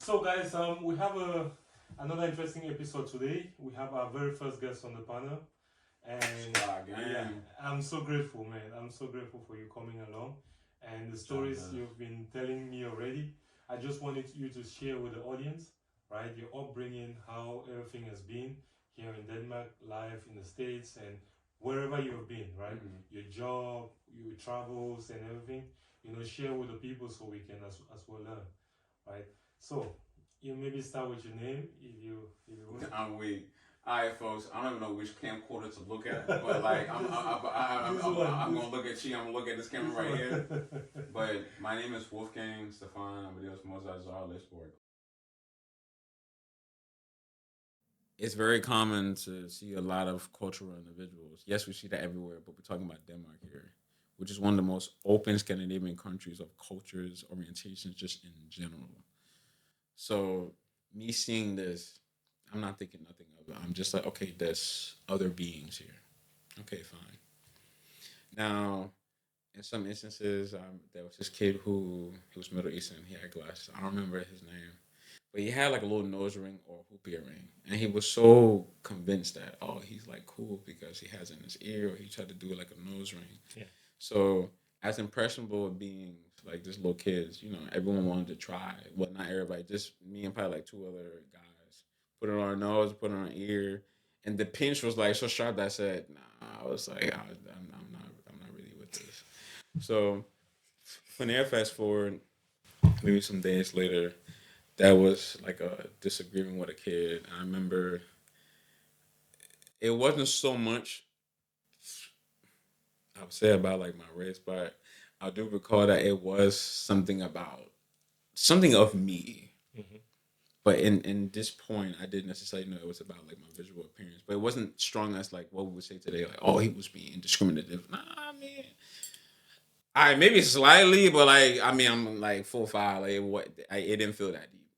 So, guys, we have another interesting episode today. We have our very first guest on the panel, and Squad yeah, gang. I'm so grateful, man. I'm so grateful for you coming along, and the John stories Beth. you've been telling me already. I just wanted you to share with the audience, right? Your upbringing, how everything has been here in Denmark, life in the States, and wherever you have been, right? Mm-hmm. Your job, your travels, and everything. Share with the people so we can as well learn, right? So, you maybe start with your name if you want. I'm weak. All right, folks. I don't even know which camcorder to look at, but like This one, I'm gonna look at you. I'm gonna look at this camera this right here. one. But my name is Wolfgang Stefan Amadeus Mozart Lisborg. It's very common to see a lot of cultural individuals. Yes, we see that everywhere, but we're talking about Denmark here, which is one of the most open Scandinavian countries of cultures, orientations, just in general. So me seeing this, I'm not thinking nothing of it. I'm just like, okay, there's other beings here. Okay, fine. Now, in some instances, there was this kid who he was Middle Eastern. He had glasses. I don't remember his name, but he had like a little nose ring or a hoop earring, and he was so convinced that he's like cool because he has it in his ear, or he tried to do like a nose ring. Yeah. So as impressionable beings like just little kids, everyone wanted to try. Well, not everybody, just me and probably like two other guys. Put it on our nose, put it on our ear, and the pinch was like so sharp that I said, "Nah." I was like, I'm not really with this. So from there, fast forward, maybe some days later, that was like a disagreement with a kid. I remember it wasn't so much I would say about like my race, but I do recall that it was something about something of me. Mm-hmm. But in this point, I didn't necessarily know it was about like my visual appearance. But it wasn't strong as like what we would say today, like he was being discriminative. Nah, I mean, I maybe slightly, but like I mean, I'm like full five. Like it didn't feel that deep.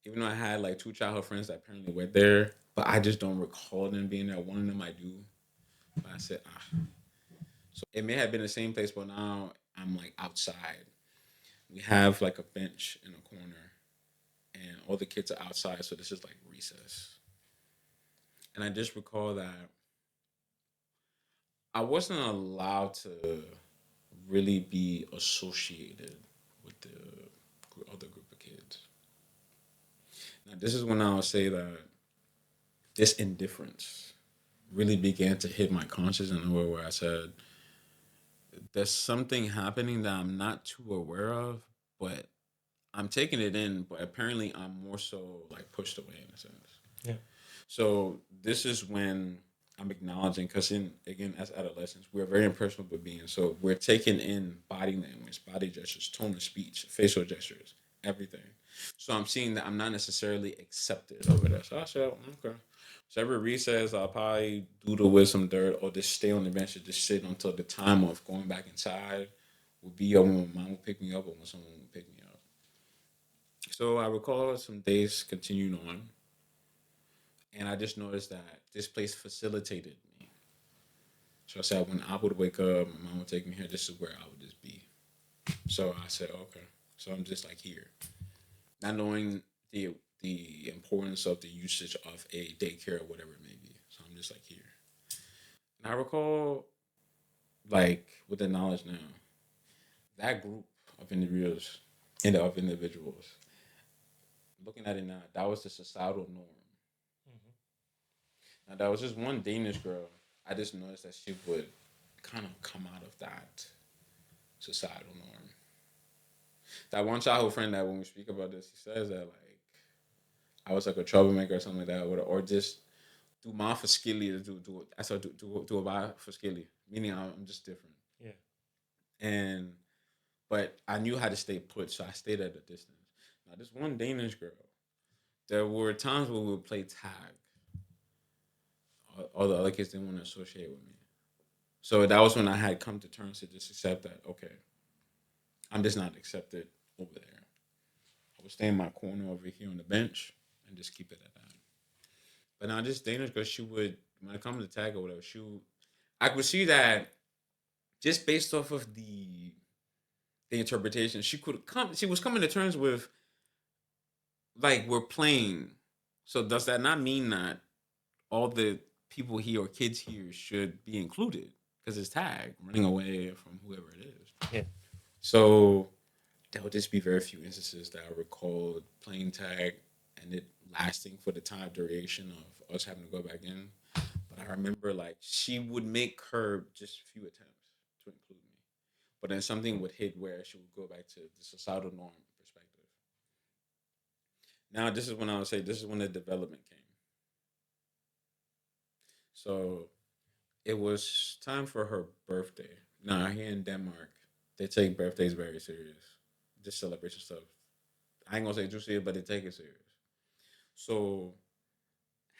Even though I had like two childhood friends that apparently were there, but I just don't recall them being there. One of them I do, but I said So it may have been the same place, but now I'm like outside. We have like a bench in a corner, and all the kids are outside. So this is like recess. And I just recall that I wasn't allowed to really be associated with the other group of kids. Now, this is when I would say that this indifference really began to hit my conscience in a way where I said, there's something happening that I'm not too aware of, but I'm taking it in, but apparently I'm more so like pushed away in a sense. Yeah. So this is when I'm acknowledging, because in again as adolescents, we're very impressionable beings. So we're taking in body language, body gestures, tone of speech, facial gestures, everything. So I'm seeing that I'm not necessarily accepted over there. So I said, okay. So every recess, I'll probably doodle with some dirt or just stay on the bench and just sit until the time of going back inside would be when my mom would pick me up or when someone would pick me up. So I recall some days continuing on, and I just noticed that this place facilitated me. So I said, when I would wake up, my mom would take me here. This is where I would just be. So I said, okay. So I'm just like here, not knowing the importance of the usage of a daycare or whatever it may be. So I'm just like here. And I recall, like with the knowledge now, that group of individuals, looking at it now, that was the societal norm. Mm-hmm. Now there was just one Danish girl. I just noticed that she would kind of come out of that societal norm. That one childhood friend that when we speak about this, he says that like I was like a troublemaker or something like that, or just do my for skilly to do I said do about for skilly, meaning I'm just different. Yeah. And but I knew how to stay put, so I stayed at a distance. Now this one Danish girl, there were times when we would play tag. All the other kids didn't want to associate with me. So that was when I had come to terms to just accept that, okay, I'm just not accepted over there. I would stay in my corner over here on the bench and just keep it at that. But now this Danish girl, she would, when it comes to tag or whatever, I could see that just based off of the interpretation, she was coming to terms with like we're playing. So does that not mean that all the people here or kids here should be included? Because it's tag running away from whoever it is. Yeah. So there would just be very few instances that I recall playing tag and it lasting for the time duration of us having to go back in. But I remember like she would make her just a few attempts to include me. But then something would hit where she would go back to the societal norm perspective. Now this is when I would say this is when the development came. So it was time for her birthday. Now here in Denmark, they take birthdays very serious. This celebration stuff. I ain't gonna say too serious, but they take it serious. So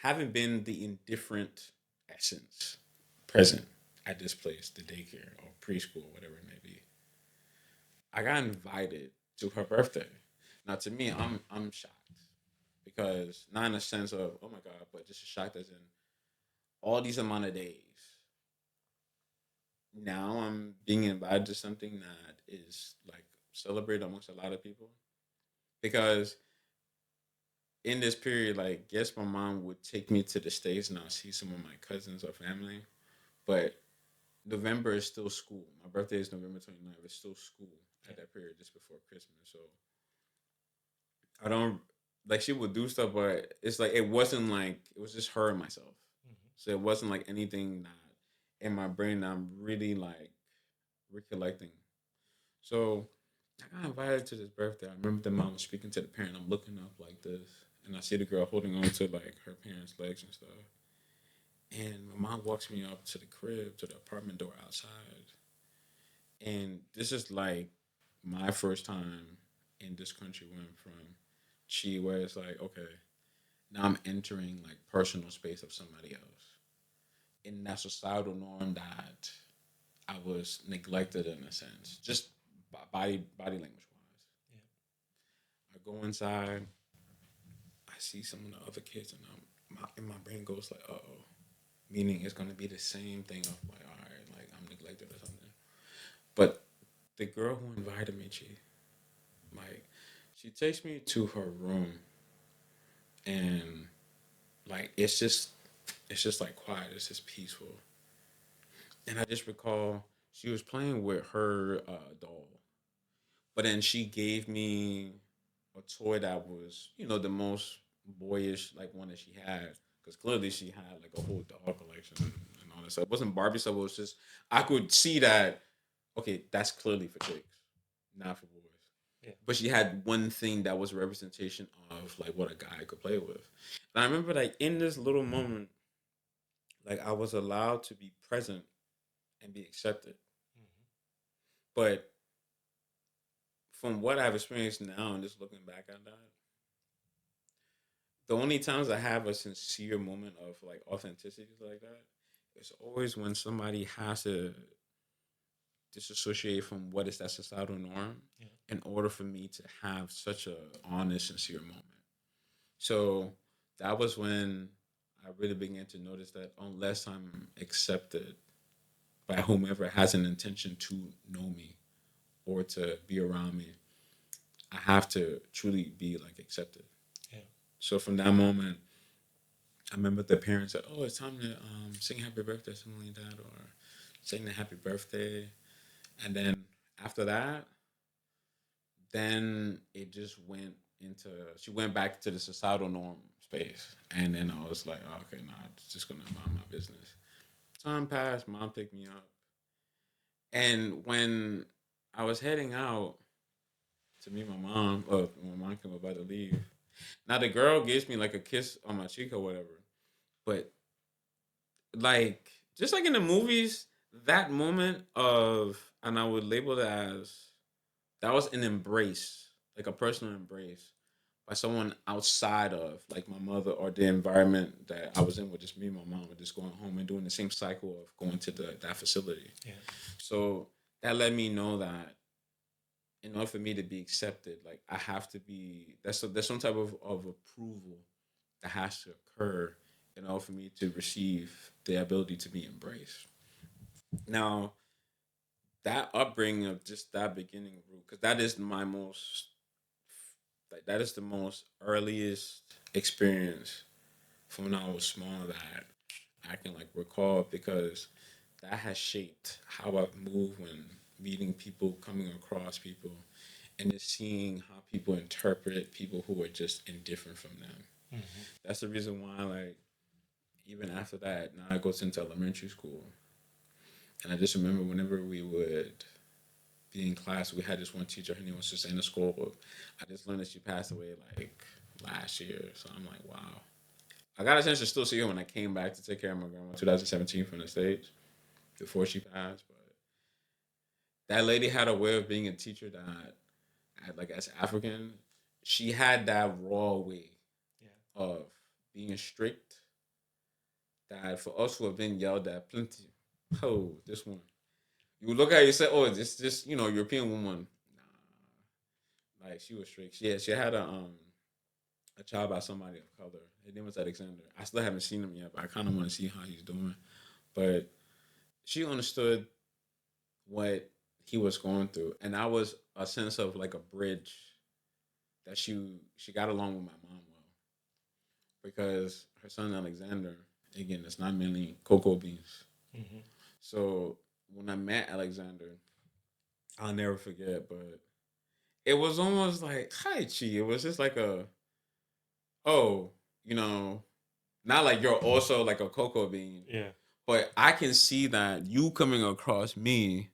having been the indifferent essence present at this place, the daycare or preschool, whatever it may be, I got invited to her birthday. Now to me, I'm shocked because not in a sense of oh my god, but just shocked as in all these amount of days. Now I'm being invited to something that is like celebrated amongst a lot of people because in this period, like, yes, my mom would take me to the States and I'll see some of my cousins or family, but November is still school. My birthday is November 29th. It's still school at that period just before Christmas. So I don't, like, she would do stuff, but it's like, it wasn't like, it was just her and myself. Mm-hmm. So it wasn't like anything that in my brain that I'm really like recollecting. So I got invited to this birthday. I remember the mom was speaking to the parent. I'm looking up like this, and I see the girl holding on to like her parents' legs and stuff. And my mom walks me up to the crib, to the apartment door outside. And this is like my first time in this country went from Chi, where it's like, okay, now I'm entering like personal space of somebody else. In that societal norm that I was neglected in a sense, just body language wise. Yeah. I go inside, I see some of the other kids, and in my brain goes like, oh, meaning it's gonna be the same thing of like, all right, like I'm neglected or something. But the girl who invited me, like, she takes me to her room, and like it's just like quiet, it's just peaceful. And I just recall she was playing with her doll, but then she gave me a toy that was, you know, the most boyish like one that she had. Because clearly she had like a whole dog collection and all that stuff. It wasn't Barbie stuff. It was just I could see that. Okay, that's clearly for chicks, not for boys. Yeah. But she had one thing that was a representation of like what a guy could play with. And I remember like in this little moment, like I was allowed to be present and be accepted. Mm-hmm. But from what I've experienced now and just looking back at that, the only times I have a sincere moment of like authenticity like that is always when somebody has to disassociate from what is that societal norm Yeah. in order for me to have such a honest, sincere moment. So that was when I really began to notice that unless I'm accepted by whomever has an intention to know me or to be around me, I have to truly be like accepted. Yeah. So from that moment, I remember the parents said, "Oh, it's time to sing happy birthday," something like that, or sing the happy birthday. And then after that, then it just went into she went back to the societal norm space, and then I was like, oh, okay, nah, it's just gonna mind my business. Time passed. Mom picked me up, and when I was heading out to meet my mom, when my mom came about to leave. Now the girl gives me like a kiss on my cheek or whatever, but like just like in the movies, that moment of and I would label it as that was an embrace, like a personal embrace by someone outside of like my mother or the environment that I was in with just me and my mom were just going home and doing the same cycle of going to that facility. Yeah. So that let me know that in order for me to be accepted, like I have to be there's some type of approval that has to occur in order for me to receive the ability to be embraced. Now, that upbringing of just that beginning root, because that is my most Like that is the most earliest experience from when I was small that I can like recall because that has shaped how I move when meeting people, coming across people, and just seeing how people interpret people who are just indifferent from them. Mm-hmm. That's the reason why, like, even after that, now I go into elementary school, and I just remember whenever we would be in class, we had this one teacher. Her name was Susanna School. I just learned that she passed away like last year, so I'm like, wow. I got a chance to still see her when I came back to take care of my grandma in 2017 from the States before she passed. But that lady had a way of being a teacher that, like, as African, she had that raw way Yeah. of being strict that for us who have been yelled at plenty. Oh, this one. You look at it, you say, oh, this, European woman. Nah. Like, she was strict. She had a child by somebody of color. His name was Alexander. I still haven't seen him yet, but I kind of want to see how he's doing. But she understood what he was going through, and that was a sense of like a bridge that she got along with my mom well because her son Alexander, again, it's not mainly cocoa beans. Mm-hmm. So when I met Alexander, I'll never forget, but it was almost like hi chi. It was just like a oh, you know, not like you're also like a cocoa bean, Yeah. but I can see that you coming across me.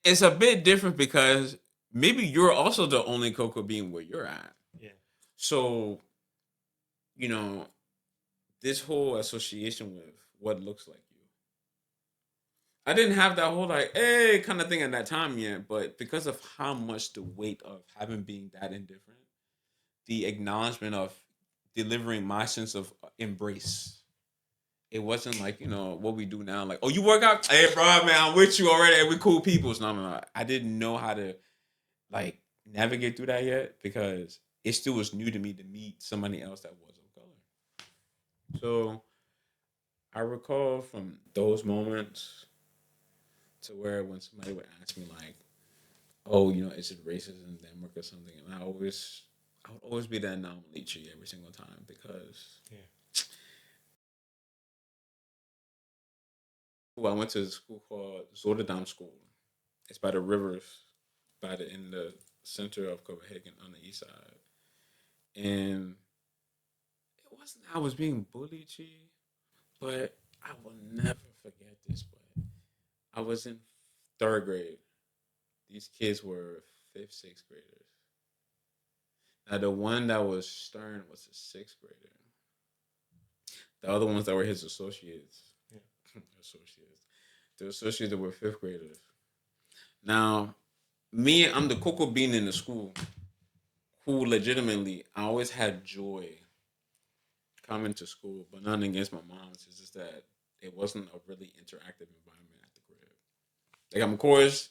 It's a bit different because maybe you're also the only cocoa bean where you're at. Yeah. So, you know, this whole association with what looks like you. I didn't have that whole like, hey, kind of thing at that time yet, but because of how much the weight of having being that indifferent, the acknowledgement of delivering my sense of embrace. It wasn't like, what we do now, like, oh, you work out? Hey, bro, man, I'm with you already. We cool peoples. No, no, no. I didn't know how to like navigate through that yet because it still was new to me to meet somebody else that was of color. So I recall from those moments to where when somebody would ask me like, "Oh, is it racist in Denmark or something?" and I would always be that anomaly tree every single time because Yeah. I went to a school called Zorderdam School. It's by the rivers, in the center of Copenhagen on the east side, and it wasn't I was being bullied, Chi, but I will never forget this. But I was in third grade. These kids were fifth, sixth graders. Now the one that was stern was a sixth grader. The other ones that were his associates, Yeah. associates, the associates that were fifth graders. Now, I'm the cocoa bean in the school who legitimately I always had joy coming to school, but nothing against my mom's. It's just that it wasn't a really interactive environment at the crib. Like, of course,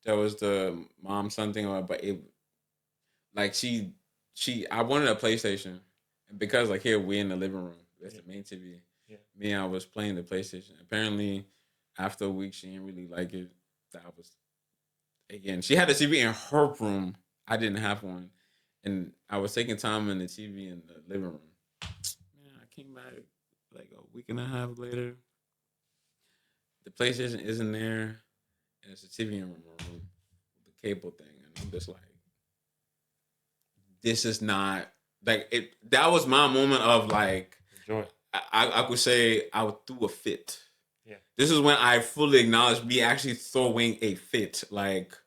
there was the mom son thing, but it like I wanted a PlayStation, and because like here we in the living room, that's Yeah. the main TV. Yeah. Me, I was playing the PlayStation. Apparently, after a week, she didn't really like it. That was again. She had a TV in her room. I didn't have one, and I was taking time in the TV in the living room. Man, I came back like a week and a half later. The PlayStation isn't there, and it's a TV in my room, the cable thing, and I'm just like, this is not like it. That was my moment of like, Joy. I could say I threw a fit. Yeah. This is when I fully acknowledged me actually throwing a fit. Like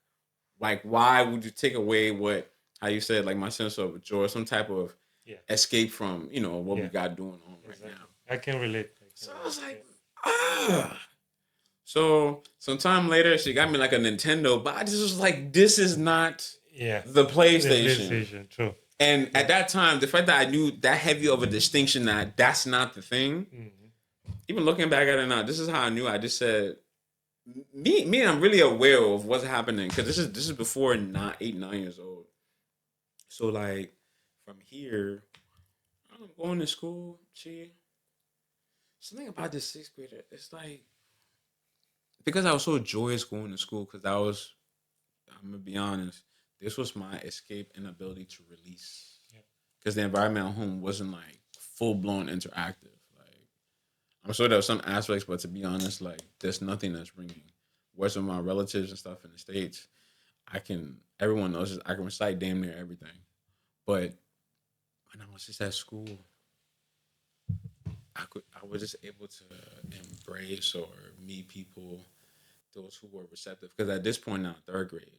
why would you take away what how you said like my sense of joy, some type of Yeah. escape from what we Yeah. got going on Exactly. right now. I can relate. So I was like, ah. So sometime later, she got me like a Nintendo, but I just was like, this is not Yeah. the The PlayStation. PlayStation. True. And at that time, the fact that I knew that heavy of a distinction that that's not the thing, even looking back at it now, this is how I knew. I just said, me, I'm really aware of what's happening because this is before 9 years old. So like from here, I'm going to school. Something about this sixth grader. It's like because I was so joyous going to school because I'm gonna be honest, this was my escape and ability to release. Yeah. Because the environment at home wasn't like full blown interactive. Like I'm sure there were some aspects, but to be honest, like there's nothing that's bringing. Whereas with my relatives and stuff in the States, everyone knows this, I can recite damn near everything. But when I was just at school, I was just able to embrace or meet people, those who were receptive. Because at this point now, third grade,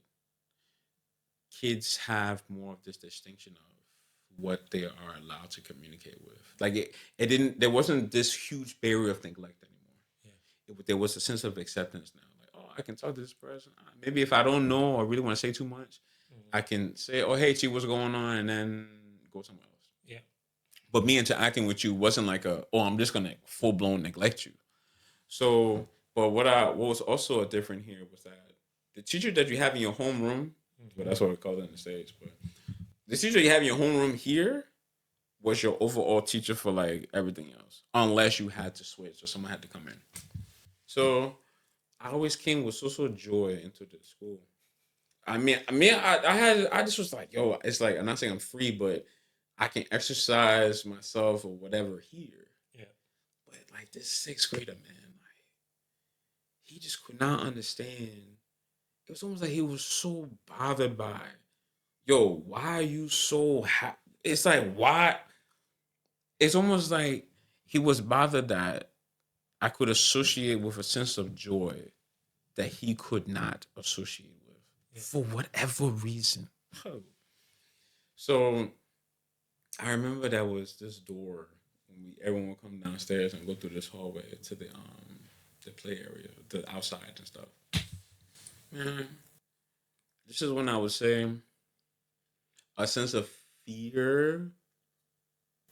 kids have more of this distinction of what they are allowed to communicate with. Like it didn't. There wasn't this huge barrier of neglect anymore. There was a sense of acceptance now. Like, oh, I can talk to this person. Maybe if I don't know or really want to say too much, I can say, oh, hey, Chi, what's going on? And then go somewhere else. Yeah. But me interacting with you wasn't like I'm just going to full blown neglect you. So, but what was also different here was that the teacher that you have in your homeroom, well, that's what we call it in the States, but the teacher you have in your homeroom here was your overall teacher for like everything else, unless you had to switch or someone had to come in. So I always came with so joy into the school. I just was like, yo, it's like I'm not saying I'm free, but I can exercise myself or whatever here. Yeah. But like this sixth grader, man, like he just could not understand. It was almost like he was so bothered by, yo, why are you so happy? It's like why? It's almost like he was bothered that I could associate with a sense of joy that he could not associate with for whatever reason. So I remember there was this door when everyone would come downstairs and go through this hallway to the play area, the outside and stuff. Man, this is when I would say a sense of fear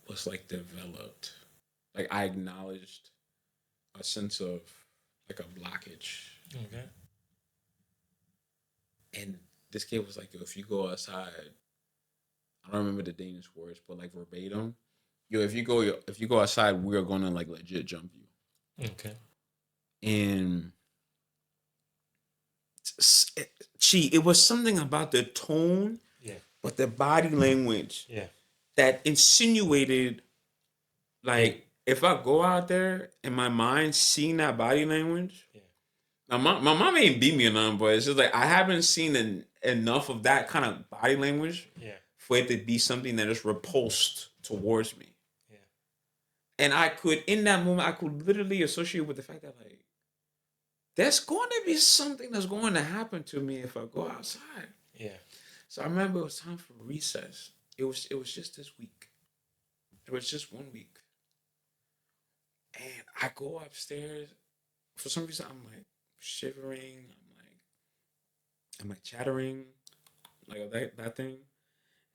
was like developed. Like I acknowledged a sense of like a blockage. Okay. And this kid was like, yo, if you go outside, I don't remember the Danish words, but like verbatim, yo, if you go outside, we're gonna like legit jump you. Okay. And it was something about the tone, but the body language, that insinuated, like, if I go out there in my mind seeing that body language, my mom ain't beat me or nothing, but it's just like I haven't seen enough of that kind of body language for it to be something that is repulsed towards me. Yeah. And in that moment, I could literally associate with the fact that, like, there's going to be something that's going to happen to me if I go outside. Yeah. So I remember it was time for recess. It was just this week. It was just 1 week. And I go upstairs. For some reason, I'm like shivering. I'm like chattering, like that thing.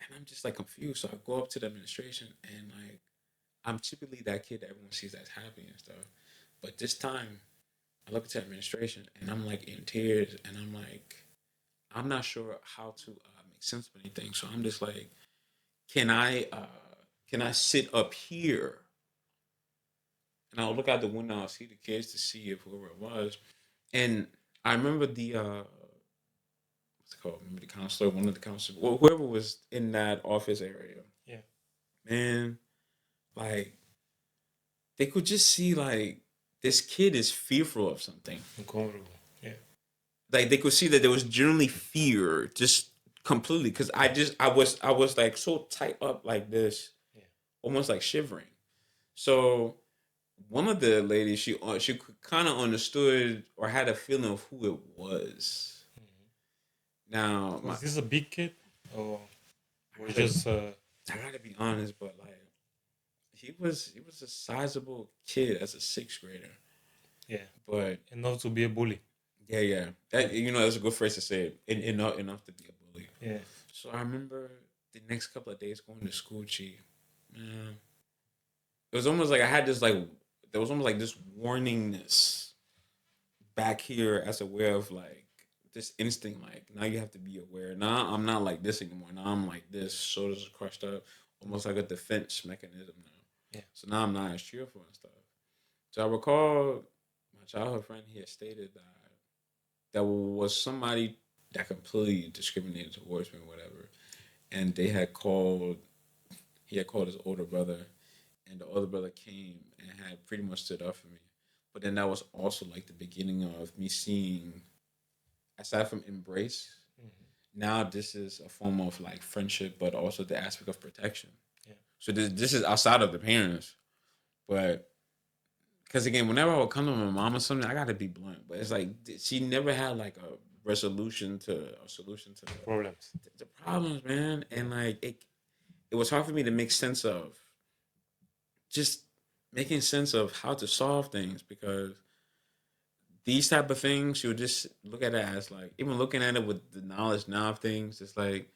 And I'm just like confused. So I go up to the administration and like, I'm typically that kid that everyone sees that's happy and stuff. But this time, I look at the administration and I'm like in tears and I'm like, I'm not sure how to make sense of anything. So I'm just like, can I sit up here? And I'll look out the window, I'll see the kids to see if whoever it was. And I remember the what's it called? Maybe the counselor, one of the counselors, whoever was in that office area. Yeah. Man, like they could just see like this kid is fearful of something. Uncomfortable. Yeah. Like they could see that there was generally fear, just completely. Because I was like so tight up like this, almost like shivering. So one of the ladies, she kind of understood or had a feeling of who it was. Mm-hmm. Now, was this a big kid or just? I gotta be honest, but like he was a sizable kid as a sixth grader. Yeah, but enough to be a bully. Yeah. That, that's a good phrase to say it. Enough to be a bully. Yeah. So I remember the next couple of days going to school, man. It was almost like I had this like. There was almost like this warningness back here as a way of like this instinct, like now you have to be aware. Now I'm not like this anymore. Now I'm like this, shoulders are crushed up, almost like a defense mechanism now. Yeah. So now I'm not as cheerful and stuff. So I recall my childhood friend, he had stated that there was somebody that completely discriminated towards me or whatever. And he had called his older brother, and the older brother came and had pretty much stood up for me. But then that was also like the beginning of me seeing, aside from embrace, now this is a form of like friendship, but also the aspect of protection. Yeah. So this is outside of the parents, but because again, whenever I would come to my mom or something, I got to be blunt. But it's like she never had like a resolution to a solution to Problems. the problems, man. And like it was hard for me to make sense of just making sense of how to solve things because these type of things you would just look at it as like even looking at it with the knowledge now of things, it's like,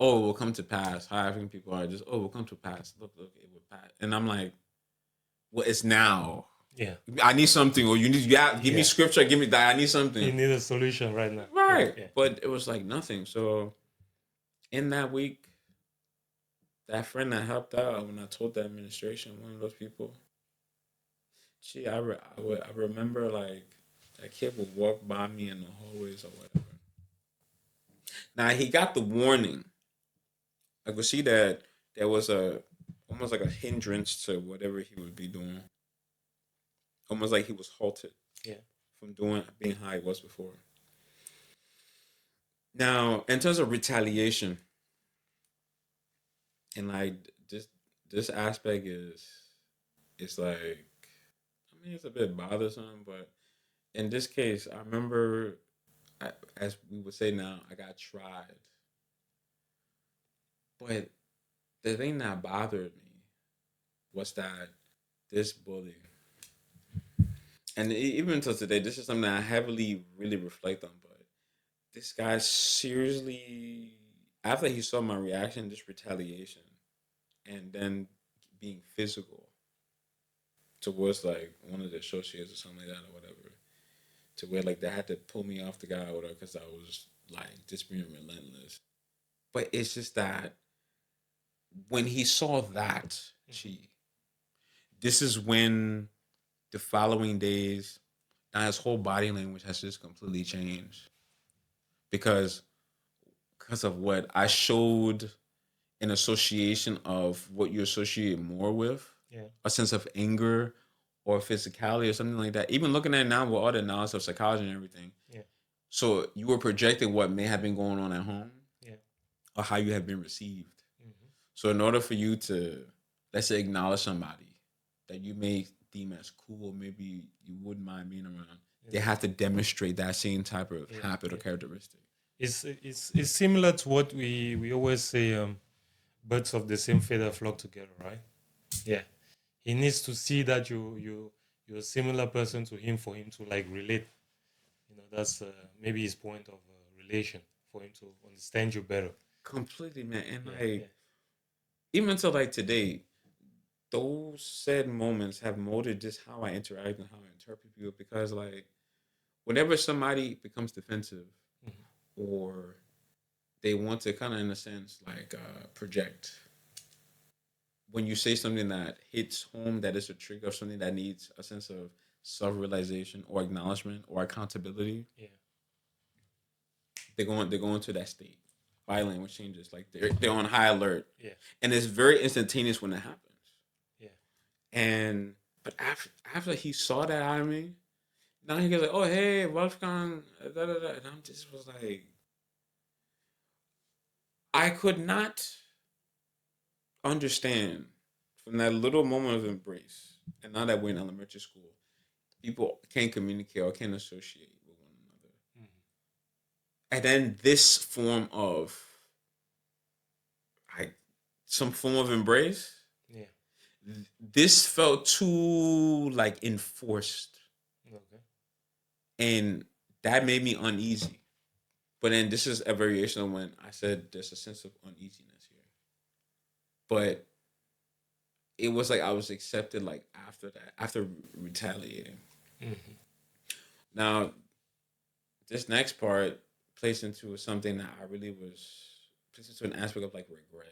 oh, it will come to pass. How African people are just, oh, it will come to pass. Look, it will pass. And I'm like, well, it's now. Yeah. I need something, or you need give me Yeah. scripture, give me that. I need something. You need a solution right now. Right. Yeah. But it was like nothing. So in that week, that friend that helped out when I told the administration, one of those people, I remember like that kid would walk by me in the hallways or whatever. Now he got the warning. I could see that there was a almost like a hindrance to whatever he would be doing. Almost like he was halted. Yeah. From being how he was before. Now, in terms of retaliation, and like this aspect is it's like I mean it's a bit bothersome, but in this case, I remember as we would say now, I got tried. But the thing that bothered me was that this bully, and even until today, this is something that I heavily really reflect on. But this guy seriously, after he saw my reaction, this retaliation, and then being physical towards like one of the associates or something like that or whatever, to where like they had to pull me off the guy or whatever because I was like just being relentless. But it's just that when he saw that, this is when the following days, now his whole body language has just completely changed because of what I showed an association of what you associate more with, a sense of anger or physicality or something like that. Even looking at it now with all the knowledge of psychology and everything. Yeah. So you were projecting what may have been going on at home, Yeah. or how you have been received. Mm-hmm. So in order for you to, let's say, acknowledge somebody that you may deem as cool, maybe you wouldn't mind being around, they have to demonstrate that same type of habit or characteristic. It's similar to what we always say, birds of the same feather flock together, right? Yeah. He needs to see that you're a similar person to him for him to like relate. That's maybe his point of relation for him to understand you better. Completely, man. And like even until like today, those said moments have molded just how I interact and how I interpret people because like whenever somebody becomes defensive or they want to kind of in a sense like project, when you say something that hits home, that is a trigger of something that needs a sense of self-realization or acknowledgement or accountability, they go into that state. Body language changes, like they're on high alert, and it's very instantaneous when it happens. And but after he saw that out of me, now he goes like, "Oh hey, Wolfgang," da, da, da. And I'm just was like, I could not understand from that little moment of embrace, and now that we're in elementary school, people can't communicate or can't associate with one another, and then this form of like some form of embrace. This felt too like enforced. And that made me uneasy. But then this is a variation of when I said there's a sense of uneasiness here. But it was like I was accepted like after that, after retaliating. Now, this next part plays into something that I really plays into an aspect of like regret.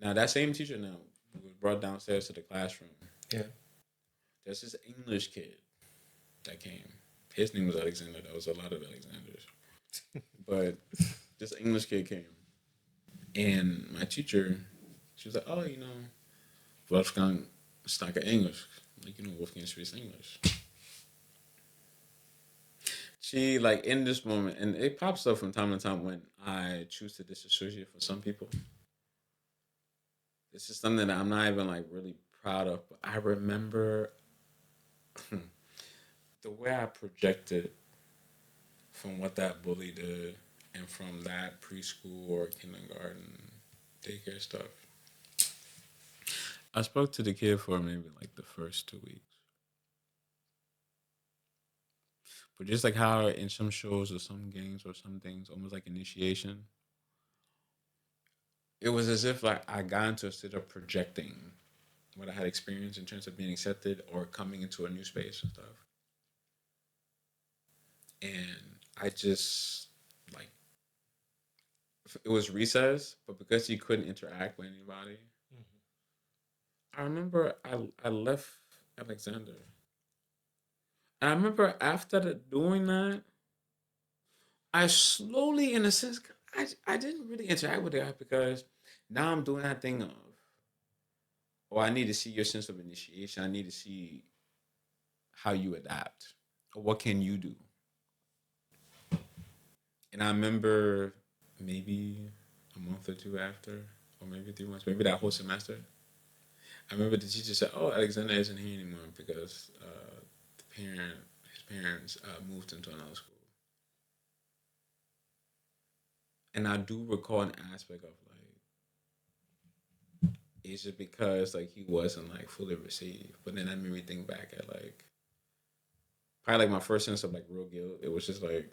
Now that same teacher now was brought downstairs to the classroom. There's this English kid that came. His name was Alexander. There was a lot of Alexanders. But this English kid came, and my teacher, she was like, "Oh, Wolfgang stuck at English. Like, Wolfgang speaks English." She, like, in this moment, and it pops up from time to time when I choose to disassociate for some people. This is something that I'm not even like really proud of, but I remember the way I projected from what that bully did and from that preschool or kindergarten daycare stuff. I spoke to the kid for maybe like the first 2 weeks. But just like how in some shows or some games or some things, almost like initiation, it was as if like I got into a state of projecting what I had experienced in terms of being accepted or coming into a new space and stuff. And I just like it was recess, but because he couldn't interact with anybody, I remember I left Alexander. And I remember after doing that, I slowly, in a sense, I didn't really interact with the guy because now I'm doing that thing of, oh, I need to see your sense of initiation. I need to see how you adapt. Or what can you do? And I remember maybe a month or two after, or maybe 3 months, maybe that whole semester, I remember the teacher said, "Oh, Alexander isn't here anymore because his parents moved into another school." And I do recall an aspect of like, is it because like he wasn't like fully received? But then that made me think back at like probably like my first sense of like real guilt. It was just like,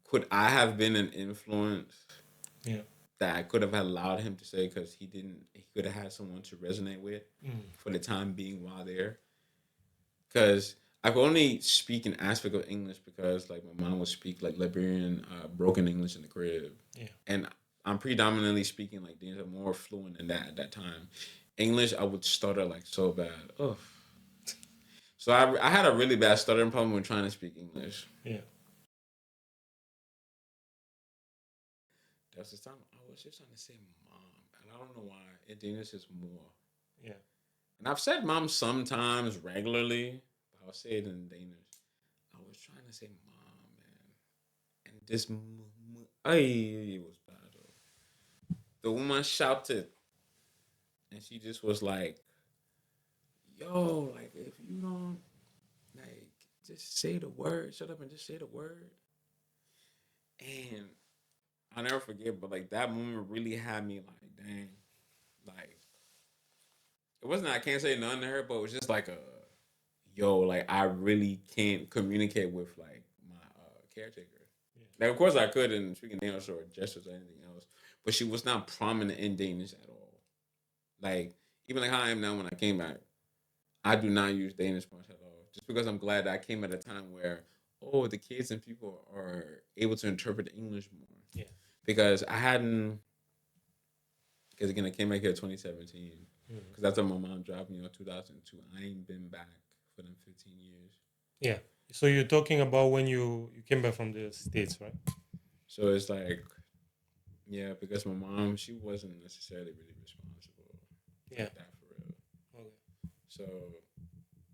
could I have been an influence Yeah. that I could have allowed him to say because he didn't? He could have had someone to resonate with for the time being while there. Because I could only speak an aspect of English because like my mom would speak like Liberian broken English in the crib, Yeah. and I'm predominantly speaking like Danish. I'm more fluent in that at that time. English, I would stutter like so bad. Oh, so I had a really bad stuttering problem when trying to speak English. Yeah. There was this time I was just trying to say mom, and I don't know why. In Danish is more. Yeah. And I've said mom sometimes regularly, but I'll say it in Danish. I was trying to say mom, man. And this, ay, it was bad. The woman shouted, and she just was like, "Yo, like if you don't like, just say the word. Shut up and just say the word." And I'll never forget, but like that moment really had me like, dang, like it wasn't I can't say none to her, but it was just like a, yo, like I really can't communicate with like my caretaker. Like, of course, I could in speaking Danish or gestures or anything else, but she was not prominent in Danish at all. Like, even like how I am now when I came back, I do not use Danish much at all. Just because I'm glad that I came at a time where, oh, the kids and people are able to interpret English more. Yeah. Because I hadn't, because again, I came back here in 2017. Because that's when my mom dropped me in 2002. I ain't been back for them 15 years. Yeah. So you're talking about when you came back from the States, right? So it's like, yeah, because my mom, she wasn't necessarily really responsible Yeah. like that for real. Okay. So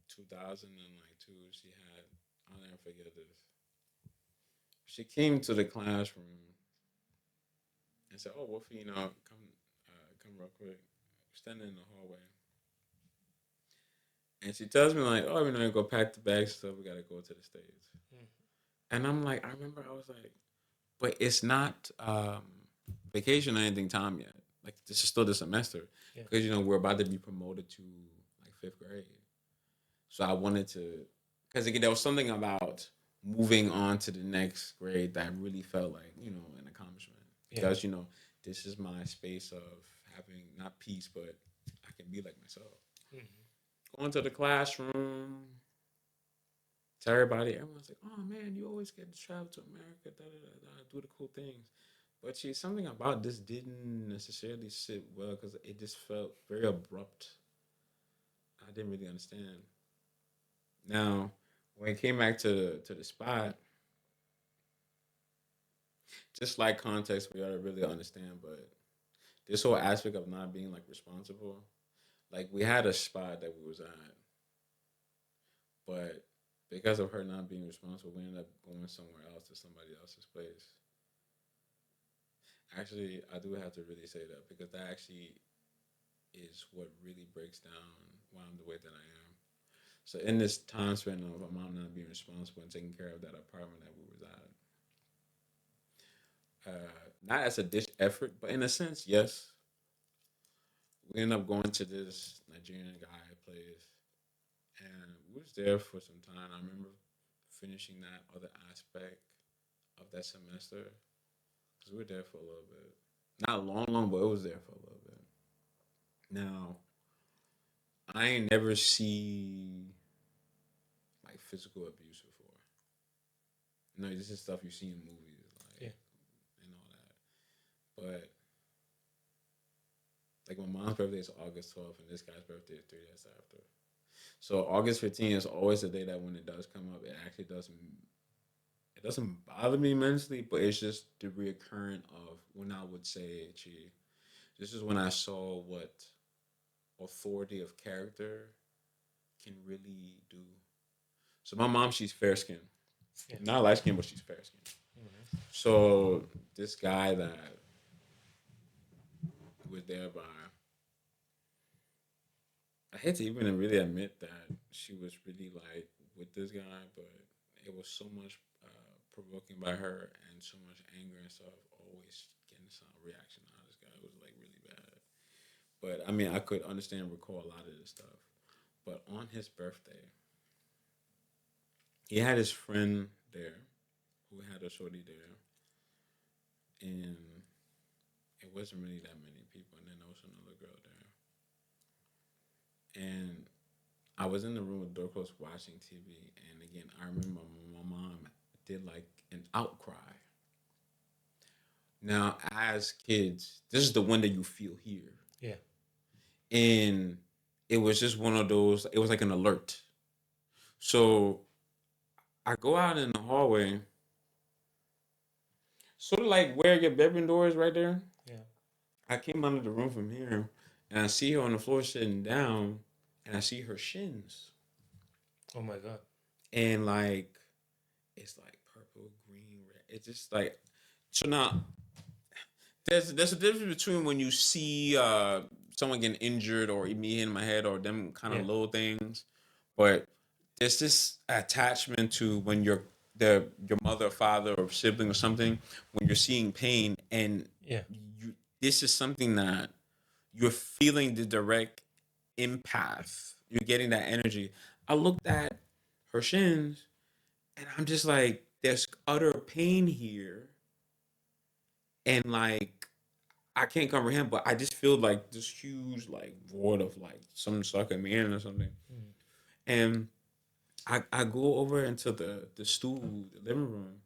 2002, she had, I'll never forget this. She came to the classroom and said, "Oh, Wolfie, come real quick." Standing in the hallway, and she tells me like, "Oh, go pack the bags, so we gotta go to the States." And I'm like, I remember I was like, "But it's not vacation or anything time yet. Like this is still the semester Yeah. because we're about to be promoted to like fifth grade." So I wanted to, because again, there was something about moving on to the next grade that really felt like an accomplishment Yeah. because this is my space of having not peace, but I can be like myself. Going to the classroom, to everybody, everyone's like, "Oh man, you always get to travel to America, da da da, da do the cool things." But see, something about this didn't necessarily sit well because it just felt very abrupt. I didn't really understand. Now, when it came back to the spot, just like context for y'all to really understand, but this whole aspect of not being like responsible, like we had a spot that we was at, but because of her not being responsible, we ended up going somewhere else to somebody else's place. Actually, I do have to really say that because that actually is what really breaks down why I'm the way that I am. So in this time span of my mom not being responsible and taking care of that apartment that we was at, not as a dish effort, but in a sense, yes, we ended up going to this Nigerian guy place, and we was there for some time. I remember finishing that other aspect of that semester because we were there for a little bit, not long, long, but it was there for a little bit. Now, I ain't never see like physical abuse before. No, this is stuff you see in movies, Yeah. like and all that. But like my mom's birthday is August 12th, and this guy's birthday is 3 days after. So August 15th is always the day that when it does come up, it actually doesn't. It doesn't bother me mentally, but it's just the reoccurrence of when I would say, "Gee, this is when I saw what authority of character can really do." So my mom, she's fair skinned, Yeah. not light skinned, but she's fair skinned. So this guy that was there by, I hate to even really admit that she was really like with this guy, but it was so much provoking by her and so much anger and stuff. Always getting some reaction out of this guy. It was like really bad. But I mean, I could understand and recall a lot of this stuff. But on his birthday, he had his friend there who had a shorty there, and it wasn't really that many people. And then there was another girl there, and I was in the room with door closed watching TV, and again, I remember my mom did like an outcry. Now, as kids, this is the one that you feel here, Yeah. and it was just one of those. It was like an alert. So I go out in the hallway, sort of like where your bedroom door is right there. Yeah. I came out of the room from here, and I see her on the floor sitting down, and I see her shins, Oh my God. and like it's like purple, green, red. It's just like so now. There's a difference between when you see someone getting injured or me hitting my head or them kind of Yeah. little things, but there's this attachment to when your mother, father, or sibling or something when you're seeing pain and Yeah. you this is something that you're feeling the direct impact. You're getting that energy. I looked at her shins and I'm just like, there's utter pain here, and like I can't comprehend, but I just feel like this huge like void of like something sucking me in or something. Mm. And I go over into the stool, the living room.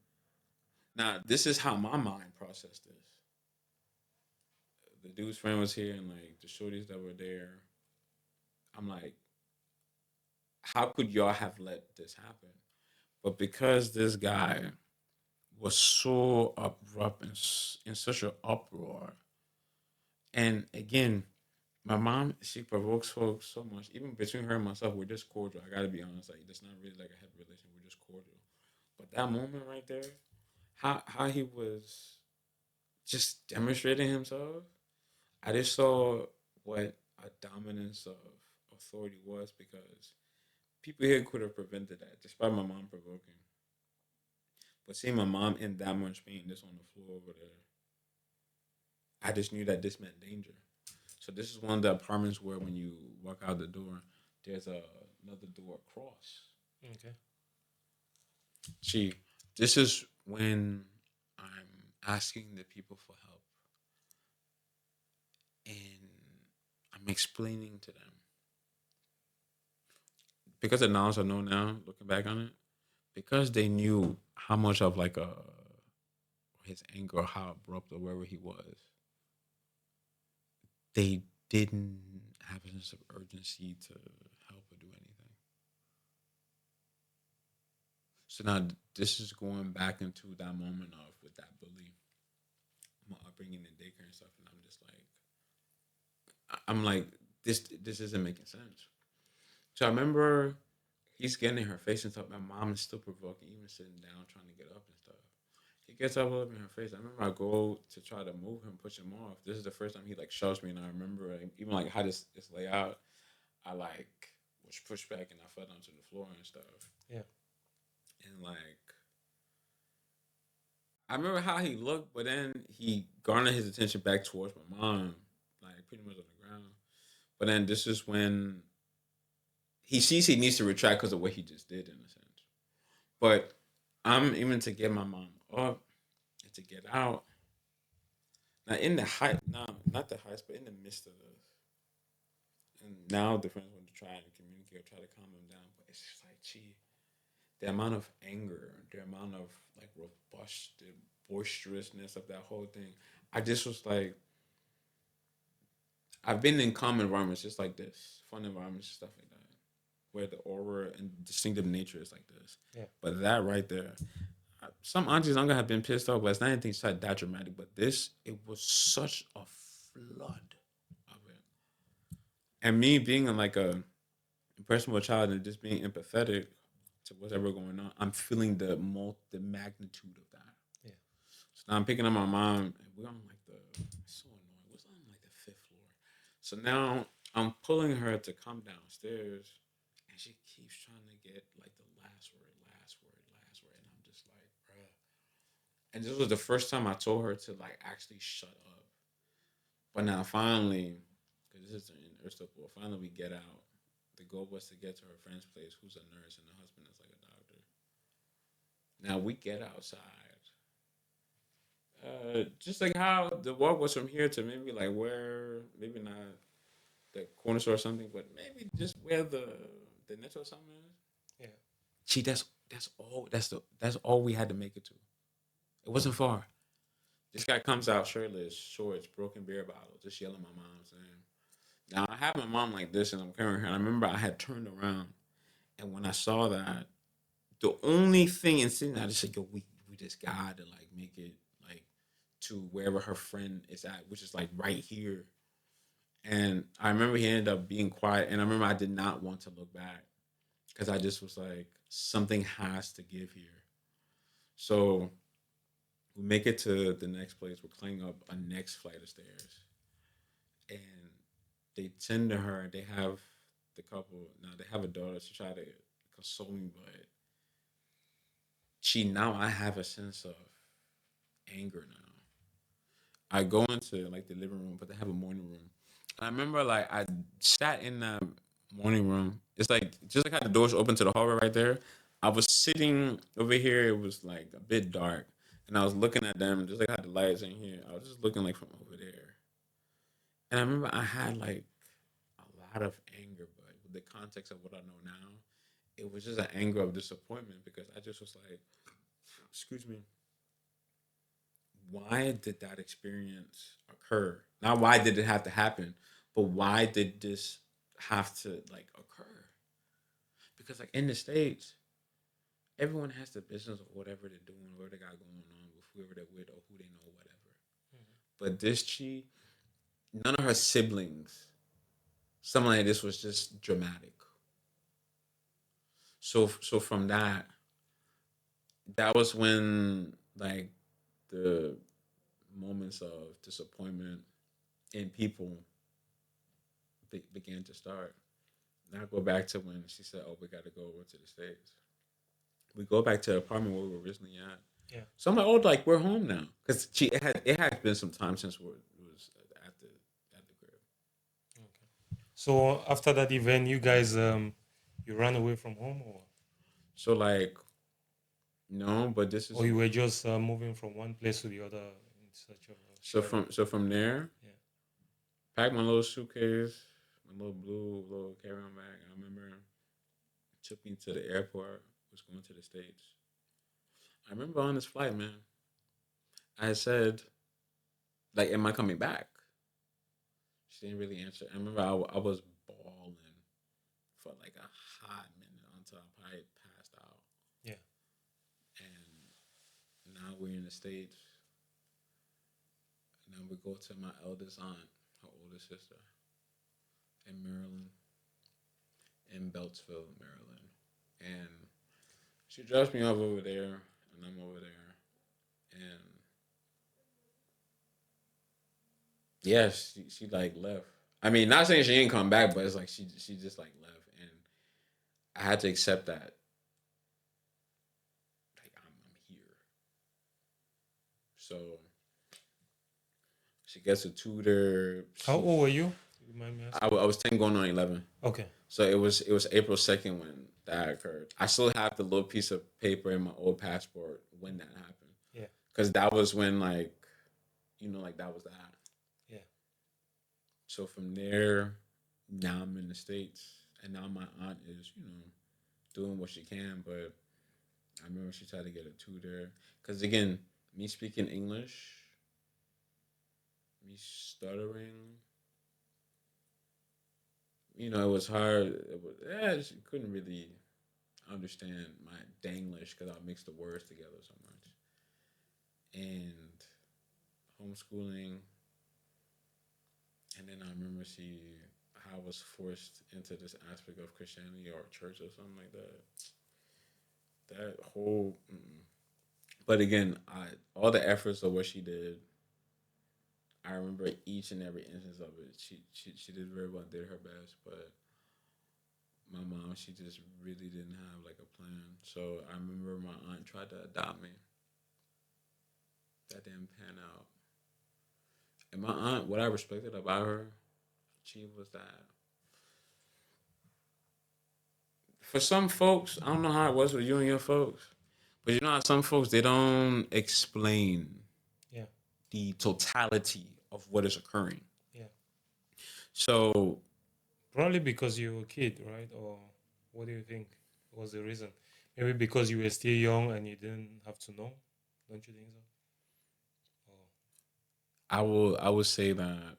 Now this is how my mind processed this. The dude's friend was here and like the shorties that were there. I'm like, how could y'all have let this happen? But because this guy was so abrupt and in such an uproar, and again, my mom, she provokes folks so much. Even between her and myself, we're just cordial. I gotta be honest. Like, it's not really like a head relation. We're just cordial. But that moment right there, how he was just demonstrating himself, I just saw what a dominance of authority was because people here could have prevented that, despite my mom provoking. But seeing my mom in that much pain, just on the floor over there, I just knew that this meant danger. So this is one of the apartments where when you walk out the door, there's another door across. Okay. See, this is when I'm asking the people for help and I'm explaining to them. Because the knowledge I know now, looking back on it, because they knew how much of like his anger or how abrupt or wherever he was, they didn't have a sense of urgency to help or do anything. So now this is going back into that moment of with that belief. daycare and stuff, and I'm just like, I'm like, this isn't making sense. So I remember he's getting in her face and stuff. My mom is still provoking, even sitting down, trying to get up and stuff. He gets up in her face. I remember I go to try to move him, push him off. This is the first time he like shoves me, and I remember like, even like how this lay out. I like was pushed back and I fell down to the floor and stuff. Yeah. And like I remember how he looked, but then he garnered his attention back towards my mom, like pretty much on the ground. But then this is when he sees he needs to retract because of what he just did, in a sense. But I'm even to get my mom up and to get out. Now in the height, no, not the heights, but in the midst of this. And now the friends want to try and communicate, try to calm him down. But it's just like, gee, the amount of anger, the amount of like robust, the boisterousness of that whole thing. I just was like, I've been in calm environments just like this, fun environments, stuff like that, where the aura and distinctive nature is like this. Yeah. But that right there, some aunties I'm gonna have been pissed off, but it's not anything that dramatic. But this, it was such a flood of it, and me being in like a impressionable child and just being empathetic to whatever going on, I'm feeling the magnitude of that. Yeah. So now I'm picking up my mom, and we're on like it's so annoying. We're on like the fifth floor. So now I'm pulling her to come downstairs, and she keeps trying to get like the last word, and I'm just like, bruh. And this was the first time I told her to like actually shut up. But now finally, because this is in Istanbul, finally we get out. The goal was to get to her friend's place, who's a nurse, and the husband is like a doctor. Now we get outside. Just like how the walk was from here to maybe like where, maybe not the corner store or something, but maybe just where the netto or something is. Yeah. Gee, that's all we had to make it to. It wasn't far. This guy comes out shirtless, shorts, broken beer bottle, just yelling my mom's name. Now I have my mom like this, and I'm carrying her. And I remember I had turned around, and when I saw that, the only thing in sitting, I just said, "Yo, we just gotta like make it like to wherever her friend is at, which is like right here." And I remember he ended up being quiet, and I remember I did not want to look back because I just was like, something has to give here. So we make it to the next place. We're climbing up a next flight of stairs, and they tend to her. They have the couple now. They have a daughter to try to console me, but I have a sense of anger now. I go into like the living room, but they have a morning room. I remember like I sat in the morning room. It's like just like how the doors open to the hallway right there. I was sitting over here. It was like a bit dark, and I was looking at them just like how the lights in here. I was just looking like from over there, and I remember I had like a lot of anger, but with the context of what I know now, it was just an anger of disappointment because I just was like, excuse me, why did that experience occur? Not why did it have to happen, but why did this have to like occur? Because like in the States, everyone has the business of whatever they're doing, whatever they got going on with whoever they're with or who they know, whatever. But this none of her siblings, something like this was just dramatic. So from that was when like the moments of disappointment in people began to start. Now I go back to when she said, "Oh, we got to go over to the States." We go back to the apartment where we were originally at. Yeah. So I'm like, "Oh, like we're home now," because it had been some time since we was at the crib. Okay. So after that event, you guys you ran away from home, So like no, but this is or you were just moving from one place to the other in search of shelter? so from there, Yeah. packed my little suitcase, my little blue little carry-on bag. I remember took me to the airport. Was going to the States. I remember on this flight, man. I said, like, am I coming back? She didn't really answer. I remember I was bawling for like a hot minute until I probably passed out. Yeah. And now we're in the States. And then and we go to my eldest aunt, her older sister, in Maryland, in Beltsville, Maryland, and she drops me off over there, and I'm over there, and yeah, she like left. I mean, not saying she didn't come back, but it's like she just like left, and I had to accept that like I'm here. So she gets a tutor. How old were you? You mind me asking? I was 10 going on 11. Okay. So it was April 2nd when that occurred. I still have the little piece of paper in my old passport when that happened. Yeah. Because that was when like, like that was that. Yeah. So from there, now I'm in the States, and now my aunt is, doing what she can. But I remember she tried to get a tutor. Because again, me speaking English, me stuttering, it was hard. She couldn't really understand my Danglish because I mixed the words together so much. And homeschooling, and then I remember how I was forced into this aspect of Christianity or church or something like that. That whole, but again, all the efforts of what she did. I remember each and every instance of it. She did very well, did her best, but my mom, she just really didn't have like a plan. So I remember my aunt tried to adopt me. That didn't pan out. And my aunt, what I respected about her, she was that. For some folks, I don't know how it was with you and your folks, but you know how some folks they don't explain Yeah. the totality of what is occurring. Yeah. So Probably because you were a kid, right? Or what do you think was the reason? Maybe because you were still young and you didn't have to know. Don't you think so? Oh, I will say that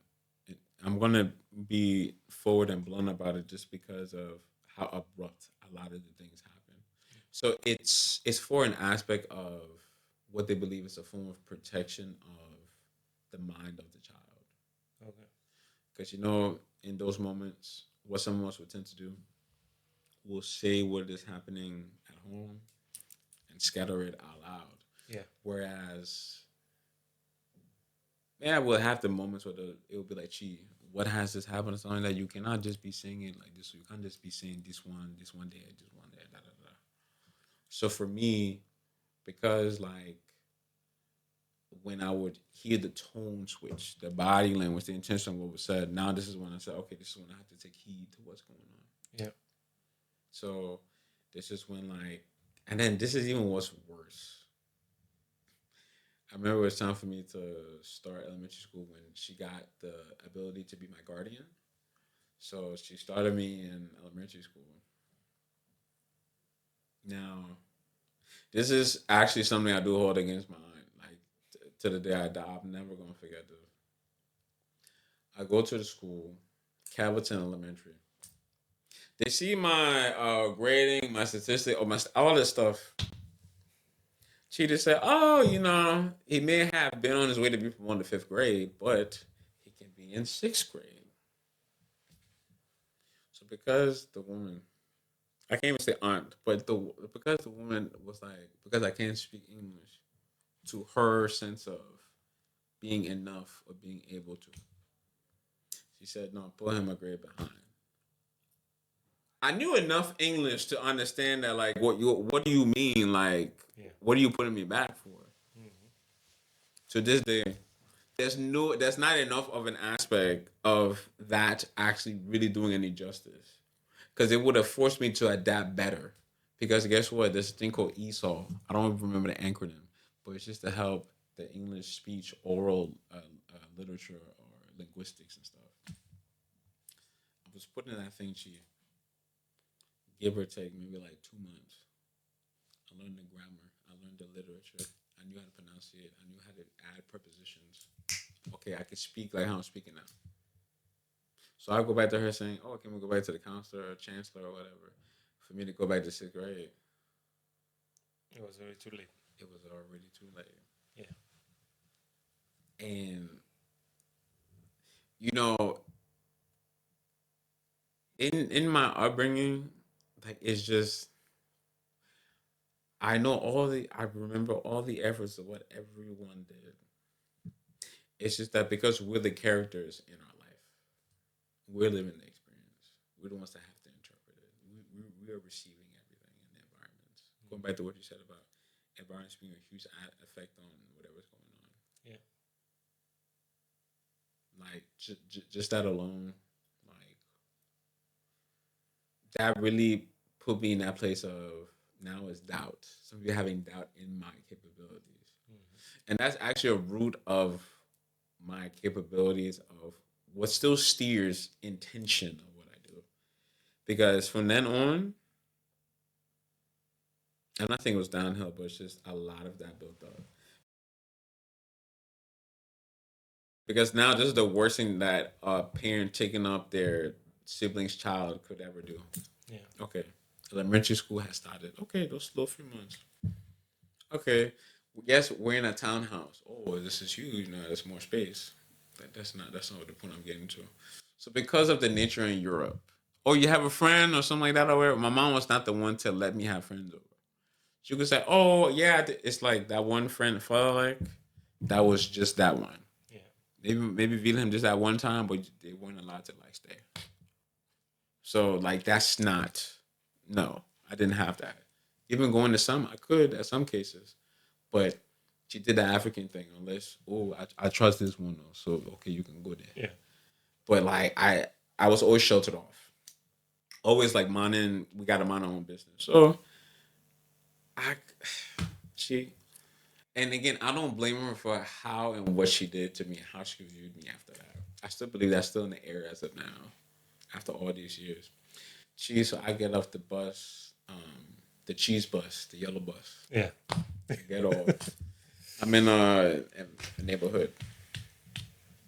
I'm gonna be forward and blunt about it just because of how abrupt a lot of the things happen. So it's for an aspect of what they believe is a form of protection of the mind of the child. okay. Because in those moments, what some of us would tend to do, we'll say what is happening at home and scatter it out loud. Yeah. Whereas, yeah, we'll have the moments where it will be like, gee, what has this happened or something that you cannot just be saying it like this. You can't just be saying this one day, da da da. So for me, because like when I would hear the tone switch, the body language, the intention of what was said, now this is when I said, okay, this is when I have to take heed to what's going on. Yeah. So this is when like, and then this is even what's worse. I remember it was time for me to start elementary school when she got the ability to be my guardian. So she started me in elementary school. Now, this is actually something I do hold against my aunt. Like to the day I die, I'm never gonna forget this. I go to the school, Calverton Elementary. They see my grading, my statistic, or my all this stuff. She just said, "Oh, he may have been on his way to be from 1 to 5th grade, but he can be in 6th grade." So because the woman, I can't even say aunt, but because the woman was like, because I can't speak English, to her sense of being enough or being able to, she said, "No, put him a grade behind." I knew enough English to understand that, like, what do you mean, like, Yeah. what are you putting me back for? Mm-hmm. To this day, there's not enough of an aspect of that actually really doing any justice, because it would have forced me to adapt better. Because guess what? There's a thing called ESOL. I don't even remember the acronym, but it's just to help the English speech, oral literature, or linguistics and stuff. I was putting in that thing, give or take maybe like 2 months. I learned the grammar. I learned the literature. I knew how to pronounce it. I knew how to add prepositions. Okay, I could speak like how I'm speaking now. So I go back to her saying, "Oh, can we go back to the counselor or chancellor or whatever for me to go back to 6th grade?" It was very too late. It was already too late. Yeah. And you know, in my upbringing, like it's just I remember all the efforts of what everyone did. It's just that because we're the characters in our life, we're living the experience. We're the ones that have to interpret it. We are receiving everything in the environment. Going back to what you said about environments being a huge effect on whatever's going on. Yeah. Like just that alone, like that really put me in that place of now is doubt. Some people having doubt in my capabilities, and that's actually a root of my capabilities of what still steers intention of what I do. Because from then on, and I think it was downhill, but it's just a lot of that built up. Because now this is the worst thing that a parent taking up their sibling's child could ever do. Yeah. Okay, elementary school has started. Okay, those little 3 months. Okay, yes, we're in a townhouse. Oh, this is huge. Now there's more space. That's not what the point I'm getting to. So because of the nature in Europe, or you have a friend or something like that, or whatever, my mom was not the one to let me have friends over. She could say, "Oh yeah, it's like that one friend felt like that was just that one. Yeah. Maybe visit him just that one time, but they weren't allowed to like stay. So like that's not no, I didn't have that. Even going to some, I could at some cases, but she did the African thing. Unless I trust this one, though, so okay, you can go there. Yeah. But like I was always sheltered off. Always like minding, we got to mind our own business. So I she and again, I don't blame her for how and what she did to me, how she viewed me after that. I still believe that's still in the air as of now, after all these years. So I get off the bus, the cheese bus, the yellow bus. Yeah. I get off. I'm in a neighborhood.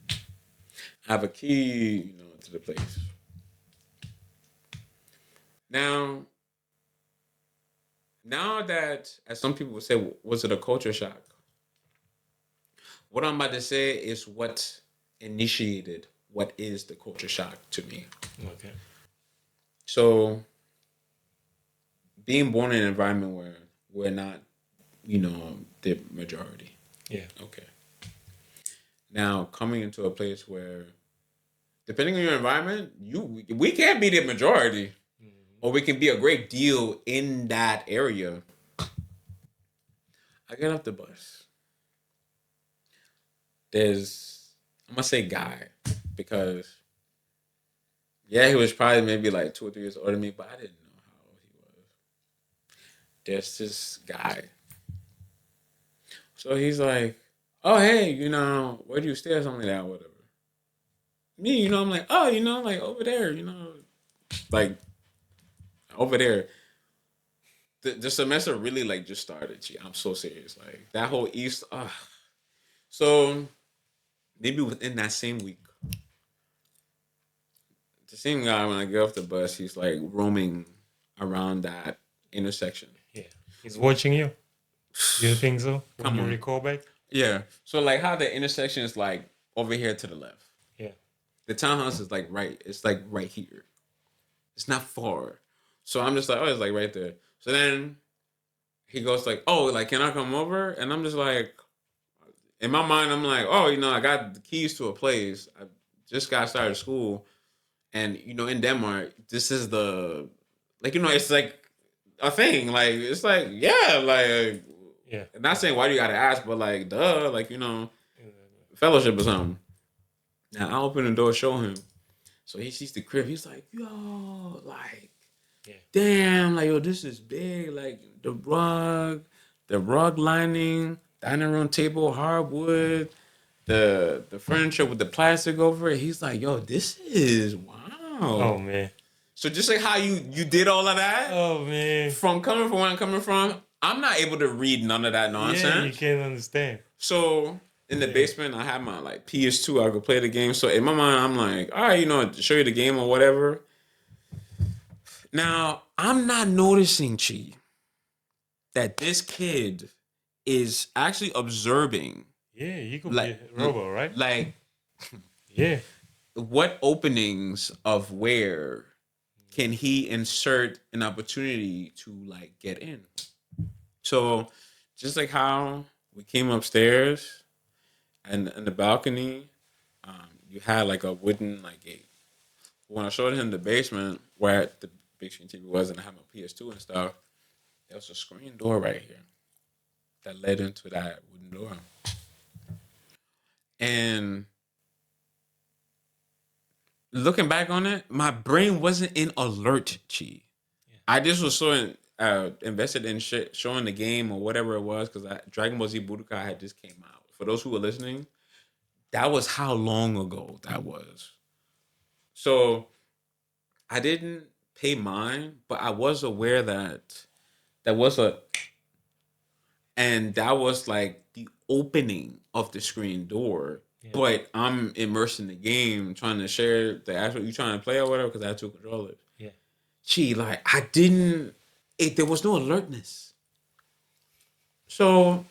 I have a key, to the place. Now, now that, as some people would say, was it a culture shock? What I'm about to say is what initiated what is the culture shock to me. Okay. So, being born in an environment where we're not, the majority. Yeah. Okay. Now, coming into a place where, depending on your environment, we can't be the majority, or we can be a great deal in that area. I get off the bus. I'm gonna say guy, because yeah, he was probably maybe like 2 or 3 years older than me, but I didn't know how old he was. There's this guy. So he's like, "Oh hey, where do you stay or something like that, or whatever." Me, I'm like, "Oh, like over there, like over there." The semester really like just started. Gee, I'm so serious. Like that whole East. So maybe within that same week, the same guy, when I get off the bus, he's like roaming around that intersection. Yeah. He's watching you. You think so? When Come you on. recall back? Yeah. So like how the intersection is like over here to the left. Yeah. The townhouse is like right. It's like right here. It's not far. So I'm just like, oh, it's like right there. So then he goes like, oh, like can I come over? And I'm just like, in my mind, I'm like, oh, I got the keys to a place. I just got started school. And, in Denmark, this is the, like, it's like a thing. Like, it's like, yeah, like, Yeah. not saying why do you got to ask, but like, duh, like, fellowship or something. Now, I open the door, show him. So he sees the crib. He's like, yo, like, Yeah. damn, like, yo, this is big. Like, the rug lining, dining room table, hardwood, the furniture with the plastic over it. He's like, yo, this is wow. Oh man. So just like how you did all of that, Oh man. from coming from where I'm coming from, I'm not able to read none of that nonsense. Yeah, you can't understand. So in the basement, I have my like PS2. I could play the game. So in my mind, I'm like, all right, show you the game or whatever. Now I'm not noticing, Chi, that this kid is actually observing. Yeah, he could Like, be a robot, right? Like, Yeah. what openings of where can he insert an opportunity to like get in? So just like how we came upstairs and in the balcony, you had like a wooden like gate. When I showed him the basement where the big screen TV was and I had my PS2 and stuff, there was a screen door right here that led into that wooden door. And looking back on it, my brain wasn't in alert, Chi. Yeah. I just was so invested in shit, showing the game or whatever it was, because Dragon Ball Z Budokai had just came out. For those who were listening, that was how long ago that was. So I didn't pay mine, but I was aware that there was a, and that was like the opening of the screen door. Yeah. But I'm immersed in the game, trying to share the actual you trying to play or whatever, because I had two controllers. Yeah. Gee, like I didn't. There was no alertness. So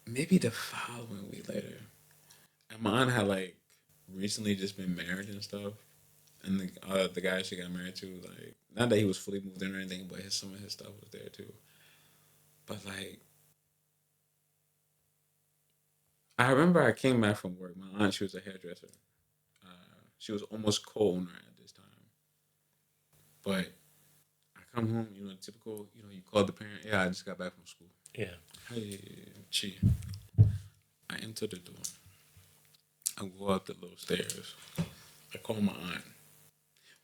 maybe the following week later, and my aunt had like recently just been married and stuff, and the guy she got married to, like, not that he was fully moved in or anything, but some of his stuff was there too. But like, I remember I came back from work. My aunt, she was a hairdresser. She was almost co-owner at this time. But I come home, typical, you call the parent. Yeah, I just got back from school. Yeah. Hey, Chi. I enter the door. I go up the little stairs. I call my aunt.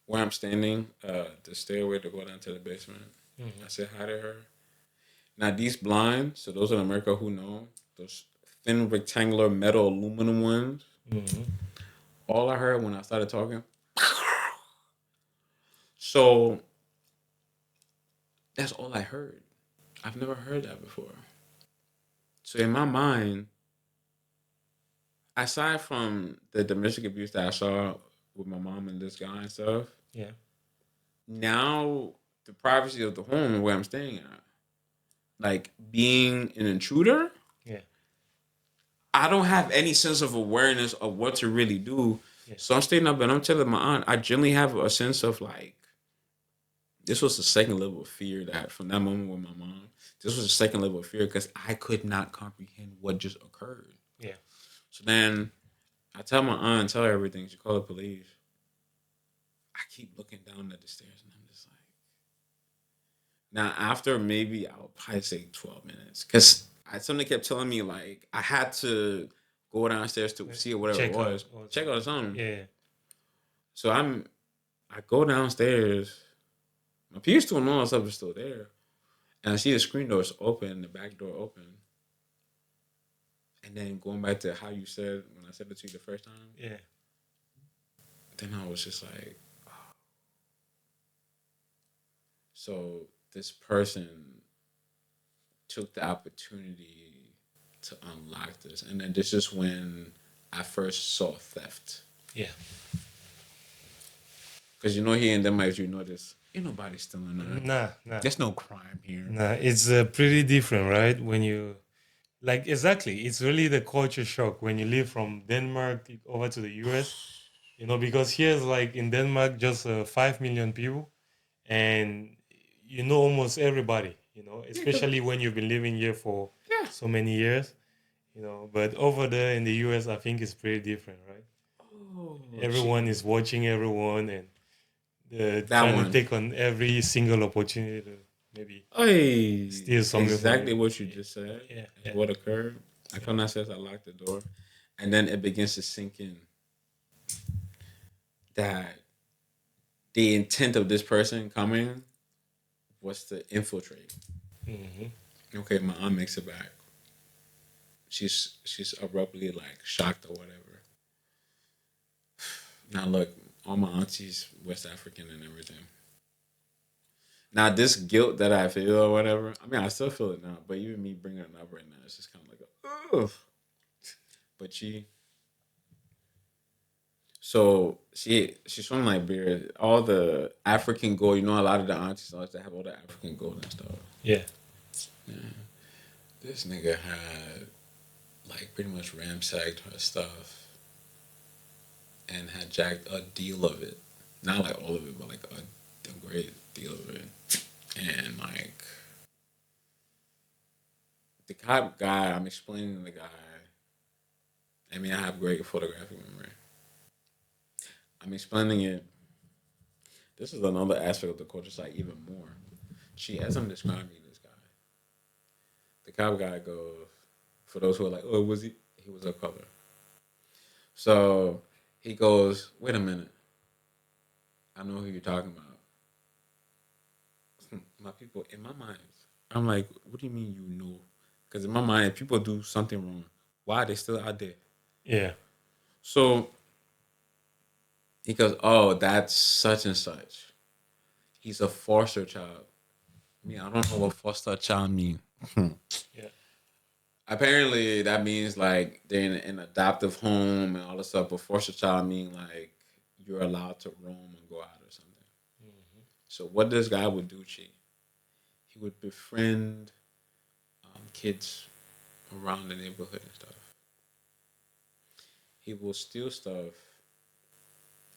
Where I'm standing, the stairway to go down to the basement. Mm-hmm. I said hi to her. Now these blinds, so those in America who know, those thin rectangular metal aluminum ones. Mm-hmm. All I heard when I started talking. So that's all I heard. I've never heard that before. So in my mind, aside from the domestic abuse that I saw with my mom and this guy and stuff, yeah. Now the privacy of the home where I'm staying at, like being an intruder, yeah, I don't have any sense of awareness of what to really do. Yeah. So I'm staying up and I'm telling my aunt, I generally have a sense of like, this was the second level of fear that from that moment with my mom, this was the second level of fear because I could not comprehend what just occurred. Yeah. So then I tell my aunt, tell her everything. She called the police. I keep looking down at the stairs and I'm just like, now after maybe I'll probably say 12 minutes because somebody kept telling me like I had to go downstairs to see whatever it was, check out something. Yeah. So I go downstairs. My PS2 and all that stuff is still there. And I see the screen doors open, the back door open. And then going back to how you said when I said it to you the first time. Yeah. Then I was just like, oh. So this person took the opportunity to unlock this. And then this is when I first saw theft. Yeah. Because here in Denmark, this. Ain't nobody stealing that. Nah. There's no crime here. Nah, it's pretty different, right? When you, like, exactly, it's really the culture shock when you leave from Denmark over to the US, because here's like in Denmark, just 5 million people and almost everybody, especially when you've been living here for so many years, but over there in the US, I think it's pretty different, right? Oh, everyone is watching everyone and trying to take on every single opportunity to maybe steal something. Exactly what you just said. Yeah. What occurred. I come downstairs, I locked the door, and then it begins to sink in that the intent of this person coming was to infiltrate. Mm-hmm. Okay, my aunt makes it back. She's abruptly like shocked or whatever. Now look, all my aunties West African and everything. Now this guilt that I feel or whatever, I mean I still feel it now, but even me bringing it up right now, it's just kind of like ugh. But she's from Liberia. All the African gold, a lot of the aunties like to have all the African gold and stuff. Yeah. This nigga had like pretty much ransacked her stuff. and had jacked a deal of it. Not like all of it, but like a great deal of it. And like the cop guy, I'm explaining to the guy. I mean, I have great photographic memory. I'm explaining it. This is another aspect of the culture side even more. She, as I'm describing this guy, the cop guy goes, for those who are like, oh, was he? He was a color. So he goes, wait a minute. I know who you're talking about. My people, in my mind, I'm like, what do you mean you know? Because in my mind, people do something wrong. Why are they still out there? Yeah. So he goes, oh, that's such and such. He's a foster child. I mean, I don't know what foster child means. Yeah. Apparently, that means like they're in an adoptive home and all this stuff. But foster child mean like you're allowed to roam and go out or something. So what this guy would do, Chi, he would befriend kids around the neighborhood and stuff. He will steal stuff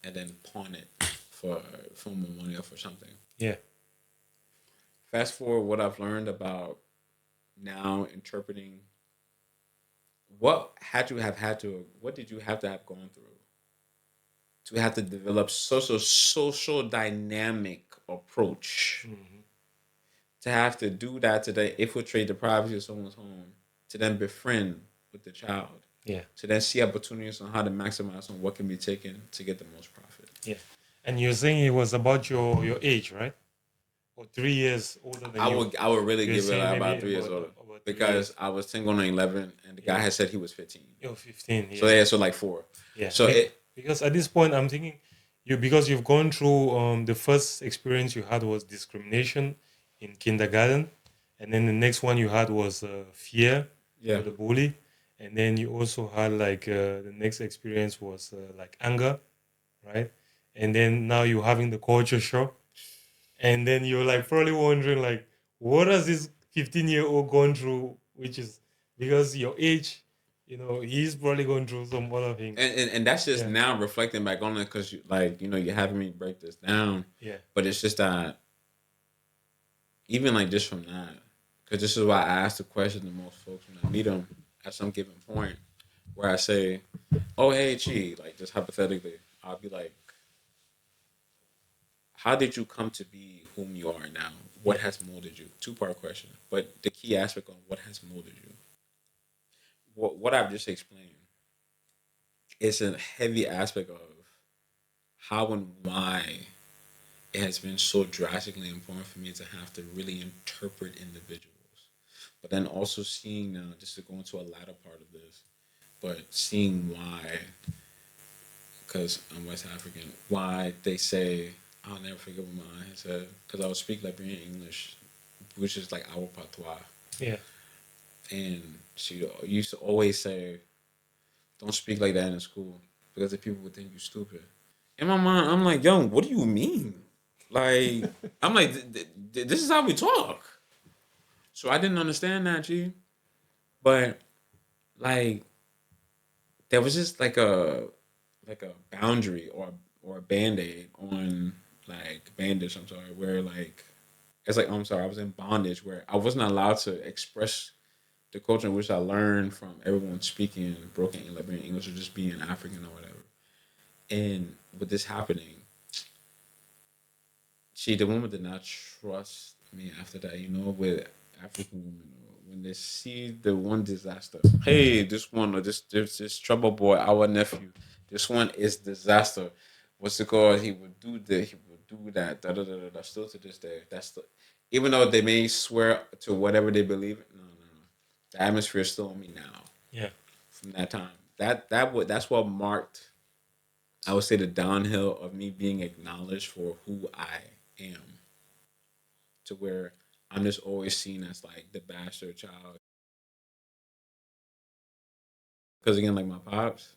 and then pawn it for more money or for something. Yeah. Fast forward, what I've learned about now interpreting what did you have to have gone through to have to develop social dynamic approach to have to do that to then infiltrate the privacy of someone's home to then befriend with the child Yeah. to then see opportunities on how to maximize on what can be taken to get the most profit. Yeah. And you're saying it was about your age, right? Or 3 years older than you. I would really You're give it saying like about maybe 3 years older about 3 years. because I was 10 going on 11 and the guy Yeah. had said he was 15. You're 15. Yeah. So yeah, so like 4. Yeah. So it Because at this point, I'm thinking because you've gone through the first experience you had was discrimination in kindergarten, and then the next one you had was fear yeah. for the bully, and then you also had like the next experience was like anger, right? And then now you're having the culture shock, and then you're like probably wondering like, what has this 15-year-old gone through? Which is because your age, he's probably going through some other things. And that's just Yeah. now reflecting back on it because you're having me break this down. Yeah. But it's just that even like just from that, because this is why I ask the question to most folks when I meet them at some given point, where I say, "Oh hey Chi," like just hypothetically, I'll be like, "How did you come to be whom you are now? What has molded you?" 2-part question, but the key aspect on what has molded you. What I've just explained is a heavy aspect of how and why it has been so drastically important for me to have to really interpret individuals. But then also seeing now, just to go into a latter part of this, but seeing why, because I'm West African, why they say, I'll never forget what my aunt had said, because I would speak Liberian English, which is like our patois. Yeah. And she used to always say, don't speak like that in school, because the people would think you're stupid. In my mind, I'm like, yo, what do you mean? Like, I'm like, this is how we talk. So I didn't understand that, G. But like, there was just like a boundary or a band-aid on like bandage. I'm sorry, where like it's like I'm sorry, I was in bondage where I wasn't allowed to express the culture in which I learned from everyone speaking broken Liberian English or just being African or whatever. And with this happening, the woman did not trust me after that. With African women, when they see the one disaster, hey, this one or this trouble boy, our nephew, this one is disaster. What's it called? He would do this, he would do that. Da da da da. da. Still to this day, even though they may swear to whatever they believe. No, no, no. The atmosphere is still on me now. Yeah. From that time, that's what marked, I would say, the downhill of me being acknowledged for who I am, to where I'm just always seen as like the bastard child. Because again, like my pops,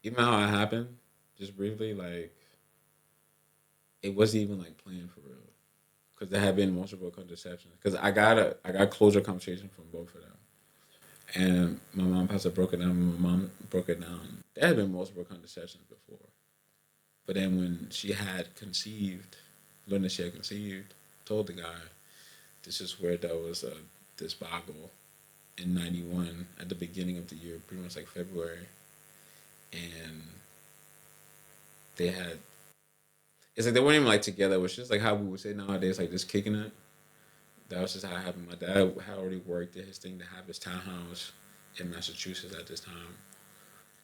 even how it happened, just briefly, like it wasn't even like planned for real. Because there had been multiple contraceptions. Because I got closure conversation from both of them, and my mom has broke it down. My mom broke it down. There had been multiple contraceptions before. But then when she had conceived, learned that she had conceived, told the guy, this is where there was a this boggle in '91 at the beginning of the year, pretty much like February, and they had. It's like they weren't even like together. It was just like how we would say nowadays, like just kicking it. That was just how it happened. My dad had already worked at his thing to have his townhouse in Massachusetts at this time,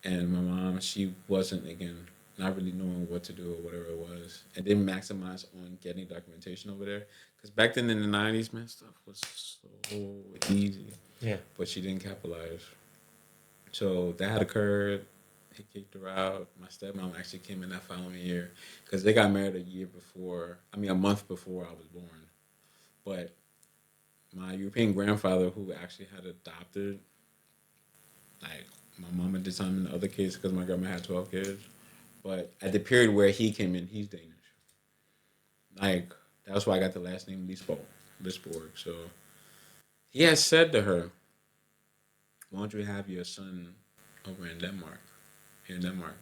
and my mom, she wasn't again not really knowing what to do or whatever it was, and didn't maximize on getting documentation over there because back then in the '90s, man, stuff was so easy. Yeah. But she didn't capitalize. So that had occurred. He kicked her out. My stepmom actually came in that following year because they got married a year before. I mean, a month before I was born. But my European grandfather, who actually had adopted, like my mom at the time and the other kids, because my grandma had 12 kids. But at the period where he came in, he's Danish. Like that's why I got the last name Lisborg. So he had said to her, "Why don't you have your son over in Denmark?" Here in Denmark.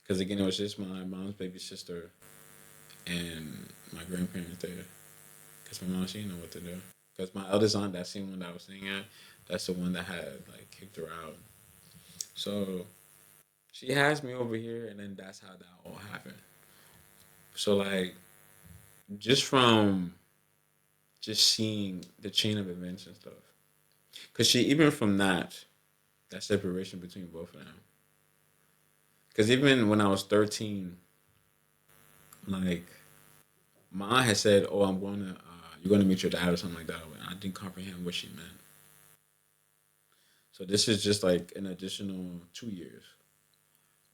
Because again, it was just my mom's baby sister and my grandparents there. Because my mom, she didn't know what to do. Because my eldest aunt, that same one that I was staying at, that's the one that had like kicked her out. So she has me over here, and then that's how that all happened. So like, just from just seeing the chain of events and stuff. Because she even from that separation between both of them. Because even when I was 13, like my aunt had said, "Oh, you're going to meet your dad or something like that." I didn't comprehend what she meant. So this is just like an additional 2 years.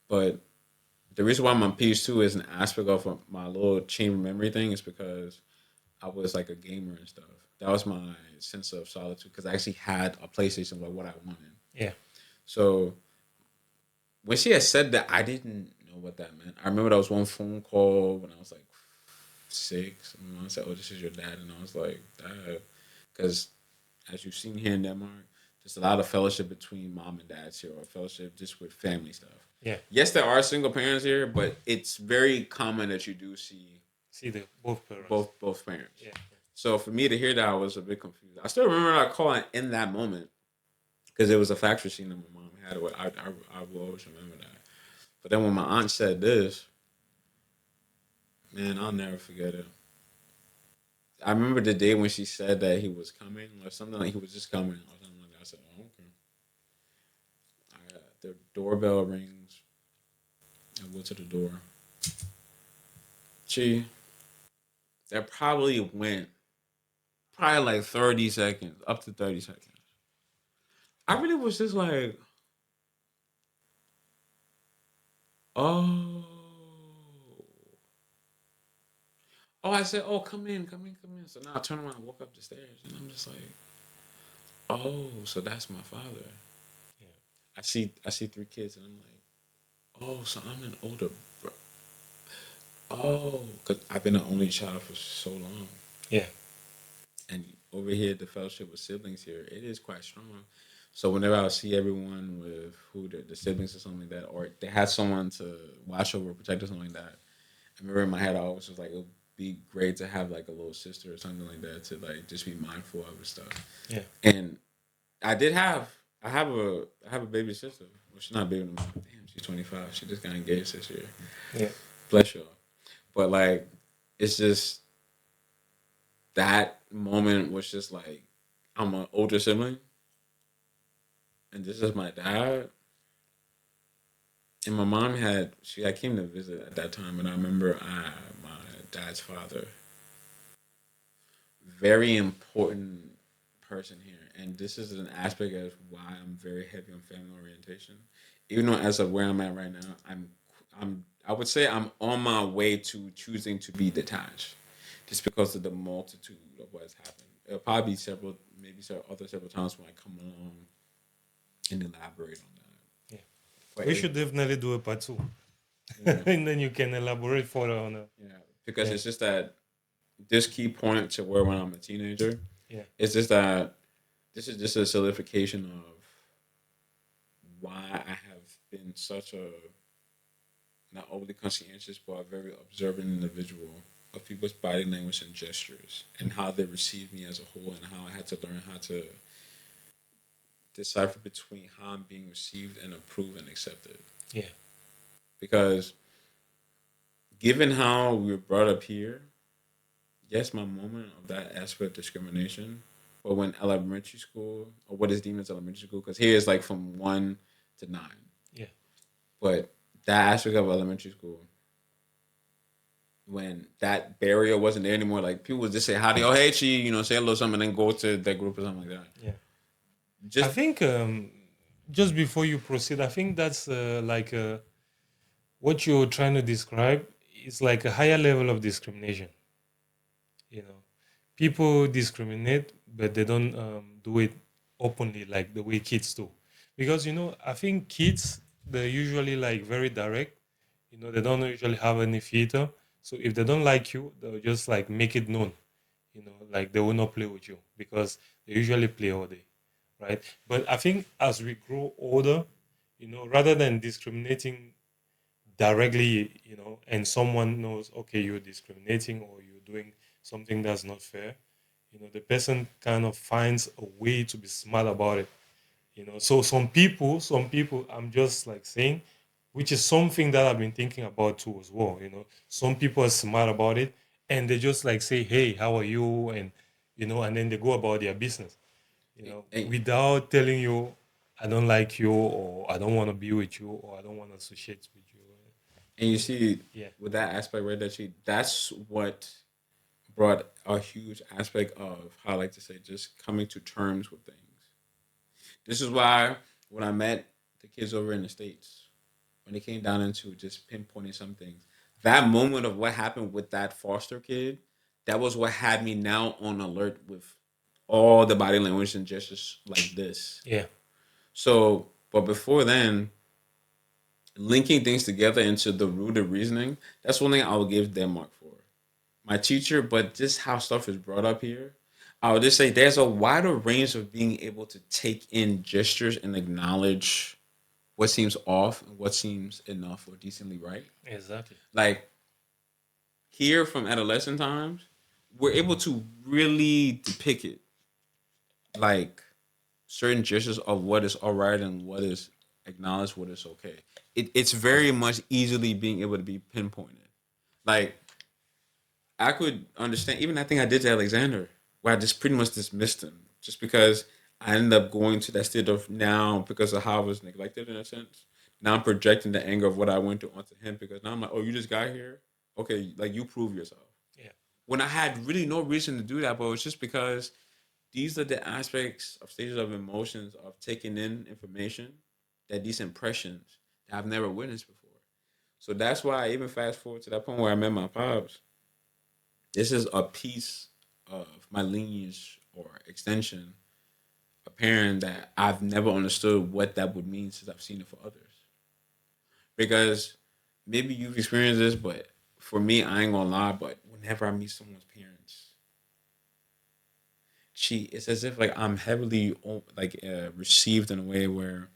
But the reason why I'm on PS2 is an aspect of my little chain of memory thing is because I was like a gamer and stuff. That was my sense of solitude because I actually had a PlayStation, like what I wanted. Yeah. So when she had said that, I didn't know what that meant. I remember there was one phone call when I was like 6. And my mom said, "Oh, this is your dad," and I was like, "Dad," because as you've seen here in Denmark, there's a lot of fellowship between mom and dads here, or fellowship just with family stuff. Yeah. Yes, there are single parents here, but it's very common that you do see See the both parents. both parents. Yeah. So for me to hear that, I was a bit confused. I still remember that call in that moment because it was a fax machine that my mom had. I will always remember that. But then when my aunt said this, man, I'll never forget it. I remember the day when she said that he was coming, or something like he was just coming, or something like that. I said, "Oh, okay." The doorbell rings. I go to the door. Gee, that probably went probably like 30 seconds, up to 30 seconds. I really was just like, oh. Oh, I said, "Oh, come in, come in, come in." So now I turn around and walk up the stairs, and I'm just like, "Oh, so that's my father." Yeah. I see 3 kids, and I'm like, "Oh, so I'm an older bro." Oh, because I've been an only child for so long, Yeah. and over here, the fellowship with siblings here, it is quite strong. So whenever I see everyone with who the siblings or something like that, or they had someone to watch over, protect or something like that, I remember in my head I always was like, it would be great to have like a little sister or something like that to like just be mindful of and stuff. Yeah. And I have a baby sister. Well, she's not baby anymore. Damn, she's 25. She just got engaged this year. Yeah. Bless y'all. But like, it's just that moment was just like, I'm an older sibling, and this is my dad. And my mom I came to visit at that time, and I remember my dad's father, very important person here. And this is an aspect of why I'm very heavy on family orientation. Even though as of where I'm at right now, I would say I'm on my way to choosing to be detached, just because of the multitude of what's happened. It'll probably be several times when I come along and elaborate on that. Yeah. But We should definitely do a part 2. yeah, And then you can elaborate further on it. yeah, because Yeah. it's just that this key point to where when I'm a teenager, Yeah. it's just that this is just a solidification of why I have been such a not overly conscientious, but a very observant individual of people's body language and gestures and how they receive me as a whole, and how I had to learn how to decipher between how I'm being received and approved and accepted. Yeah. Because given how we were brought up here, yes, my moment of that aspect of discrimination, but when elementary school, or what is deemed as elementary school, because here is like from 1 to 9, Yeah. but that aspect of elementary school, when that barrier wasn't there anymore, like people would just say howdy, oh hey chi, say a little something, and then go to that group or something like that. Yeah. I Just think just before you proceed, I think that's like what you're trying to describe is like a higher level of discrimination. You know, people discriminate, but they don't do it openly like the way kids do. Because I think kids, they're usually like very direct. They don't usually have any filter. So if they don't like you, they'll just like make it known. Like they will not play with you because they usually play all day, right? But I think as we grow older, rather than discriminating directly, and someone knows, okay, you're discriminating or you're doing something that's not fair, the person kind of finds a way to be smart about it. So some people, I'm just like saying, which is something that I've been thinking about too as well. Some people are smart about it, and they just like say, hey, how are you, and and then they go about their business, and, without telling you, I don't like you, or I don't want to be with you, or I don't want to associate with you. and you see Yeah. with that aspect right, that that's what brought a huge aspect of how I like to say just coming to terms with things. This is why when I met the kids over in the States, when it came down into just pinpointing some things, that moment of what happened with that foster kid, that was what had me now on alert with all the body language and gestures like this. Yeah. So, but before then, linking things together into the rooted reasoning, that's one thing I would give Denmark for. My teacher, but just how stuff is brought up here, I would just say there's a wider range of being able to take in gestures and acknowledge what seems off and what seems enough or decently right. Exactly. Like here from adolescent times, we're able to really depict it, like certain gestures of what is all right and what is acknowledged, what is okay. It's very much easily being able to be pinpointed. Like I could understand, even I think I did to Alexander, where I just pretty much dismissed him just because I ended up going to that state of now because of how I was neglected in a sense. Now I'm projecting the anger of what I went through onto him because now I'm like, oh, you just got here? Okay, like you prove yourself. Yeah. When I had really no reason to do that, but it's just because these are the aspects of stages of emotions of taking in information, that these impressions that I've never witnessed before. So that's why I even fast forward to that point where I met my pops. This is a piece of my lineage or extension, a parent that I've never understood what that would mean since I've seen it for others. Because maybe you've experienced this, but for me, I ain't gonna lie, but whenever I meet someone's parents, it's as if like I'm heavily like received in a way where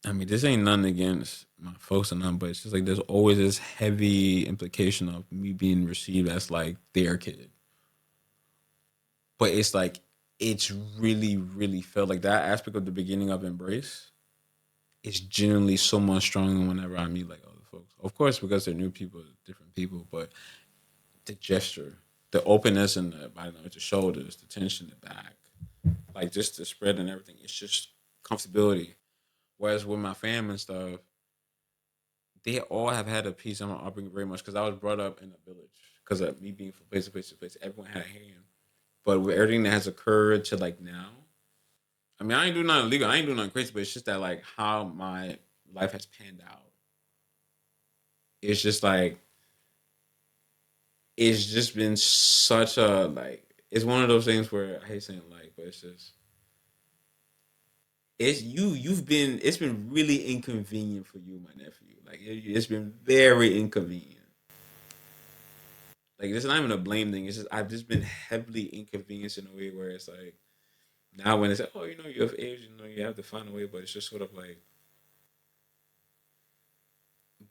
I mean, this ain't nothing against my folks or nothing, but it's just like there's always this heavy implication of me being received as like their kid. But it's like it's really, really felt like that aspect of the beginning of embrace is genuinely so much stronger whenever I meet like other folks. Of course, because they're new people, different people, but the gesture, the openness and the body language, the shoulders, the tension, the back, like just the spread and everything. It's just comfortability. Whereas with my family and stuff, they all have had a piece of my upbringing very much because I was brought up in a village. Because of me being from place to place to place, everyone had a hand. But with everything that has occurred to like now, I mean, I ain't doing nothing illegal. I ain't doing nothing crazy, but it's just that like how my life has panned out. It's just like it's just been such a like. It's one of those things where I hate saying like, but it's just it's you. You've been. It's been really inconvenient for you, my nephew. Like it's been very inconvenient. Like it's not even a blame thing. It's just I've just been heavily inconvenienced in a way where it's like now when it's like, oh, you're of age, you have to find a way, but it's just sort of like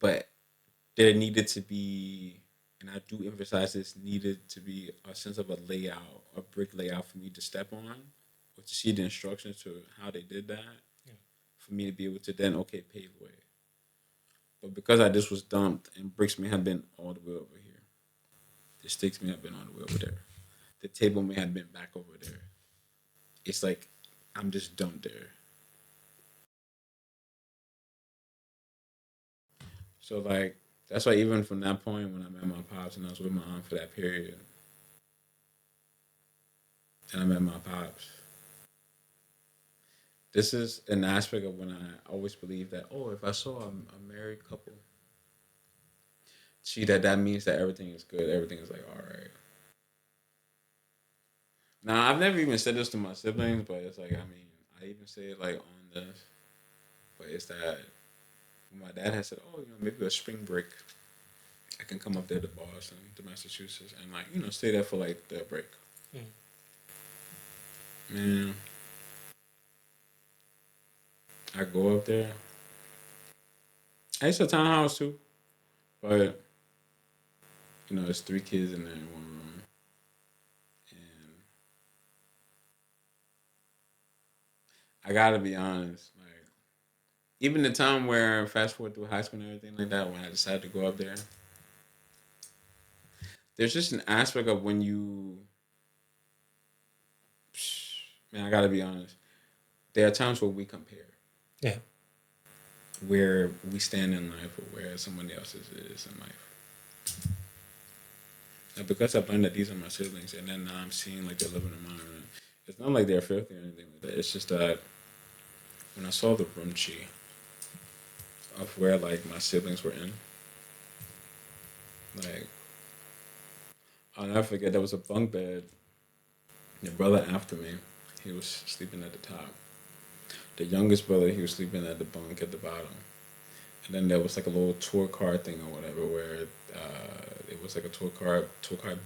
but there needed to be, and I do emphasize this, needed to be a sense of a layout, a brick layout for me to step on, or to see the instructions to how they did that, Yeah. for me to be able to then pave way. But because I just was dumped, and bricks may have been all the way over here, the sticks may have been all the way over there, the table may have been back over there. It's like I'm just dumped there. So like that's why even from that point when I met my pops and I was with my aunt for that period, and I met my pops, this is an aspect of when I always believe that, oh, if I saw a married couple, see that means that everything is good, everything is like all right. Now I've never even said this to my siblings, but it's like I mean I even say it like on this, but it's that my dad has said, oh, maybe a spring break, I can come up there to Boston, to Massachusetts, and like stay there for like the break. Mm. Man, I go up there. It's a townhouse too, but there's three kids in there in one room, and I gotta be honest, like even the time where fast forward through high school and everything like that, when I decided to go up there, there's just an aspect of when you, man, I gotta be honest. There are times where we compare, Yeah. where we stand in life, or where somebody else's is in life. And because I've learned that these are my siblings, and then now I'm seeing like their living environment, it's not like they're filthy or anything like that. It's just that when I saw the room chi of where like my siblings were in, like I'll never forget there was a bunk bed. The brother after me, he was sleeping at the top. The youngest brother, he was sleeping at the bunk at the bottom. And then there was like a little tour car thing or whatever where it was like a tour car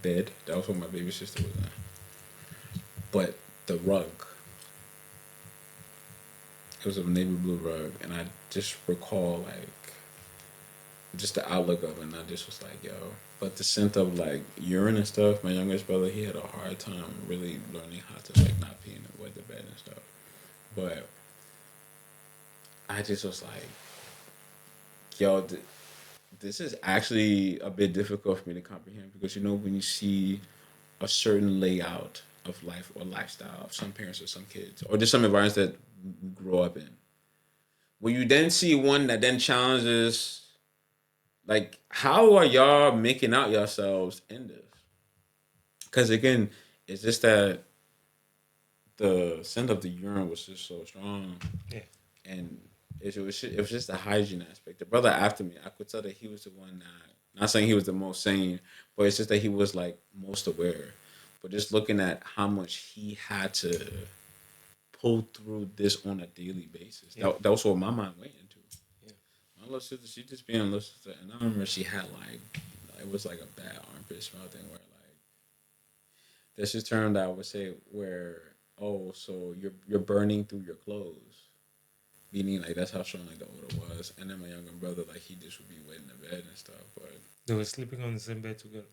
bed. That was what my baby sister was in. But the rug, it was a navy blue rug, and I just recall like just the outlook of it, and I just was like, yo. But the scent of like urine and stuff, my youngest brother, he had a hard time really learning how to like not pee in the wet the bed and stuff. But I just was like, yo, this is actually a bit difficult for me to comprehend because when you see a certain layout of life or lifestyle of some parents or some kids or just some environments that we grow up in, when you then see one that then challenges, like, how are y'all making out yourselves in this? Because again, it's just that the scent of the urine was just so strong, Yeah. and it was just the hygiene aspect. The brother after me, I could tell that he was the one that, not saying he was the most sane, but it's just that he was like most aware. But just looking at how much he had to pull through this on a daily basis, Yeah. that was what my mind went into. Yeah. My little sister, she just being a little sister, and I remember she had like it was like a bad armpit smell thing where like there's this term that I would say where, oh, so you're burning through your clothes, meaning like that's how strong like the odor was. And then my younger brother, like he just would be wet in the bed and stuff. But They were sleeping on the same bed together.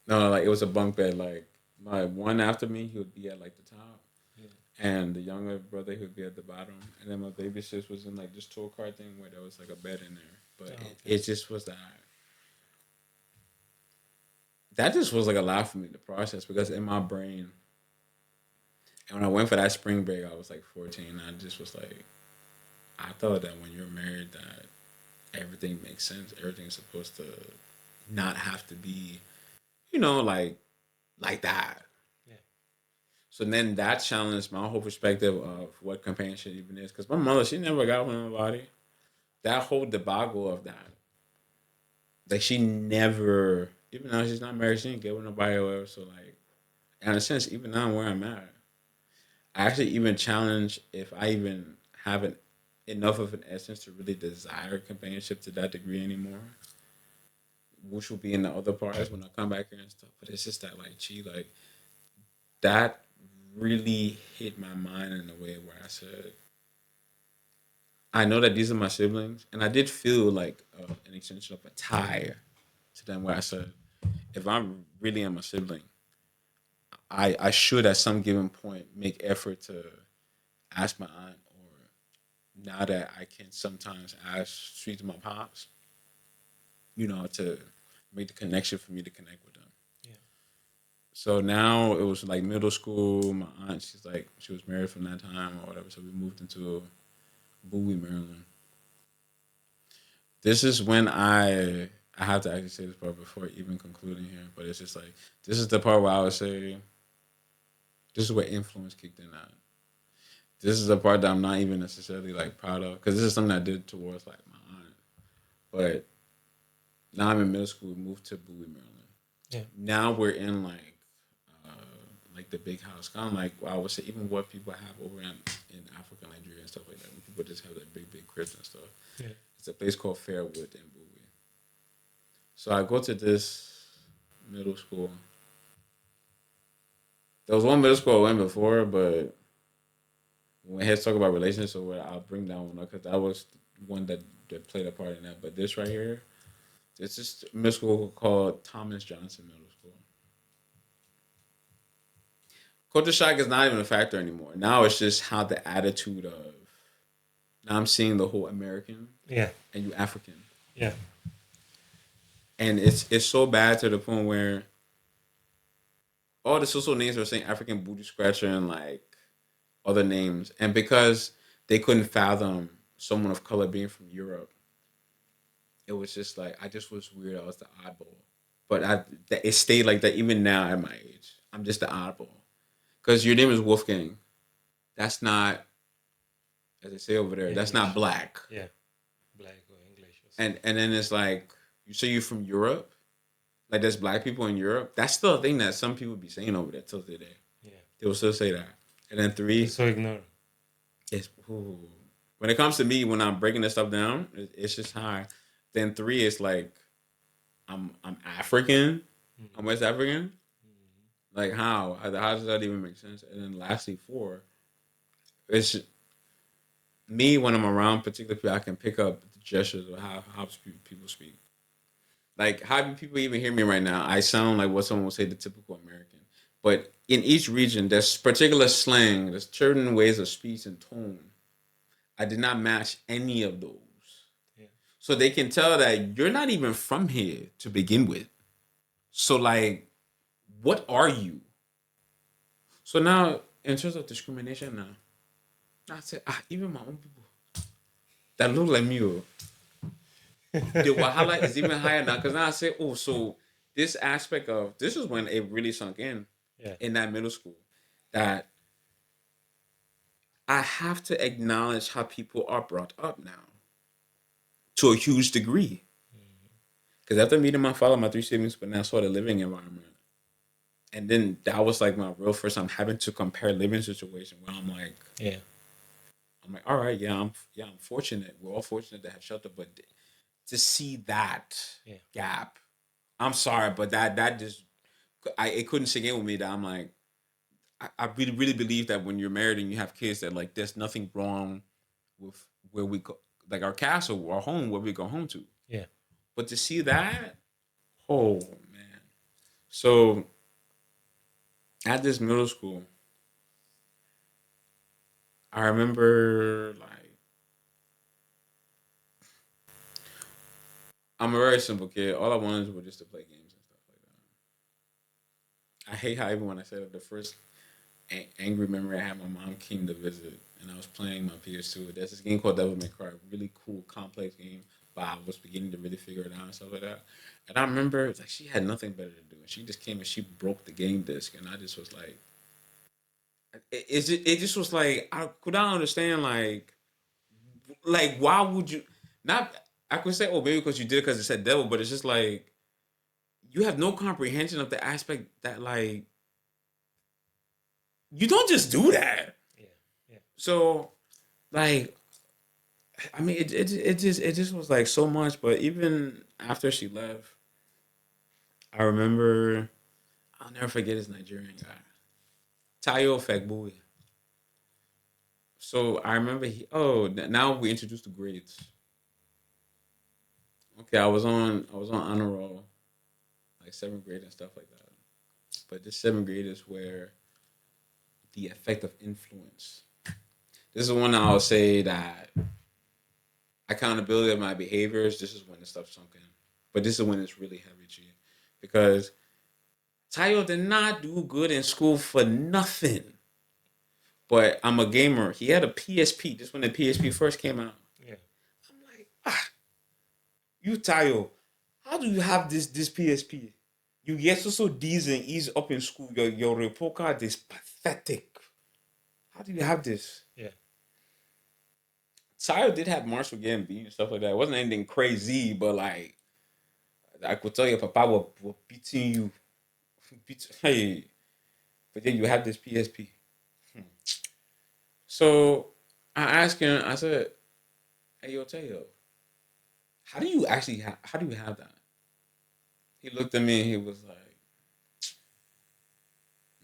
no, like it was a bunk bed. Like my one after me, he would be at like the top, Yeah. and the younger brother he would be at the bottom. And then my baby sis was in like this tour car thing where there was like a bed in there. But Oh, it okay. just was that just was like a lot for me to process because in my brain, and when I went for that spring break, I was like 14. I just was like, I thought that when you're married, that everything makes sense. Everything's supposed to not have to be, like that. Yeah. So then that challenged my whole perspective of what companionship even is. Because my mother, she never got with nobody. That whole debacle of that, like she never, even though she's not married, she didn't get with nobody or whatever. So like, in a sense, even now where I'm at, I actually even challenge if I even have enough of an essence to really desire companionship to that degree anymore, which will be in the other parts when I come back here and stuff. But it's just that like, gee, like that really hit my mind in a way where I said, I know that these are my siblings, and I did feel like an extension of a tie to them. Where I said, if I really am a sibling, I should at some given point make effort to ask my aunt, or now that I can sometimes ask speak to my pops, to make the connection for me to connect with them. Yeah. So now it was like middle school. My aunt, she was married from that time or whatever. So we moved into Bowie, Maryland. This is when I have to actually say this part before even concluding here, but it's just like this is the part where I would say this is where influence kicked in at. This is the part that I'm not even necessarily like proud of because this is something I did towards like my aunt. But now I'm in middle school, moved to Bowie, Maryland. Yeah. Now we're in like the big house, kind of like I would say even what people have over in Africa, Nigeria, and stuff like that. When people just have that big cribs and stuff. Yeah. It's a place called Fairwood in Bowie. So I go to this middle school. There was one middle school I went before, but when we had to talk about relationships, I'll bring that one up because that was one that played a part in that. But this right here, it's just a middle school called Thomas Johnson Middle School. Culture shock is not even a factor anymore. Now it's just how the attitude of now I'm seeing the whole American Yeah. and you African. Yeah. And it's so bad to the point where all the social names are saying African booty scratcher and like other names. And because they couldn't fathom someone of color being from Europe, it was just like I just was weird. I was the oddball. But it stayed like that even now at my age. I'm just the oddball. Because your name is Wolfgang. That's not, as they say over there, English. that's not black. Yeah. Black or English. Or and then it's like, you say you're from Europe? Like there's black people in Europe? That's still a thing that some people be saying over there till today. Yeah. They will still say that. And then 3. It's so ignorant. It's, when it comes to me, when I'm breaking this stuff down, it's just high. Then 3 is like, I'm African. Mm-hmm. I'm West African. Like how does that even make sense? And then lastly 4, it's me when I'm around particular people, I can pick up the gestures of how people speak. Like how do people even hear me right now? I sound like what someone would say the typical American. But in each region, there's particular slang, there's certain ways of speech and tone. I did not match any of those. Yeah. So they can tell that you're not even from here to begin with. So like, what are you? So now, in terms of discrimination now, I say, even my own people that look like me, the wahala is even higher now. Because now I say, so this aspect of, this is when it really sunk in that middle school, that I have to acknowledge how people are brought up now to a huge degree. Because after meeting my father, my 3 siblings, but now I saw the living environment. And then that was like my real first time having to compare living situation where I'm like, all right, I'm fortunate. We're all fortunate to have shelter, but to see that gap, I'm sorry, but that just, it couldn't sink in with me that I'm like, I really, really believe that when you're married and you have kids that like, there's nothing wrong with where we go, like our castle, our home, where we go home to. Yeah. But to see that, oh man. So at this middle school, I remember like I'm a very simple kid. All I wanted was just to play games and stuff like that. I hate how even when I said it, the first angry memory I had, my mom came to visit and I was playing my PS2. There's this game called Devil May Cry, really cool, complex game, but I was beginning to really figure it out and stuff like that. And I remember like she had nothing better to do. And she just came and she broke the game disc, and I just was like, it just was like I could not understand like why would you not? I could say maybe because you did it because it said devil, but it's just like you have no comprehension of the aspect that like you don't just do that. Yeah. So like I mean it just was like so much. But even after she left, I remember I'll never forget this Nigerian guy. Tayo Fegboy. So I remember now we introduced the grades. Okay, I was on honor roll, like seventh grade and stuff like that. But this seventh grade is where the effect of influence. This is when I'll say that accountability of my behaviors. This is when the stuff sunk in. But this is when it's really heavy, G, because Tayo did not do good in school for nothing. But I'm a gamer. He had a PSP. This when the PSP first came out. Yeah. I'm like, you Tayo, how do you have this PSP? You get so D's and E's up in school. Your report card is pathetic. How do you have this? Yeah. Tayo did have Marshall Gambino and stuff like that. It wasn't anything crazy, but like I could tell your papa was beating you. Hey, but then you have this PSP. So I asked him. I said, "Hey, yo, Tayo, how do you have that?" He looked at me and he was like,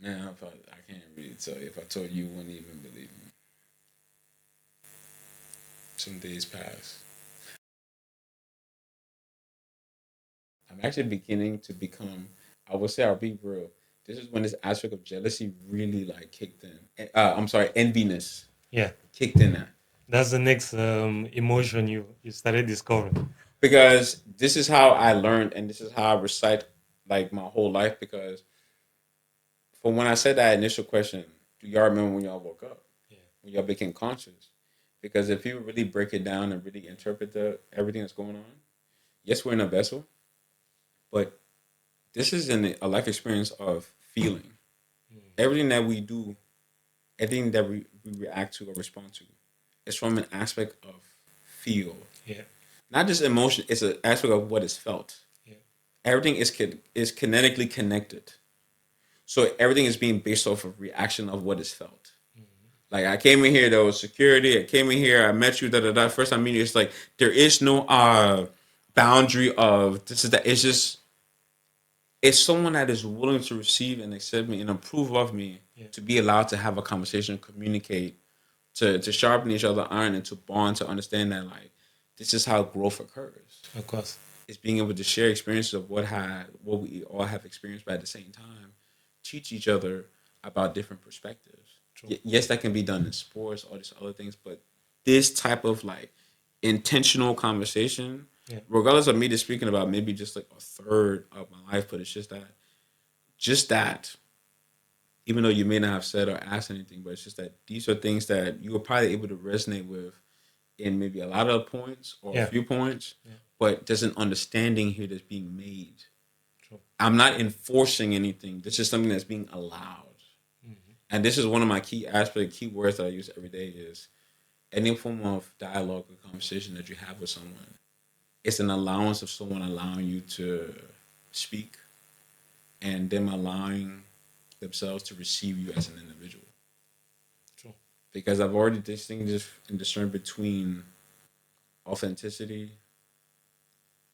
"Man, I can't really tell you. If I told you, you wouldn't even believe me." Some days pass. I'm actually beginning to become. I would say I'll be real. This is when this aspect of jealousy really like kicked in. I'm sorry, enviness Yeah. kicked in at. That's the next emotion you started discovering. Because this is how I learned and this is how I recite like my whole life. Because for when I said that initial question, do y'all remember when y'all woke up? Yeah. When y'all became conscious? Because if you really break it down and really interpret everything that's going on, yes, we're in a vessel, but this is a life experience of feeling. Everything that we do, everything that we react to or respond to, is from an aspect of feel. Yeah. Not just emotion, it's an aspect of what is felt. Yeah. Everything is kinetically connected. So everything is being based off of reaction of what is felt. Like I came in here, there was security. I came in here, I met you. Da da da. First time meeting, it's like there is no boundary of this is that. It's just it's someone that is willing to receive and accept me and approve of me Yeah. to be allowed to have a conversation, communicate, to sharpen each other iron and to bond, to understand that like this is how growth occurs. Of course. It's being able to share experiences of what we all have experienced, but at the same time, teach each other about different perspectives. True. Yes, that can be done in sports, all these other things, but this type of like intentional conversation, Yeah. regardless of me just speaking about maybe just like a third of my life, but it's just that, even though you may not have said or asked anything, but it's just that these are things that you were probably able to resonate with in maybe a lot of points or a Yeah. few points, Yeah. but there's an understanding here that's being made. True. I'm not enforcing anything. This is something that's being allowed. And this is one of my key aspects, key words that I use every day is any form of dialogue or conversation that you have with someone. It's an allowance of someone allowing you to speak and them allowing themselves to receive you as an individual. True. Because I've already distinguished and discerned between authenticity,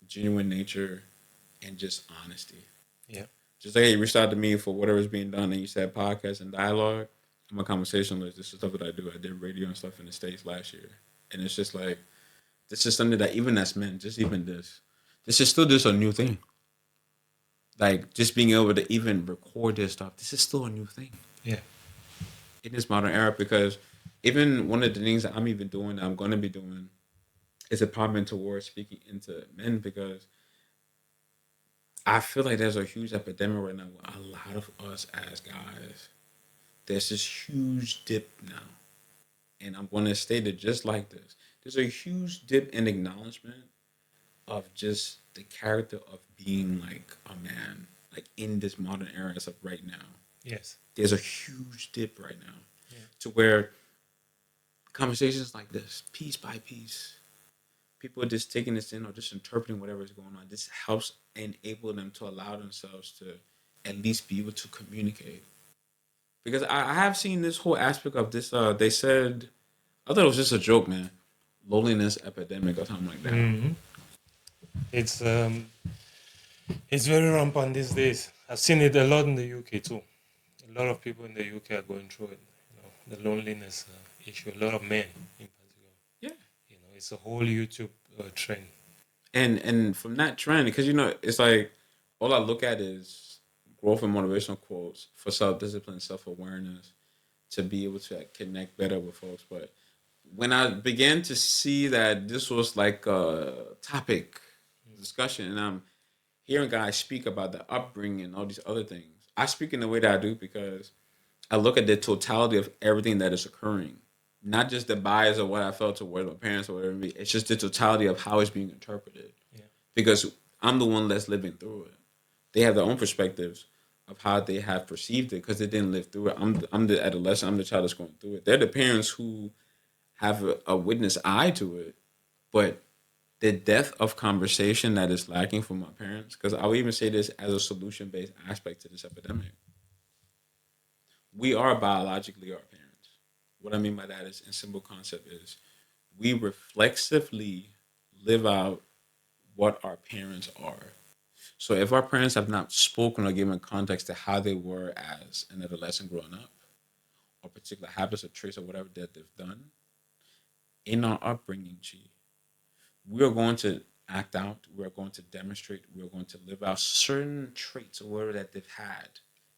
genuine nature, and just honesty. Yeah. Just like you reached out to me for whatever's being done and you said podcast and dialogue, I'm a conversationalist. This is stuff that I do. I did radio and stuff in the States last year. And it's just like, this is something that even as men, just even this is still just a new thing. Like, just being able to even record this stuff, this is still a new thing Yeah. in this modern era because even one of the things that I'm even doing, that I'm going to be doing, is empowerment towards speaking into men because I feel like there's a huge epidemic right now with a lot of us as guys. There's this huge dip now. And I'm going to state it just like this. There's a huge dip in acknowledgement of just the character of being like a man, like in this modern era as of right now. Yes. There's a huge dip right now Yeah. to where conversations like this, piece by piece, people are just taking this in or just interpreting whatever is going on. This helps enable them to allow themselves to at least be able to communicate. Because I have seen this whole aspect of this. They said, I thought it was just a joke, man. Loneliness epidemic or something like that. Mm-hmm. It's very rampant these days. I've seen it a lot in the UK too. A lot of people in the UK are going through it. You know, the loneliness issue. A lot of men in particular. Yeah. You know, it's a whole YouTube trend. And from that trend, because it's like all I look at is growth and motivational quotes for self discipline, self awareness, to be able to like, connect better with folks. But when I began to see that this was like a topic discussion, and I'm hearing guys speak about the upbringing and all these other things, I speak in the way that I do because I look at the totality of everything that is occurring, not just the bias of what I felt towards my parents or whatever. It's just the totality of how it's being interpreted. Yeah. Because I'm the one that's living through it. They have their own perspectives of how they have perceived it because they didn't live through it. I'm the adolescent. I'm the child that's going through it. They're the parents who have a witness eye to it, but the depth of conversation that is lacking from my parents. Because I would even say this as a solution based aspect to this epidemic. We are biologically our parents. What I mean by that is, in simple concept, is we reflexively live out what our parents are. So if our parents have not spoken or given context to how they were as an adolescent growing up, or particular habits or traits or whatever that they've done in our upbringing, we are going to act out, we are going to demonstrate, we are going to live out certain traits or whatever that they've had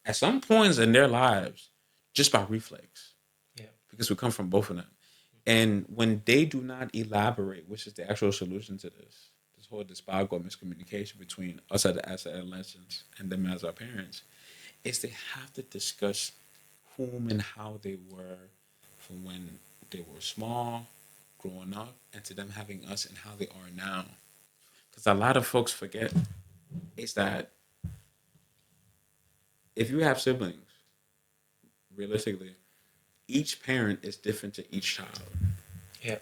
at some points in their lives just by reflex. Yeah. Because we come from both of them. And when they do not elaborate, which is the actual solution to this whole dysbiotic or miscommunication between us as adolescents and them as our parents, is they have to discuss whom and how they were from when they were small, growing up, and to them having us and how they are now. Because a lot of folks forget is that if you have siblings, realistically, each parent is different to each child. Yeah.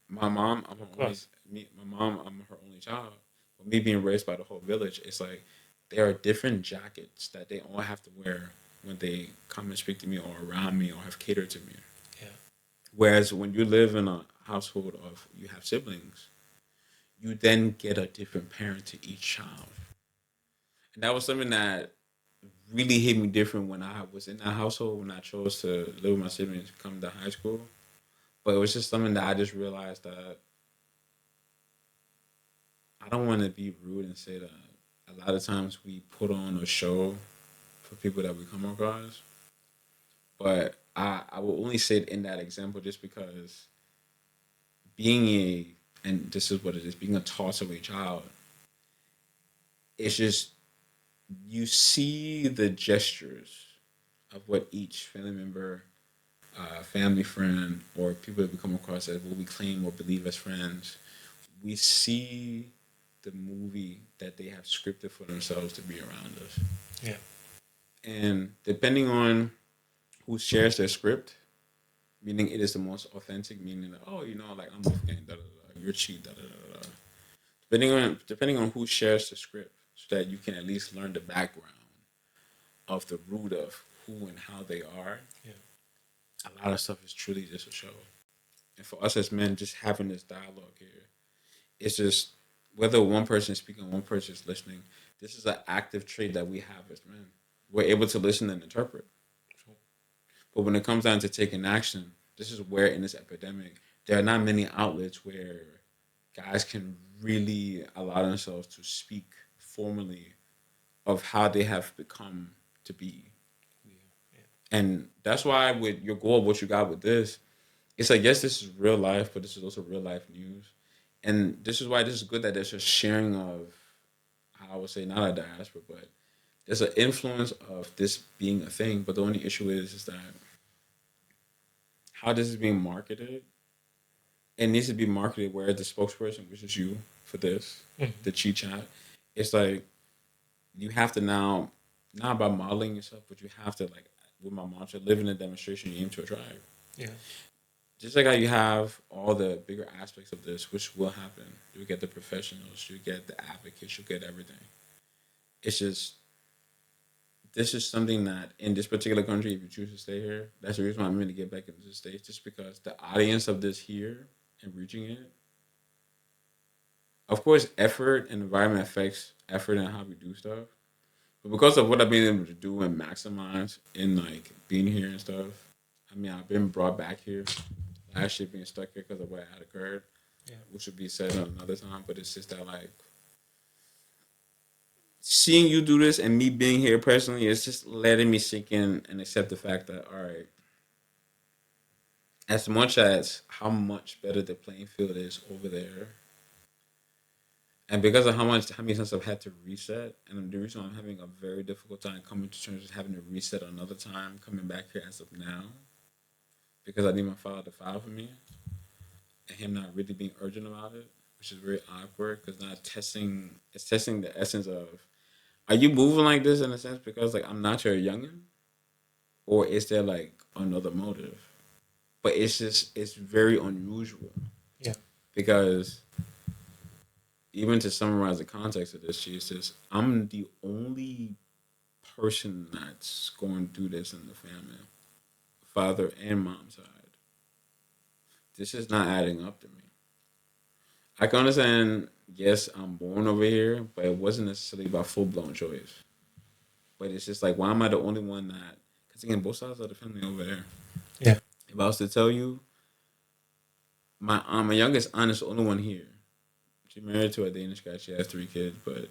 My mom, I'm her Of only course. me. My mom, I'm her only child. But me being raised by the whole village, it's like there are different jackets that they all have to wear when they come and speak to me or around me or have catered to me. Yeah. Whereas when you live in a household of you have siblings, you then get a different parent to each child. And that was something that really hit me different when I was in that household when I chose to live with my siblings come to high school. But it was just something that I just realized that I don't want to be rude and say that a lot of times we put on a show for people that we come across, but I will only say it in that example just because being a, and this is what it is, being a toss away child, it's just you see the gestures of what each family member, family friend, or people that we come across as what we claim or believe as friends, we see the movie that they have scripted for themselves to be around us. Yeah. And depending on who shares their script, meaning it is the most authentic, meaning that, oh, like I'm Wolfgang, da da da, you're cheat, da da da da. Depending on who shares the script, so that you can at least learn the background of the root of who and how they are. Yeah. A lot of stuff is truly just a show. And for us as men, just having this dialogue here, it's just whether one person is speaking, one person is listening. This is an active trait that we have as men. We're able to listen and interpret. But when it comes down to taking action, this is where in this epidemic, there are not many outlets where guys can really allow themselves to speak formally of how they have become to be. Yeah. Yeah. And that's why with your goal, what you got with this, it's like, yes, this is real life, but this is also real life news. And this is why this is good that there's a sharing of, I would say, not a diaspora, but there's an influence of this being a thing. But the only issue is that how this is being marketed, it needs to be marketed where the spokesperson, which is you for this, Mhm. the cheat chat, it's like you have to now, not about modeling yourself, but you have to, like, with my mantra, live in a demonstration you aim to attract. Yeah. Just like how you have all the bigger aspects of this, which will happen. You get the professionals, you get the advocates, you get everything. It's just, this is something that in this particular country, if you choose to stay here, that's the reason why I'm going to get back into the States, just because the audience of this here and reaching it, of course, effort and environment affects effort and how we do stuff. But because of what I've been able to do and maximize in like being here and stuff, I mean, I've been brought back here last year being stuck here because of what had occurred. Yeah. which would be said on another time. But it's just that like seeing you do this and me being here personally, it's just letting me sink in and accept the fact that all right, as much as how much better the playing field is over there, and because of how many times I've had to reset, and the reason I'm having a very difficult time coming to terms with having to reset another time coming back here as of now, because I need my father to file for me, and him not really being urgent about it, which is very awkward because not testing it's testing the essence of are you moving like this in a sense because like I'm not your youngin, or is there like another motive? But it's just it's very unusual Yeah. because even to summarize the context of this, she says I'm the only person that's going through this in the family, father and mom side. This is not adding up to me. I can understand. Yes, I'm born over here, but it wasn't necessarily by full blown choice. But it's just like, why am I the only one that? Because again, both sides of the family over there. Yeah. If I was to tell you, my youngest aunt is the only one here. She's married to a Danish guy. She has 3 kids, but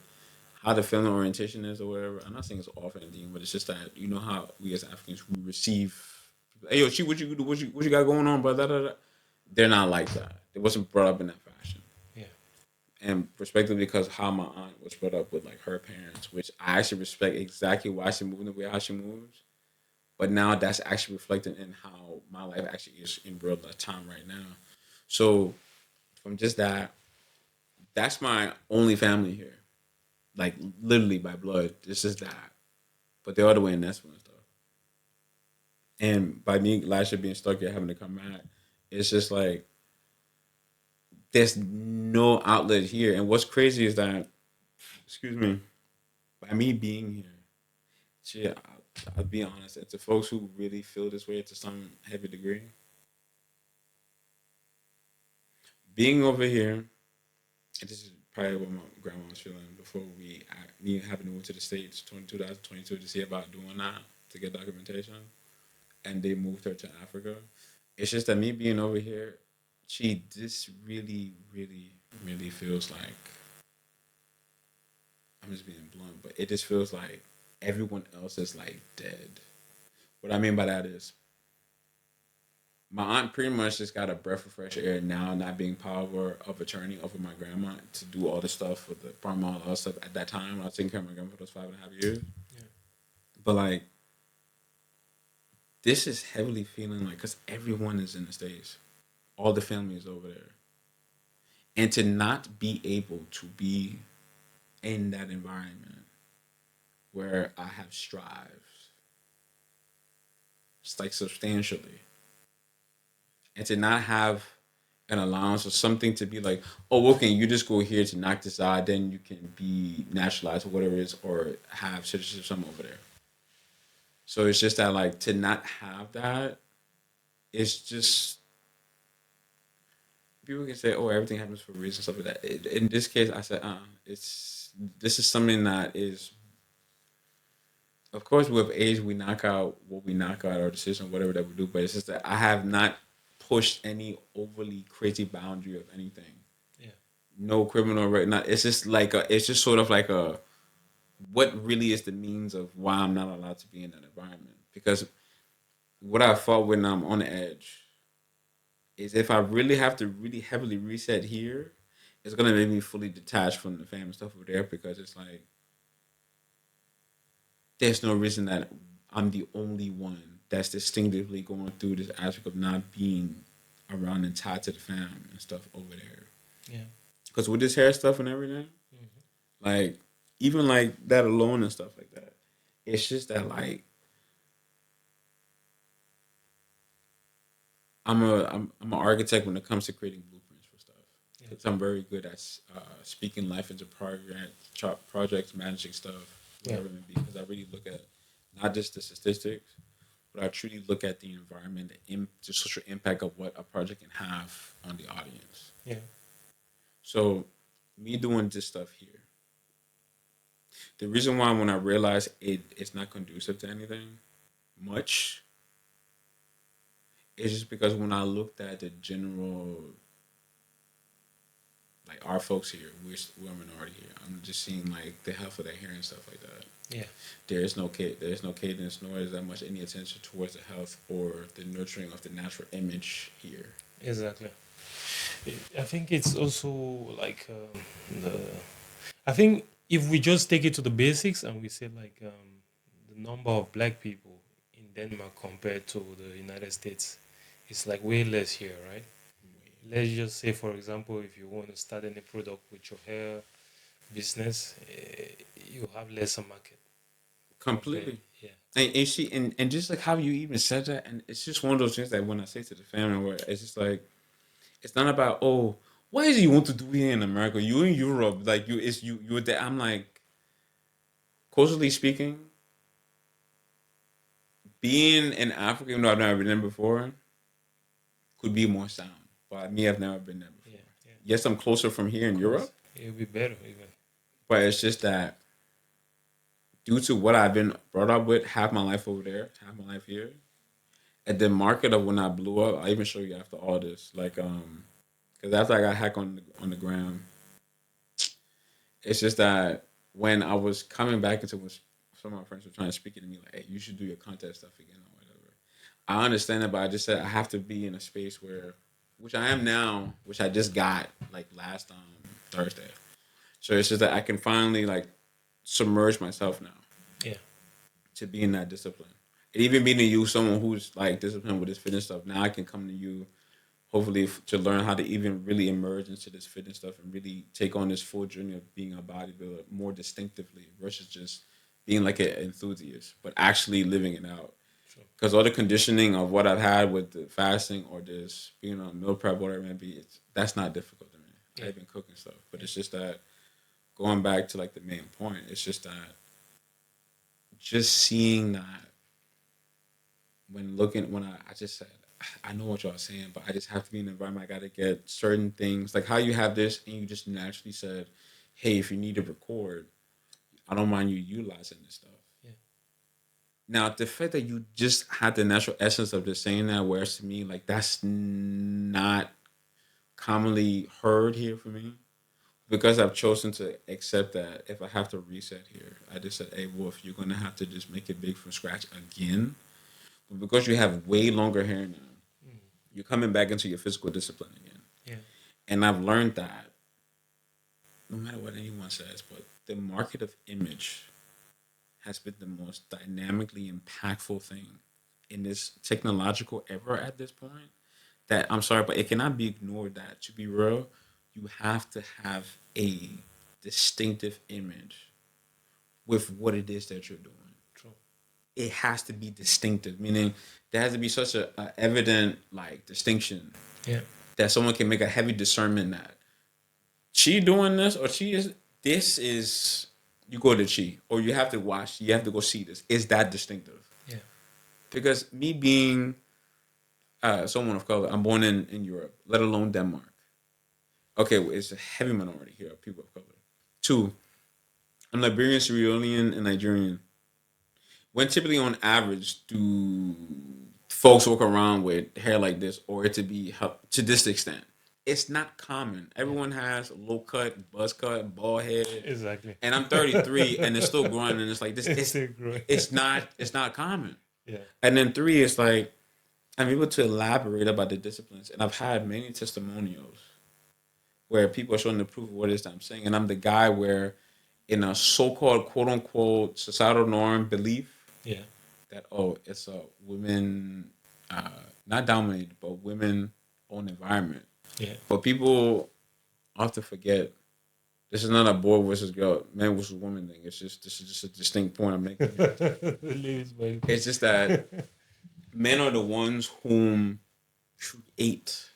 how the family orientation is or whatever. I'm not saying it's off anything, but it's just that you know how we as Africans we receive. Hey yo, she, what you do? What you got going on, brother? Da, da, da. They're not like that. It wasn't brought up in that fashion. Yeah. And respectively because how my aunt was brought up with like her parents, which I actually respect exactly why she moved the way how she moves. But now that's actually reflected in how my life actually is in real time right now. So from just that, that's my only family here. Like literally by blood. It's just that. But they're all the way in Nashville and stuff. And by me last year being stuck here having to come back, it's just like there's no outlet here. And what's crazy is that, excuse me, by me being here, shit, I'll be honest, and to folks who really feel this way to some heavy degree, being over here, and this is probably what my grandma was feeling before me having to move to the States 2022 to see about doing that to get documentation, and they moved her to Africa. It's just that me being over here, this really, really, really feels like, I'm just being blunt, but it just feels like everyone else is like dead. What I mean by that is my aunt pretty much just got a breath of fresh air now, not being power of attorney over my grandma to do all the stuff with the farm, all the stuff at that time. I was taking care of my grandma for those 5.5 years. Yeah. But like, this is heavily feeling like because everyone is in the States, all the family is over there. And to not be able to be in that environment where I have strived, it's like substantially, and to not have an allowance or something to be like, oh, okay, you just go here to knock this out, then you can be naturalized or whatever it is, or have citizenship something over there. So it's just that like to not have that, it's just people can say, oh, everything happens for a reason, stuff like that. In this case, I said, it's this is something that is, of course, with age we knock out what we knock out our decision, whatever that we do. But it's just that I have not pushed any overly crazy boundary of anything. Yeah. No criminal right now. It's just like it's just sort of like a what really is the means of why I'm not allowed to be in that environment. Because what I fought when I'm on the edge is if I really have to really heavily reset here, it's gonna make me fully detached from the family stuff over there because it's like there's no reason that I'm the only one that's distinctively going through this aspect of not being around and tied to the fam and stuff over there. Yeah. Because with this hair stuff and everything, like even like that alone and stuff like that, it's just that like I'm an architect when it comes to creating blueprints for stuff. Yeah. Because I'm very good at speaking life into projects, managing stuff, Yeah. whatever it may be. Because I really look at not just the statistics, but I truly look at the environment, the social impact of what a project can have on the audience. Yeah. So, me doing this stuff here, the reason why when I realized it's not conducive to anything much is just because when I looked at the general like our folks here, we're a minority here. I'm just seeing like the health of their hair and stuff like that. Yeah. There's no cadence, nor is that much any attention towards the health or the nurturing of the natural image here. Exactly. I think it's also like the. I think if we just take it to the basics and we say like the number of black people in Denmark compared to the United States, it's like way less here, right? Let's just say, for example, if you want to start any product with your hair business, you have lesser market. Completely. Yeah. And she and just like how you even said that, and it's just one of those things that when I say to the family, where it's just like it's not about oh, what is it you want to do here in America? You in Europe, like you're there. I'm like, culturally speaking, being in Africa, even though I've never been there before, could be more sound. But me, I've never been there before. Yeah. Yeah. Yes, I'm closer from here in Europe, It'll be better even. but it's just that due to what I've been brought up with, half my life over there, half my life here, at the market of when I blew up, I even show you after all this, like because after I got hacked on the gram, it's just that when I was coming back into what some of my friends were trying to speak to me like, hey, you should do your content stuff again or whatever. I understand it, but I just said I have to be in a space where, which I am now, which I just got like last Thursday. So it's just that I can finally like submerge myself now Yeah. to be in that discipline. And even being to you, someone who's like disciplined with this fitness stuff, now I can come to you, hopefully, to learn how to even really emerge into this fitness stuff and really take on this full journey of being a bodybuilder more distinctively versus just being like an enthusiast, but actually living it out. Sure. Because all the conditioning of what I've had with the fasting or this being on meal prep, whatever it may be, that's not difficult to me. Yeah. I've been cooking stuff, but it's just that going back to like the main point, it's just that just seeing that when I just said I know what y'all are saying, but I just have to be in an environment. I got to get certain things like how you have this, and you just naturally said, "Hey, if you need to record, I don't mind you utilizing this stuff." Yeah. Now, the fact that you just had the natural essence of just saying that, whereas to me, like that's not commonly heard here for me, because I've chosen to accept that if I have to reset here, I just said, "Hey, Wolf, you're gonna have to just make it big from scratch again." But because you have way longer hair now, you're coming back into your physical discipline again. Yeah. And I've learned that no matter what anyone says, but the market of image has been the most dynamically impactful thing in this technological era at this point. That I'm sorry, but it cannot be ignored that to be real, you have to have a distinctive image with what it is that you're doing. True. It has to be distinctive, meaning there has to be such a evident like distinction Yeah. that someone can make a heavy discernment that she doing this or she is this is you go to Chi or you have to watch, you have to go see this. Is that distinctive? Yeah. Because me being someone of color, I'm born in Europe, let alone Denmark. Okay, well, it's a heavy minority here of people of color. Two, I'm Liberian, Sierra Leonean, and Nigerian. When typically on average do folks walk around with hair like this or it to be to this extent? It's not common. Everyone has a low cut, buzz cut, bald head. Exactly. And I'm 33 and it's still growing and it's like this It's still growing. it's not common. Yeah. And then three is like I'm able to elaborate about the disciplines and I've had many testimonials where people are showing the proof of what it is that I'm saying. And I'm the guy where in a so-called quote unquote societal norm belief Yeah. that oh it's a women not dominated but women owned environment. Yeah. But people often forget this is not a boy versus girl, man versus woman thing. It's just this is just a distinct point I'm making. It's just that men are the ones whom create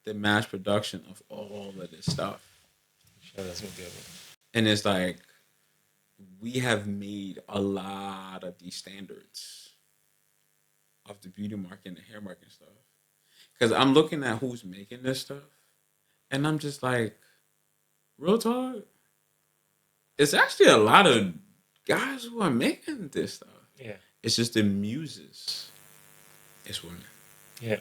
the mass production of all of this stuff. And it's like we have made a lot of these standards of the beauty market and the hair market and stuff. Because I'm looking at who's making this stuff, and I'm just like, real talk, it's actually a lot of guys who are making this stuff. Yeah. It's just the muses. It's women. Yeah.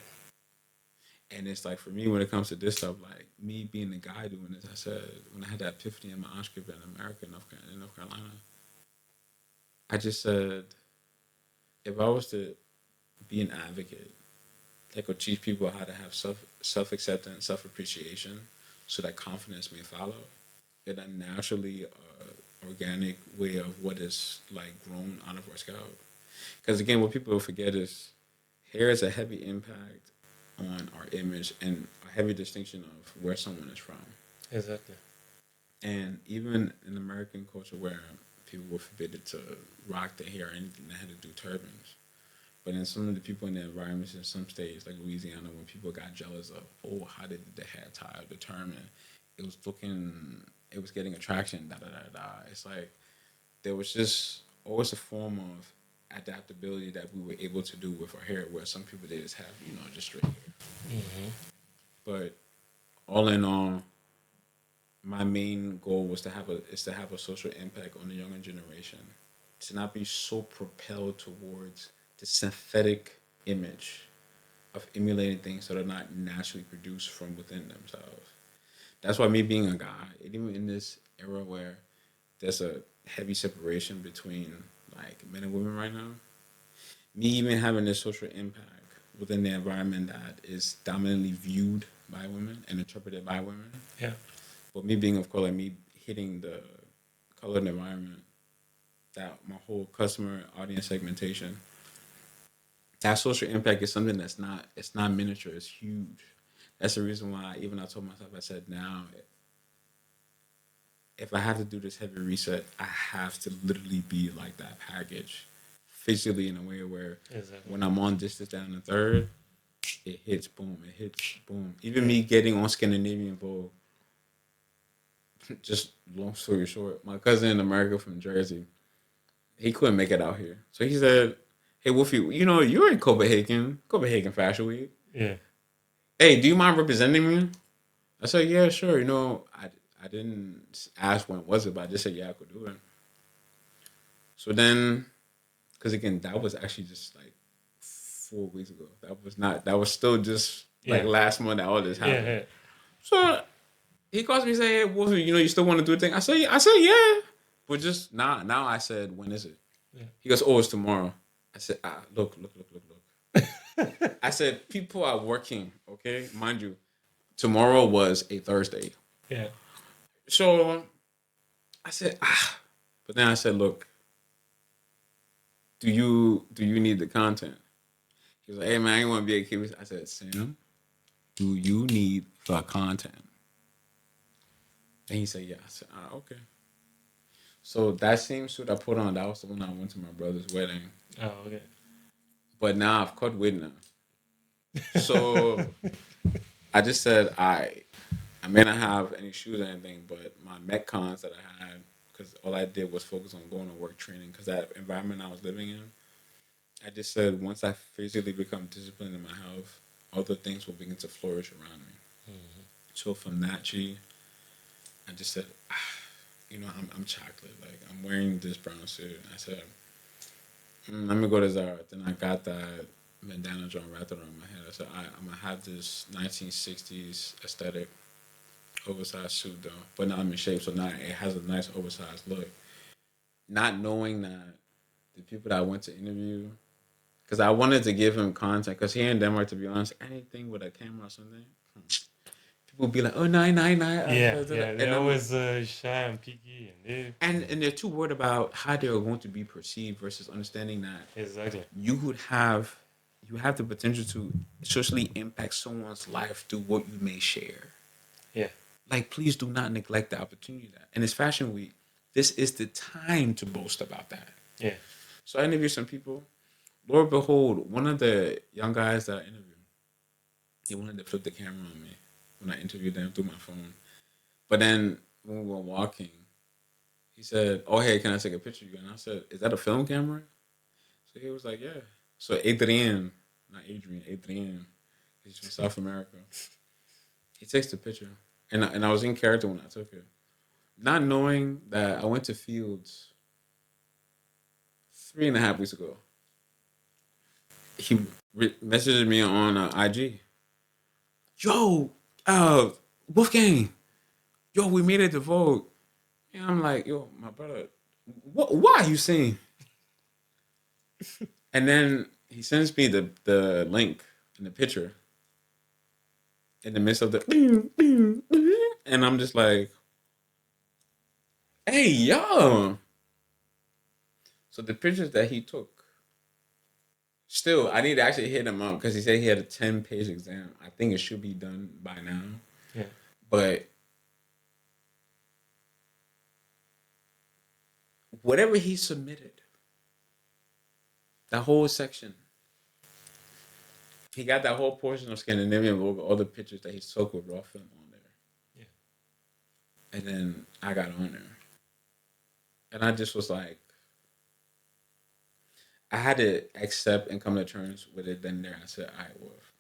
And it's like for me when it comes to this stuff, like me being the guy doing this, I said when I had that epiphany in my Oscar in America, in North Carolina, I just said if I was to be an advocate, like would teach people how to have self acceptance, self appreciation, so that confidence may follow. It a naturally organic way of what is like grown out of our scalp. Because again, what people forget is hair is a heavy impact on our image and a heavy distinction of where someone is from. Exactly. And even in American culture where people were forbidden to rock their hair or anything, they had to do turbans. But in some of the people in the environments in some states, like Louisiana, when people got jealous of, oh, how did the hair tie determine? It was looking, it was getting attraction, da da da da. It's like there was just always a form of adaptability that we were able to do with our hair, where some people they just have, just straight hair. Mm-hmm. But all in all, my main goal was to have a social impact on the younger generation, to not be so propelled towards the synthetic image of emulating things that are not naturally produced from within themselves. That's why me being a guy, even in this era where there's a heavy separation between like men and women right now, me even having this social impact within the environment that is dominantly viewed by women and interpreted by women. Yeah. But me being of color, me hitting the colored environment, that my whole customer audience segmentation, that social impact is something it's not miniature, it's huge. That's the reason why even I told myself, I said, now if I have to do this heavy reset, I have to literally be like that package physically in a way where Exactly. when I'm on distance down the third, it hits boom, it hits boom. Even me getting on Scandinavian Vogue, just long story short, my cousin in America from Jersey, he couldn't make it out here. So he said, hey, Wolfie, you're in Copenhagen Fashion Week. Yeah. Hey, do you mind representing me? I said, yeah, sure. I didn't ask when was it, but I just said, yeah, I could do it. So then, because again, that was actually just like 4 weeks ago. That was still just like Yeah. last month that all this Yeah. happened. Yeah. So he calls me and say, hey, Wolfie, you still want to do a thing? I said, yeah. But just now I said, when is it? Yeah. He goes, oh, it's tomorrow. I said, look. I said, people are working, okay? Mind you, tomorrow was a Thursday. Yeah. So I said, but then I said, look, do you need the content? He was like, hey man, I ain't want to be a kid. I said, Sam, do you need the content? And he said, yeah. I said, okay. So that same suit I put on, that was the one I went to my brother's wedding. Oh, okay. But now I've cut weight now. So I just said, I may not have any shoes or anything, but my Metcons that I had, because all I did was focus on going to work training, because that environment I was living in, I just said once I physically become disciplined in my health, other things will begin to flourish around me. Mm-hmm. So from that, I just said, I'm chocolate. Like I'm wearing this brown suit. I said, let me go to Zara. Then I got that bandana joint wrapped around my head. I said, I'm gonna have this 1960s aesthetic oversized suit though, but now I'm in shape, so now it has a nice oversized look. Not knowing that the people that I went to interview, because I wanted to give him content, because here in Denmark, to be honest, anything with a camera or something, people be like, oh, nine, nine, nine. Yeah. Yeah. And They're always shy and picky, and they. and they're too worried about how they're going to be perceived versus understanding that Exactly. you have the potential to socially impact someone's life through what you may share. Yeah. Like, please do not neglect the opportunity that. And it's Fashion Week. This is the time to boast about that. Yeah. So I interviewed some people. Lord behold, one of the young guys that I interviewed, he wanted to flip the camera on me when I interviewed them through my phone. But then when we were walking, he said, oh, hey, can I take a picture of you? And I said, is that a film camera? So he was like, yeah. So Adrian, not Adrian, Adrian, he's from South America. He takes the picture. And I was in character when I took it. Not knowing that I went to Fields 3.5 weeks ago. He messaged me on IG. yo, Wolfgang, yo, we made it to Vogue. And I'm like, yo, my brother, why are you saying? And then he sends me the link and the picture in the midst of the, and I'm just like, hey, yo. So the pictures that he took, still, I need to actually hit him up because he said he had a 10-page exam. I think it should be done by now. Yeah. But whatever he submitted, that whole section, he got that whole portion of Scandinavian Vogue, all the pictures that he took with raw film on there. Yeah. And then I got on there. And I just was like, I had to accept and come to terms with it. Then there, I said, all right, Wolf.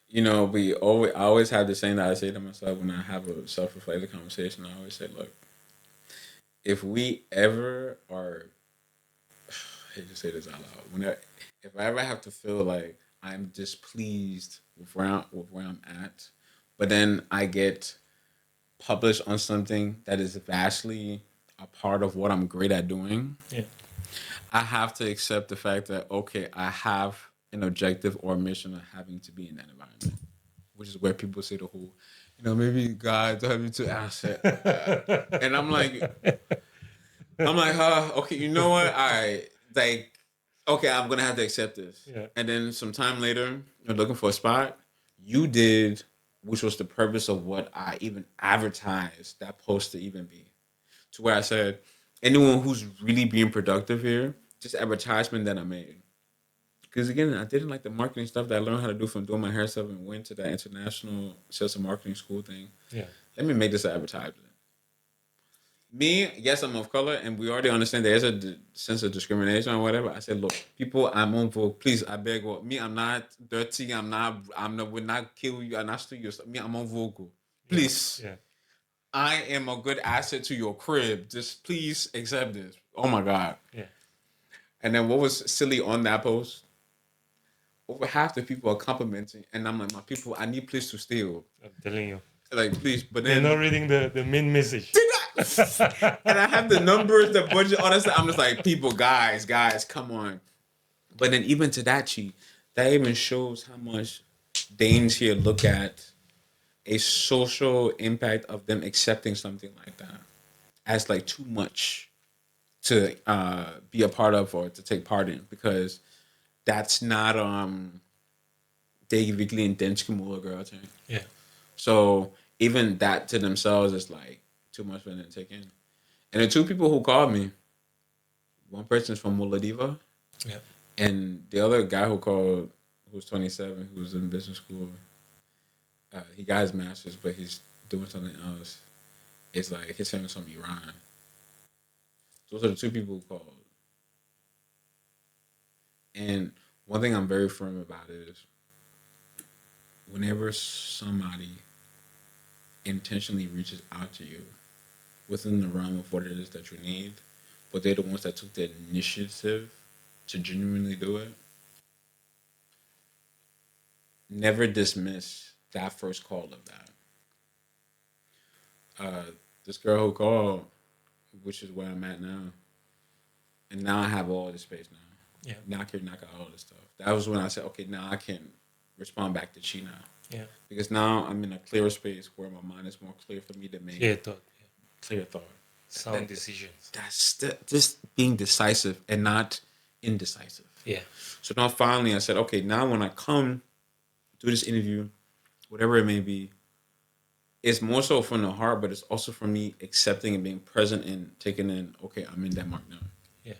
You know, I always have the same that I say to myself when I have a self-reflective conversation. I always say, look, if we ever are, I hate to say this out loud, if I ever have to feel like I'm displeased with where I'm at, but then I get published on something that is vastly a part of what I'm great at doing, Yeah. I have to accept the fact that, okay, I have an objective or mission of having to be in that environment, which is where people say the whole, maybe God told me to ask it. And I'm like, okay, you know what? Okay, I'm going to have to accept this. Yeah. And then some time later, you're looking for a spot. You did, which was the purpose of what I even advertised that post to even be. To where I said, anyone who's really being productive here, just advertisement that I made. Because again, I didn't like the marketing stuff that I learned how to do from doing my hair stuff and went to that international sales and marketing school thing. Yeah. Let me make this an advertisement. Me, yes, I'm of color, and we already understand there is a sense of discrimination or whatever. I said, look, people, I'm on for, please, I beg, me, I'm not dirty, would not kill you, I'm not steal your stuff. Me, I'm on vocal. Please. Yeah. I am a good asset to your crib. Just please accept this. Oh my God. Yeah. And then what was silly on that post? Over half the people are complimenting, and I'm like, my people, I need place to steal. I'm telling you. Like, please, but They're then not reading the main message. and I have the numbers, the budget, all that stuff. I'm just like, people, guys, come on. But then even to that, that even shows how much Danes here look at a social impact of them accepting something like that as like too much to be a part of or to take part in, because that's not det er virkelig en dansk måde at gøre ting. Yeah. So even that to themselves is like too much for them to take in. And the two people who called me, one person is from Moldaviva, Yeah. and the other guy who called, who was 27, who was in business school, he got his master's, but he's doing something else. It's like his family's from Iran. Those are the two people who called. And one thing I'm very firm about is whenever somebody intentionally reaches out to you within the realm of what it is that you need, but they're the ones that took the initiative to genuinely do it, never dismiss that first call of that. This girl who called, which is where I'm at now, and now I have all this space now. Yeah. Now I can knock out all this stuff. That was when I said, okay, now I can respond back to Chi now. Yeah. Because now I'm in a clearer space where my mind is more clear for me to make Clear thought. Yeah. clear thought. Sound decisions. That's just being decisive and not indecisive. Yeah. So now finally I said, okay, now when I come do this interview, whatever it may be, it's more so from the heart, but it's also from me accepting and being present and taking in, okay, I'm in Denmark now. Yeah.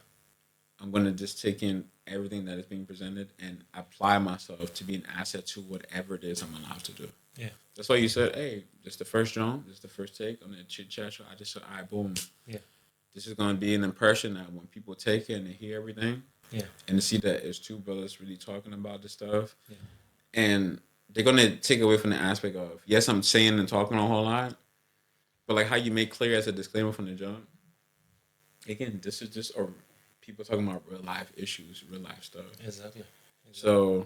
I'm going to just take in everything that is being presented and apply myself to be an asset to whatever it is I'm allowed to do. Yeah. That's why you said, hey, this is the first drum, this is the first take on the chit chat show. I just said, all right, boom. Yeah. This is going to be an impression that when people take it and they hear everything, yeah, and to see that it's two brothers really talking about this stuff, yeah, and they're going to take away from the aspect of, yes, I'm saying and talking a whole lot, but like how you make clear as a disclaimer from the jump, again, this is just people talking about real life issues, real life stuff. exactly. So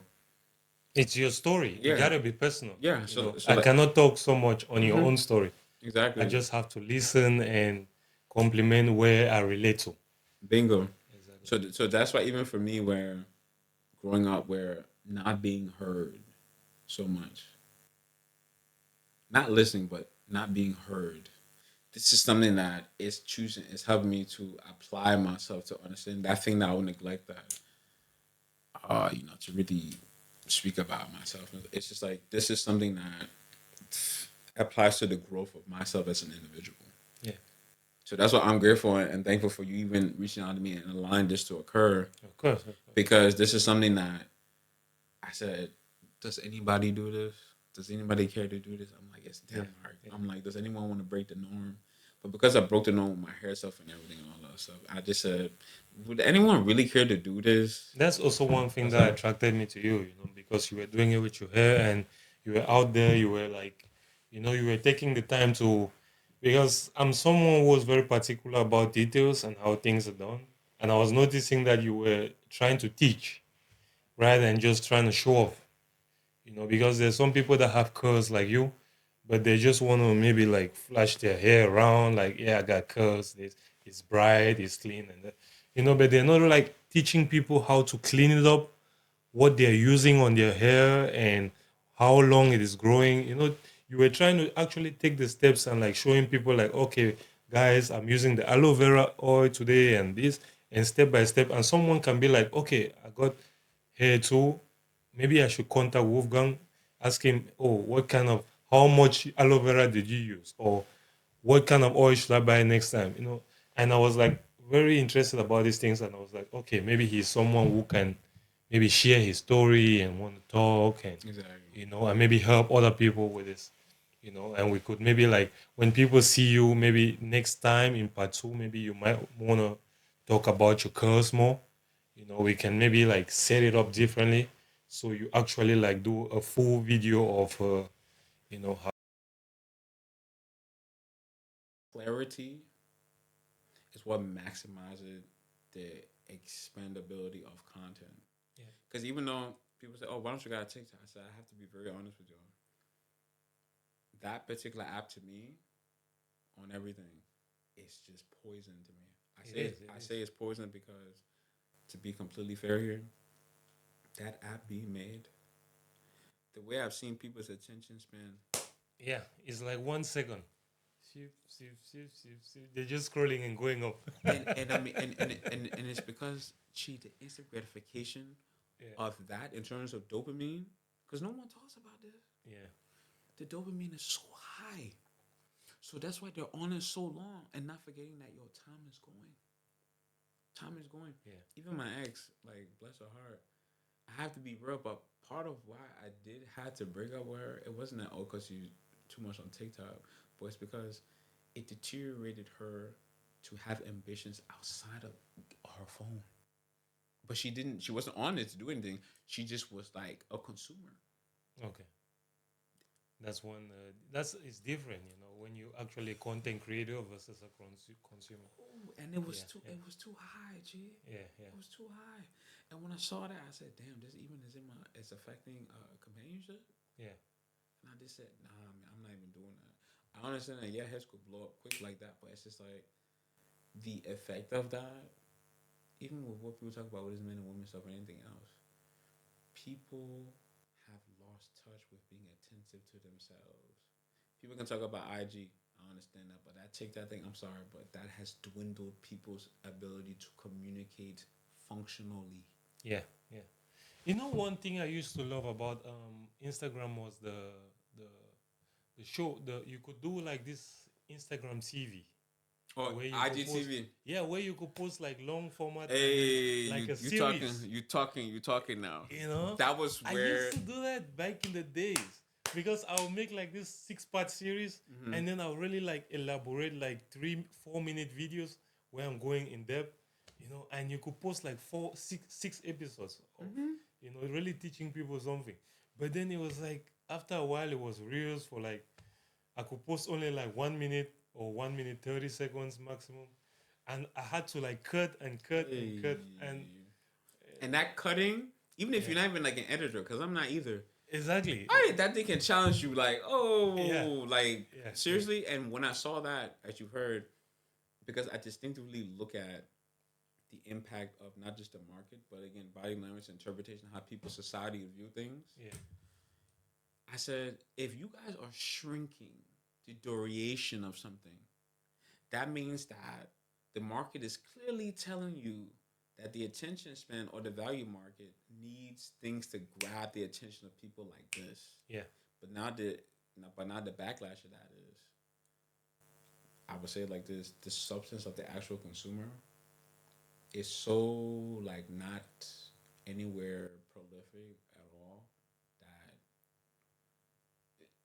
It's your story. It Yeah, gotta be personal. yeah. You know, So I like, cannot talk so much on your mhm, own story. I exactly, just have to listen and compliment where I relate to. bingo. Exactly. So that's why even for me, where growing up, where not being heard so much, not listening, but not being heard. This is something that is choosing, is helping me to apply myself to understand that thing that I would neglect that, to really speak about myself. It's just like, this is something that applies to the growth of myself as an individual. Yeah, So that's why I'm grateful and thankful for you even reaching out to me and allowing this to occur, of course, of course. because this is something that I said, does anybody do this? Does anybody care to do this? I'm like, it's Yeah, damn hard. yeah. I'm like, does anyone want to break the norm? But because I broke the norm with my hair stuff and everything and all that stuff, I just said, would anyone really care to do this? That's also one thing That's that like, attracted me to you, you know, because you were doing it with your hair and you were out there, you were like, you know, you were taking the time to, because I'm someone who was very particular about details and how things are done. And I was noticing that you were trying to teach rather than just trying to show off, you know, because there's some people that have curls like you, but they just want to maybe like flash their hair around, like, yeah, I got curls, it's bright, it's clean, and that, you know, but they're not like teaching people how to clean it up, what they're using on their hair, and how long it is growing. You know, you were trying to actually take the steps and like showing people, like, okay, guys, I'm using the aloe vera oil today and this, and step by step. And someone can be like, okay, I got hair too. Maybe I should contact Wolfgang, ask him, oh, what kind of, how much aloe vera did you use? Or what kind of oil should I buy next time? You know, and I was like very interested about these things, and I was like, okay, maybe he's someone who can maybe share his story and want to talk, and exactly. you know, and maybe help other people with this, you know, and we could maybe like when people see you, maybe next time in part two, maybe you might want to talk about your curls more. You know, we can maybe like set it up differently, so you actually like do a full video of, you know, how. Clarity is what maximizes the expandability of content. Yeah, Because even though people say, oh, why don't you got a TikTok? I said, I have to be very honest with you. That particular app to me, on everything, it's just poison to me. it is. It I is. say it's poison because, to be completely fair here, that app being made, the way I've seen people's attention span, Yeah, it's like 1 second. They're just scrolling and going up. and I mean, and it's because the instant gratification Yeah, of that in terms of dopamine, because no one talks about this. yeah, The dopamine is so high, so that's why they're on it so long, and not forgetting that your time is going. Time is going. yeah, Even my ex, like bless her heart, I have to be real, but part of why I did had to break up with her, it wasn't that oh, cause you too much on TikTok, but it's because it deteriorated her to have ambitions outside of her phone. But she didn't. She wasn't on it to do anything. She just was like a consumer. okay. That's one. That's it's different, you know, when you actually a content creator versus a consumer. Oh, and it was Yeah, too. yeah, It was too high, G. yeah, yeah, It was too high. And when I saw that, I said, "Damn, this even is in my. It's affecting companionship." yeah, And I just said, "Nah, man, I'm not even doing that." I understand that yeah, heads could blow up quick like that, but it's just like the effect of that. Even with what people talk about with this men and women stuff or anything else, people have lost touch with being attentive to themselves. People can talk about IG. I understand that, but that TikTok thing, I'm sorry, but that has dwindled people's ability to communicate functionally. yeah, yeah. You know, one thing I used to love about Instagram was the the show. The You could do like this Instagram TV Oh, where you could post. IGTV. Yeah, where you could post like long format, and then Hey, like a you talking, series. you talking now. You know, That was I used where. to do that back in the days because I'll make like this 6 part series, Mhm. and then I'll really like elaborate like 3 4 minute videos where I'm going in depth, you know, and you could post like six episodes of, Mhm. you know, really teaching people something. But then it was like after a while it was reels for like I could post only like 1 minute or 1 minute 30 seconds maximum, and I had to like cut and cut and cut and Hey. And that cutting Even if Yeah. you're not even like an editor, because I'm not either. Exactly. Right, that thing can challenge you, like, Yeah. oh, like Yeah. Yeah. seriously. And when I saw that, as you heard, because I distinctively look at the impact of not just the market, but again, body language interpretation, how people society view things. Yeah. I said, if you guys are shrinking the duration of something, that means that the market is clearly telling you that the attention span or the value market needs things to grab the attention of people like this. Yeah. But now the backlash of that is, I would say like this: the substance of the actual consumer is so like not anywhere prolific at all that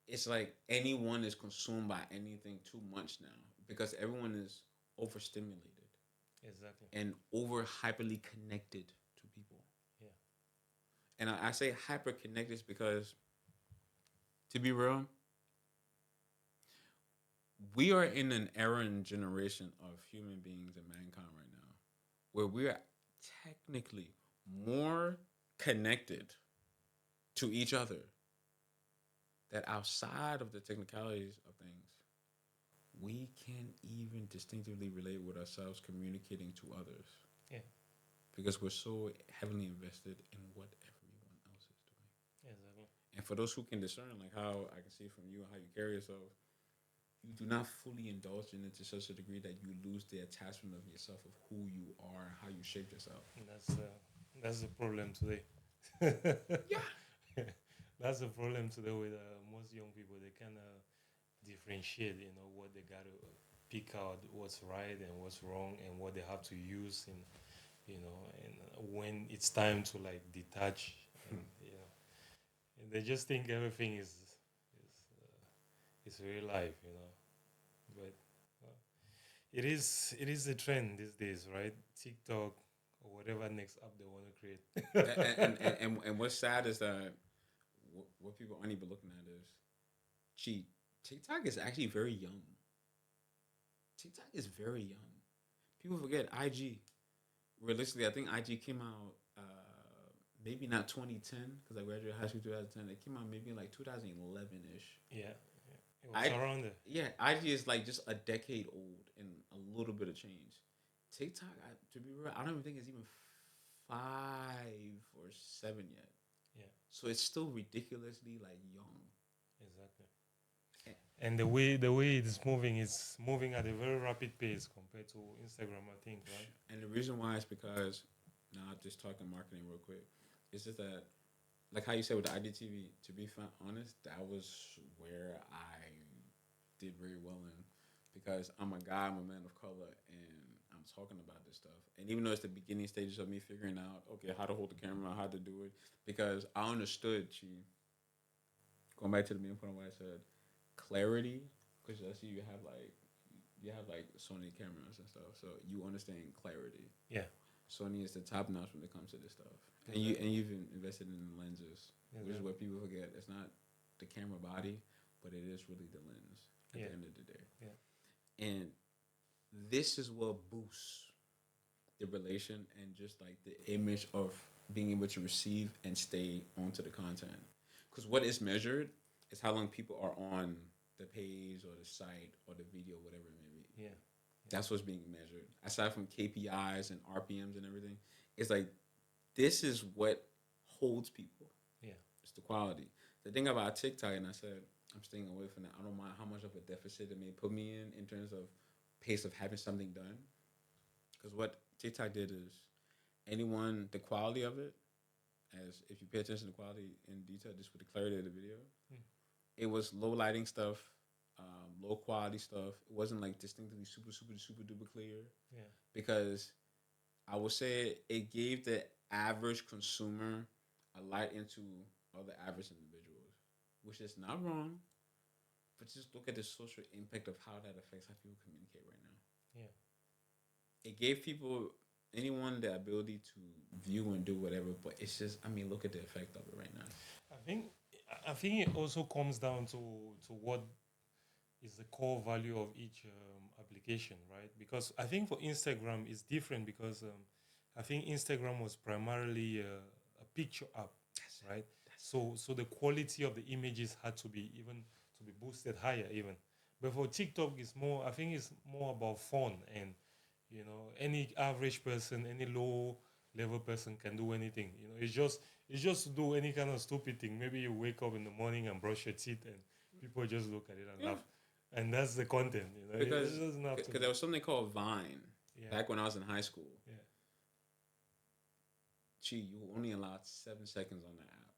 it's like anyone is consumed by anything too much now because everyone is overstimulated Exactly. and over hyperly connected to people. Yeah. And I say hyper connected because, to be real, we are in an era and generation of human beings and mankind right now where we are technically more connected to each other that outside of the technicalities of things, we can even distinctively relate with ourselves communicating to others Yeah. because we're so heavily invested in what everyone else is doing. Exactly. And for those who can discern, like how I can see from you and how you carry yourself, you do not fully indulge in it to such a degree that you lose the attachment of yourself of who you are and how you shaped yourself. And that's the problem today. Yeah. That's the problem today with most young people. They kind of differentiate, what they got to pick out what's right and what's wrong and what they have to use and when it's time to like detach and and they just think everything is real life, but it is a trend these days, right? TikTok or whatever next app they want to create. And what's sad is that what people aren't even looking at is, gee, TikTok is actually very young. TikTok is very young. People forget IG. Realistically, I think IG came out maybe not 2010 because I graduated high school 2010. It came out maybe like 2011 ish. Yeah, it was I around there. Yeah, IG is like just a decade old and a little bit of change. TikTok, to be real, I don't even think it's even 5 or 7 yet. Yeah, So it's still ridiculously like young. exactly. Eh, And the way it's moving is moving at a very rapid pace compared to Instagram, I think, right? And the reason why is because, now just talking marketing real quick, it's just that, like how you said with the IDTV, to be honest, that was where I did very well in because I'm a guy, I'm a man of color, and I'm talking about this stuff. And even though it's the beginning stages of me figuring out, okay, how to hold the camera, how to do it, because I understood, going back to the main point of what I said, clarity, because I see you have like Sony cameras and stuff, so you understand clarity. Yeah, Sony is the top notch when it comes to this stuff, exactly. and you've invested in the lenses, which is Exactly. what people forget. It's not the camera body, but it is really the lens at Yeah, the end of the day. yeah, And this is what boosts the relation and just like the image of being able to receive and stay onto the content. Because what is measured is how long people are on the page or the site or the video, whatever it may be. yeah, That's what's being measured. Aside from KPIs and RPMs and everything, it's like this is what holds people. yeah, It's the quality. The thing about TikTok, and I said I'm staying away from that. I don't mind how much of a deficit it may put me in terms of pace of having something done. Because what TikTok did is the quality of it, as if you pay attention to quality in detail, just with the clarity of the video, mm, it was low lighting stuff, low quality stuff. It wasn't like distinctly super, super, super duper clear yeah, because I would say it gave the average consumer a light into other average individuals, which is not wrong, but just look at the social impact of how that affects how people communicate right now. yeah. It gave anyone the ability to view and do whatever, but it's just, I mean, look at the effect of it right now. I think I think it also comes down to what is the core value of each application, right? Because I think for Instagram it's different because I think Instagram was primarily a picture up, right? So the quality of the images had to be boosted higher even. But for TikTok, it's more. I think it's more about fun, and any average person, any low level person can do anything. It's just to do any kind of stupid thing. Maybe you wake up in the morning and brush your teeth, and people just look at it and Yeah. laugh, and that's the content. It Because doesn't have to. there was something called Vine Yeah. back when I was in high school. Yeah. You were only allowed 7 seconds on the app.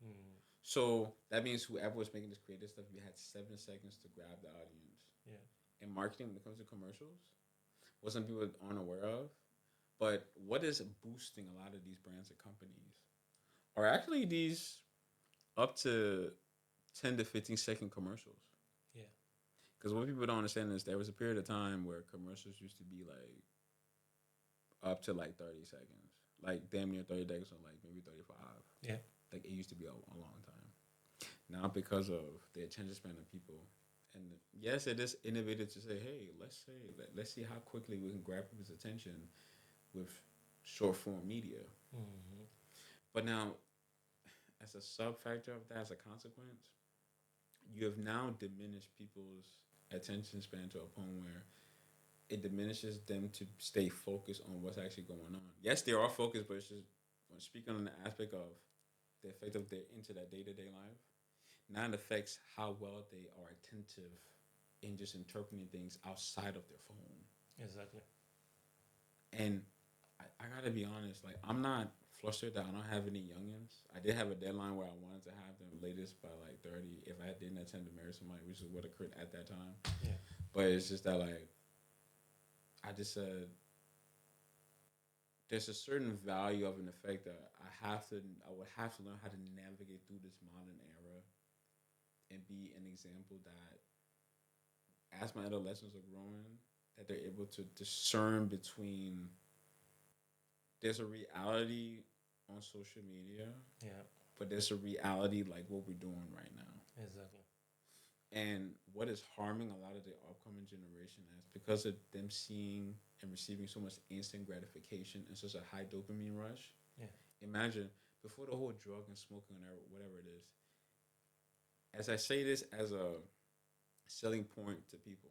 Mm. So that means whoever was making this creative stuff, you had 7 seconds to grab the audience. Yeah. And marketing, when it comes to commercials, what some people aren't aware of, but what is boosting a lot of these brands and companies are actually these up to 10 to 15-second commercials. Yeah. Because what people don't understand is there was a period of time where commercials used to be like up to like 30 seconds, like damn near 30 seconds, or like maybe 35. Yeah. Like it used to be a long time. Now because of the attention span of people, and yes, it is innovative to say, hey, let's see how quickly we can grab people's attention with short form media. Mm-hmm. But now, as a sub factor of that, as a consequence, you have now diminished people's attention span to a point where it diminishes them to stay focused on what's actually going on. Yes, they are focused, but it's just when speaking on the aspect of the effect of their into their day to day life, now it affects how well they are attentive in just interpreting things outside of their phone. Exactly. And I gotta be honest, like I'm not flustered that I don't have any youngins. I did have a deadline where I wanted to have them latest by like 30 if I didn't intend to marry somebody, which is what occurred at that time. Yeah. But it's just that like I just said there's a certain value of an effect that I would have to learn how to navigate through this modern era and be an example that as my adolescents are growing, that they're able to discern between there's a reality on social media, Yeah. but there's a reality like what we're doing right now. Exactly. And what is harming a lot of the upcoming generation is because of them seeing and receiving so much instant gratification and such a high dopamine rush. Yeah. Imagine before the whole drug and smoking and whatever it is. As I say this as a selling point to people,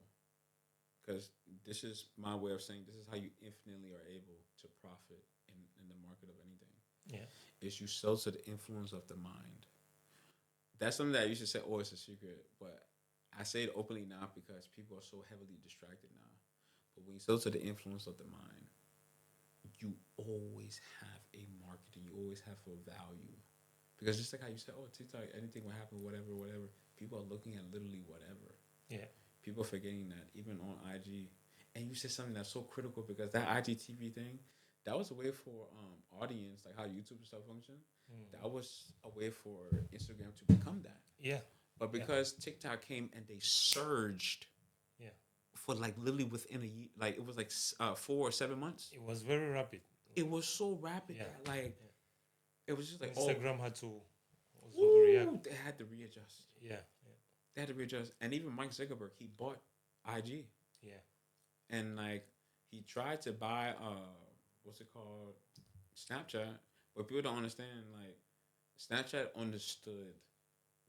because this is my way of saying this is how you infinitely are able to profit in the market of anything. Yeah. Is you sell to the influence of the mind. That's something that I used to say, oh, it's a secret, but I say it openly now because people are so heavily distracted now. But when you sell to the influence of the mind, you always have a marketing, you always have a value. Because just like how you said, oh, TikTok, anything will happen, whatever. People are looking at literally whatever. Yeah. People are forgetting that even on IG. And you said something that's so critical because that IGTV thing, that was a way for audience, like how YouTube and stuff function. That was a way for Instagram to become that. Yeah. But because TikTok came and they surged Yeah. for like literally within a year, like it was like 4 or 7 months. It was very rapid. It was so rapid Yeah. that like it was just like Instagram had to also oh, react. they had to readjust. Yeah. Yeah. They had to readjust. And even Mike Zuckerberg, he bought IG. Yeah. And like he tried to buy what's it called? Snapchat. But people don't understand, like Snapchat understood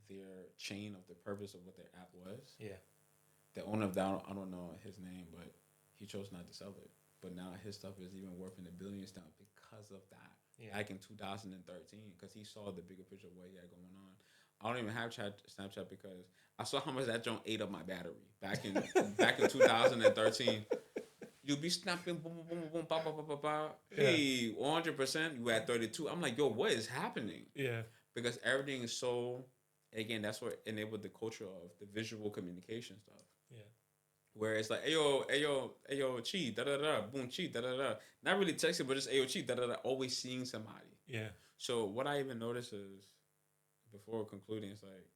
their chain of the purpose of what their app was. Yeah. The owner of that, I don't know his name, but he chose not to sell it. But now his stuff is even worth in the billions now because of that. Yeah. Like in 2013, because he saw the bigger picture of what he had going on. I don't even have Snapchat because I saw how much that joint ate up my battery back in 2013. You be snapping, boom, boom, boom, boom, ba, ba, ba, ba, ba. Hey, 100%. You at 32. I'm like, yo, what is happening? Yeah. Because everything is so. Again, that's what enabled the culture of the visual communication stuff. Yeah. Where it's like, ayo, chi, da da da, boom, chi, da da da. Not really texting, but just ayo, chi, da da da. Always seeing somebody. Yeah. So what I even noticed is, before concluding, it's like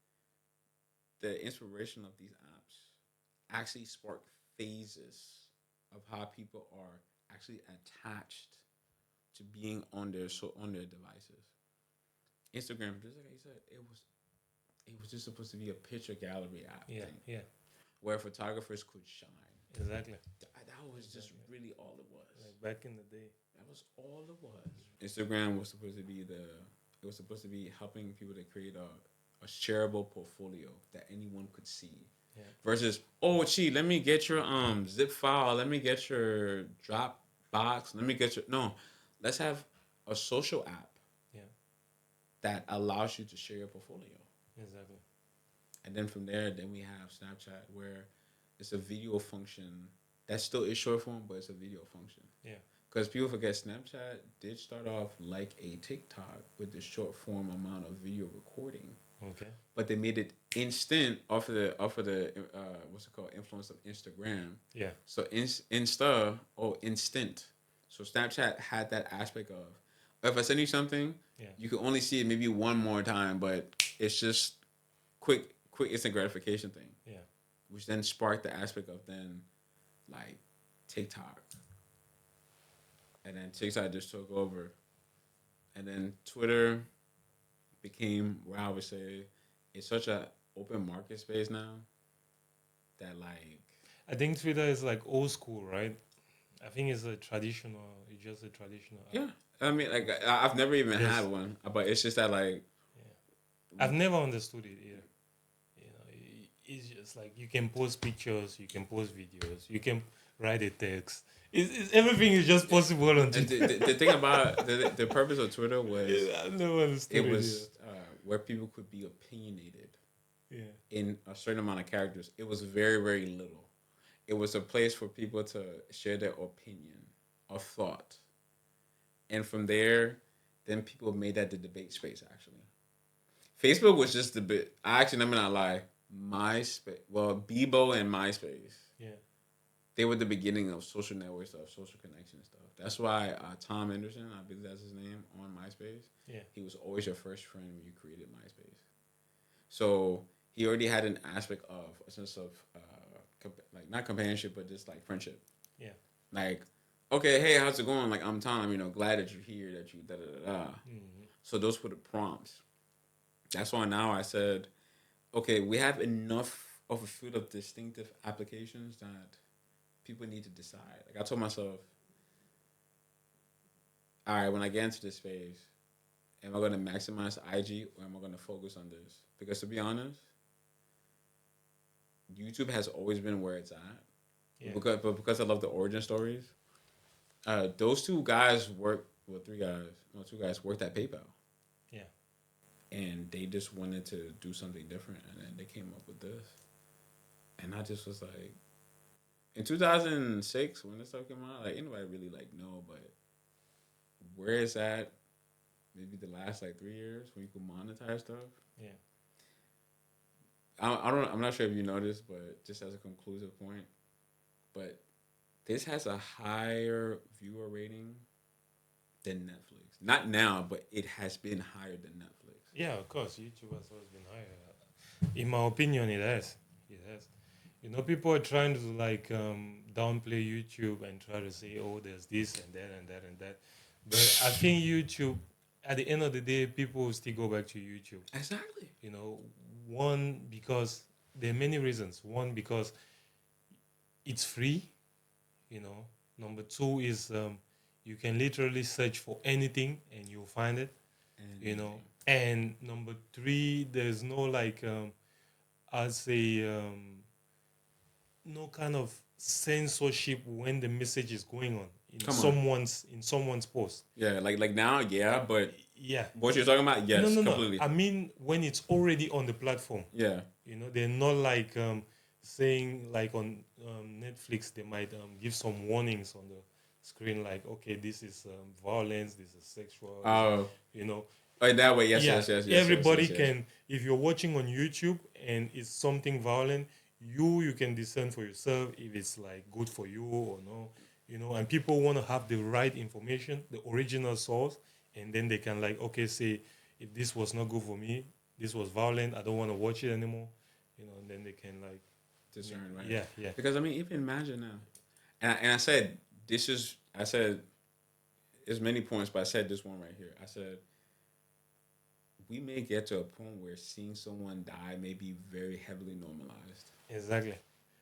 the inspiration of these apps actually spark phases of how people are actually attached to being on their devices. Instagram, just like you said, it was just supposed to be a picture gallery app thing. Yeah. Where photographers could shine. Exactly. That was just really all it was. Like back in the day. That was all it was. Instagram was supposed to be the it was supposed to be helping people to create a shareable portfolio that anyone could see. Yeah. Versus, oh, gee, let me get your zip file, let me get your Dropbox, let me get your no, let's have a social app Yeah. that allows you to share your portfolio. Exactly. And then from there, then we have Snapchat where it's a video function that still is short form, but it's a video function. Yeah. Because people forget Snapchat did start off like a TikTok with the short form amount of video recording, Okay. but they made it instant off of the what's it called, influence of Instagram. Yeah. So Insta, oh, instant. So Snapchat had that aspect of if I send you something, Yeah. you can only see it maybe one more time, but it's just quick instant gratification thing, Yeah. which then sparked the aspect of then like TikTok, and then TikTok just took over, and then Twitter became where I would say it's such a open market space now that like I think Twitter is like old school, right? I think it's a traditional. It's just a traditional app. yeah. I mean, like I've never even Just had one, but it's just that like yeah. I've never understood it either. You know, it's just like you can post pictures, you can post videos, you can write a text. Everything is just possible on and Twitter. the thing about the purpose of Twitter was I've never understood it it was where people could be opinionated either. in a certain amount of characters. It was very, very little. It was a place for people to share their opinion or thought. And from there, then people made that the debate space, actually. Facebook was just the bit. I'm not lie. MySpace, well, Bebo and MySpace, Yeah. Yeah. they were the beginning of social network stuff, social connection stuff. That's why Tom Anderson, I believe that's his name, on MySpace, Yeah. he was always your first friend when you created MySpace. So he already had an aspect of a sense of like not companionship, but just like friendship. Yeah. Like, okay, hey, how's it going? Like, I'm Tom. Glad that you're here. That you da da da da. Mm-hmm. So those were the prompts. That's why now I said, okay, we have enough of a field of distinctive applications that people need to decide. Like I told myself, all right, when I get into this phase, am I going to maximize IG or am I going to focus on this? Because to be honest, YouTube has always been where it's at. Yeah. Because I love the origin stories, those two guys worked. Well, two guys worked at PayPal. Yeah. And they just wanted to do something different, and then they came up with this. And I just was like, in 2006 when this stuff came out, like anybody really like know, but where is that? Maybe the last like 3 years when you could monetize stuff. Yeah. I don't. I'm not sure if you noticed, but just as a conclusive point, but this has a higher viewer rating than Netflix. Not now, but it has been higher than Netflix. Yeah, of course. YouTube has always been higher. In my opinion, it has. It has. You know, people are trying to like downplay YouTube and try to say, oh, there's this and that and that and that. But I think YouTube, at the end of the day, people will still go back to YouTube. Exactly. You know, one, because there are many reasons. One, because it's free. You know. Number two is you can literally search for anything and you'll find it. You know. And number three, there's no like I'd say no kind of censorship when the message is going on in Come on. someone's post. Yeah, like now, yeah, but Yeah. what you're talking about, yes, No, completely. I mean when it's already on the platform. Yeah. You know, they're not like saying like on Netflix they might give some warnings on the screen like, okay, this is violence, this is sexual. Oh. You know. Oh, that way, yes, Yeah, yes. everybody yes. can. If you're watching on YouTube and it's something violent, you can discern for yourself if it's like good for you or no. You know, and people want to have the right information, the original source, and then they can like, okay, say if this was not good for me, this was violent, I don't want to watch it anymore. You know, and then they can like Discern, right? Yeah, yeah. Because I mean, even imagine now, and I said there's many points, but I said this one right here. I said we may get to a point where seeing someone die may be very heavily normalized. Exactly.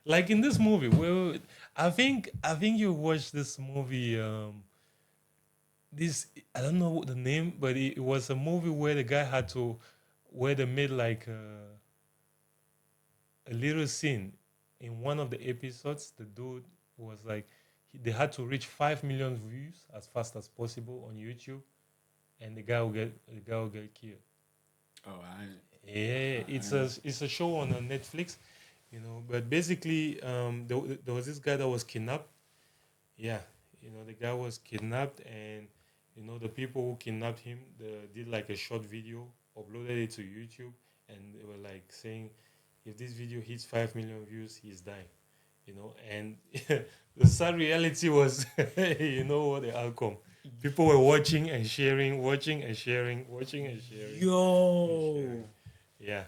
Like in this movie, well, I think you watched this movie. this I don't know the name, but it was a movie where the guy had to, where they made like a little scene in one of the episodes. The dude was like, they had to reach 5 million views as fast as possible on YouTube, and the guy will get killed. Oh, Yeah, it's a show on Netflix, But basically, there was this guy that was kidnapped. Yeah, the guy was kidnapped, and the people who kidnapped him, they did like a short video, uploaded it to YouTube, and they were like saying, if this video hits 5 million views, he's dying. And the sad reality was, what the outcome. People were watching and sharing, watching and sharing, watching and sharing. yo. Yeah,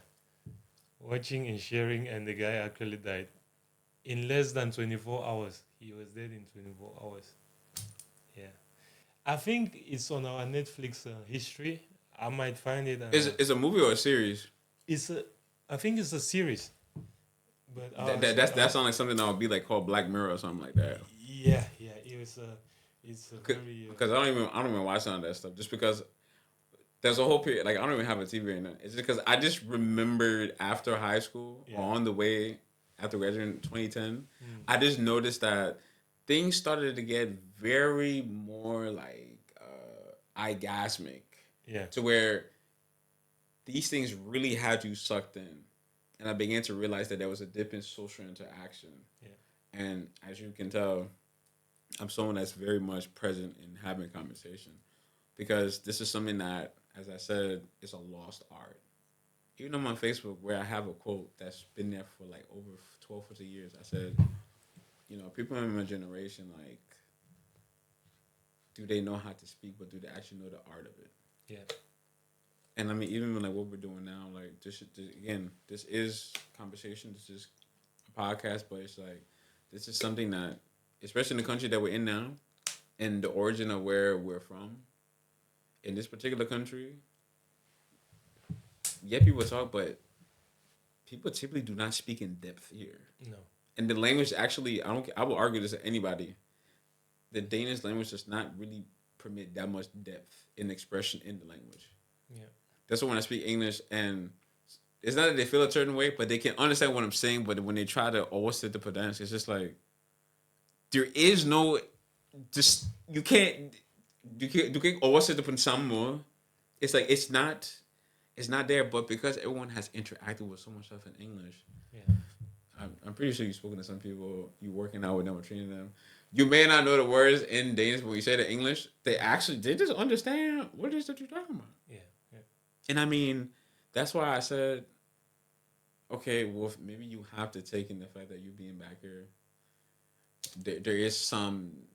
watching and sharing, and the guy actually died in less than 24 hours. He was dead in 24 hours. Yeah. I think it's on our Netflix history. I might find it. Is a movie or a series? It's a, I think it's a series. But That sounds like something that would be like called Black Mirror or something like that. yeah. It's a very. Because I don't even watch none of that stuff just because there's a whole period like I don't even have a TV right now. It's just because I just remembered after high school or on the way after graduating in 2010, I just noticed that things started to get very more like orgasmic. Yeah. To where these things really had you sucked in. And I began to realize that there was a dip in social interaction. Yeah. And as you can tell, I'm someone that's very much present in having conversation because this is something that, as I said, is a lost art. Even on my Facebook, where I have a quote that's been there for like over 12, 14 years, I said, people in my generation, like, do they know how to speak, but do they actually know the art of it? Yeah. And I mean, even like what we're doing now, like this is conversation. This is a podcast, but it's like this is something that, especially in the country that we're in now, and the origin of where we're from, in this particular country, yeah, people talk, but people typically do not speak in depth here. No. And the language actually, I will argue this to anybody. The Danish language does not really permit that much depth in expression in the language. Yeah. That's why when I speak English, and it's not that they feel a certain way, but they can understand what I'm saying. But when they try to overstate the pedants, it's just like there is no, just you can't overstate the pedant. It's like it's not there. But because everyone has interacted with so much stuff in English, Yeah. I'm pretty sure you've spoken to some people, you working out with them or training them. You may not know the words in Danish, but when you say the English, they just understand what it is that you're talking about. Yeah. Yeah. And I mean, that's why I said, okay, well, maybe you have to take in the fact that you being back here. There's something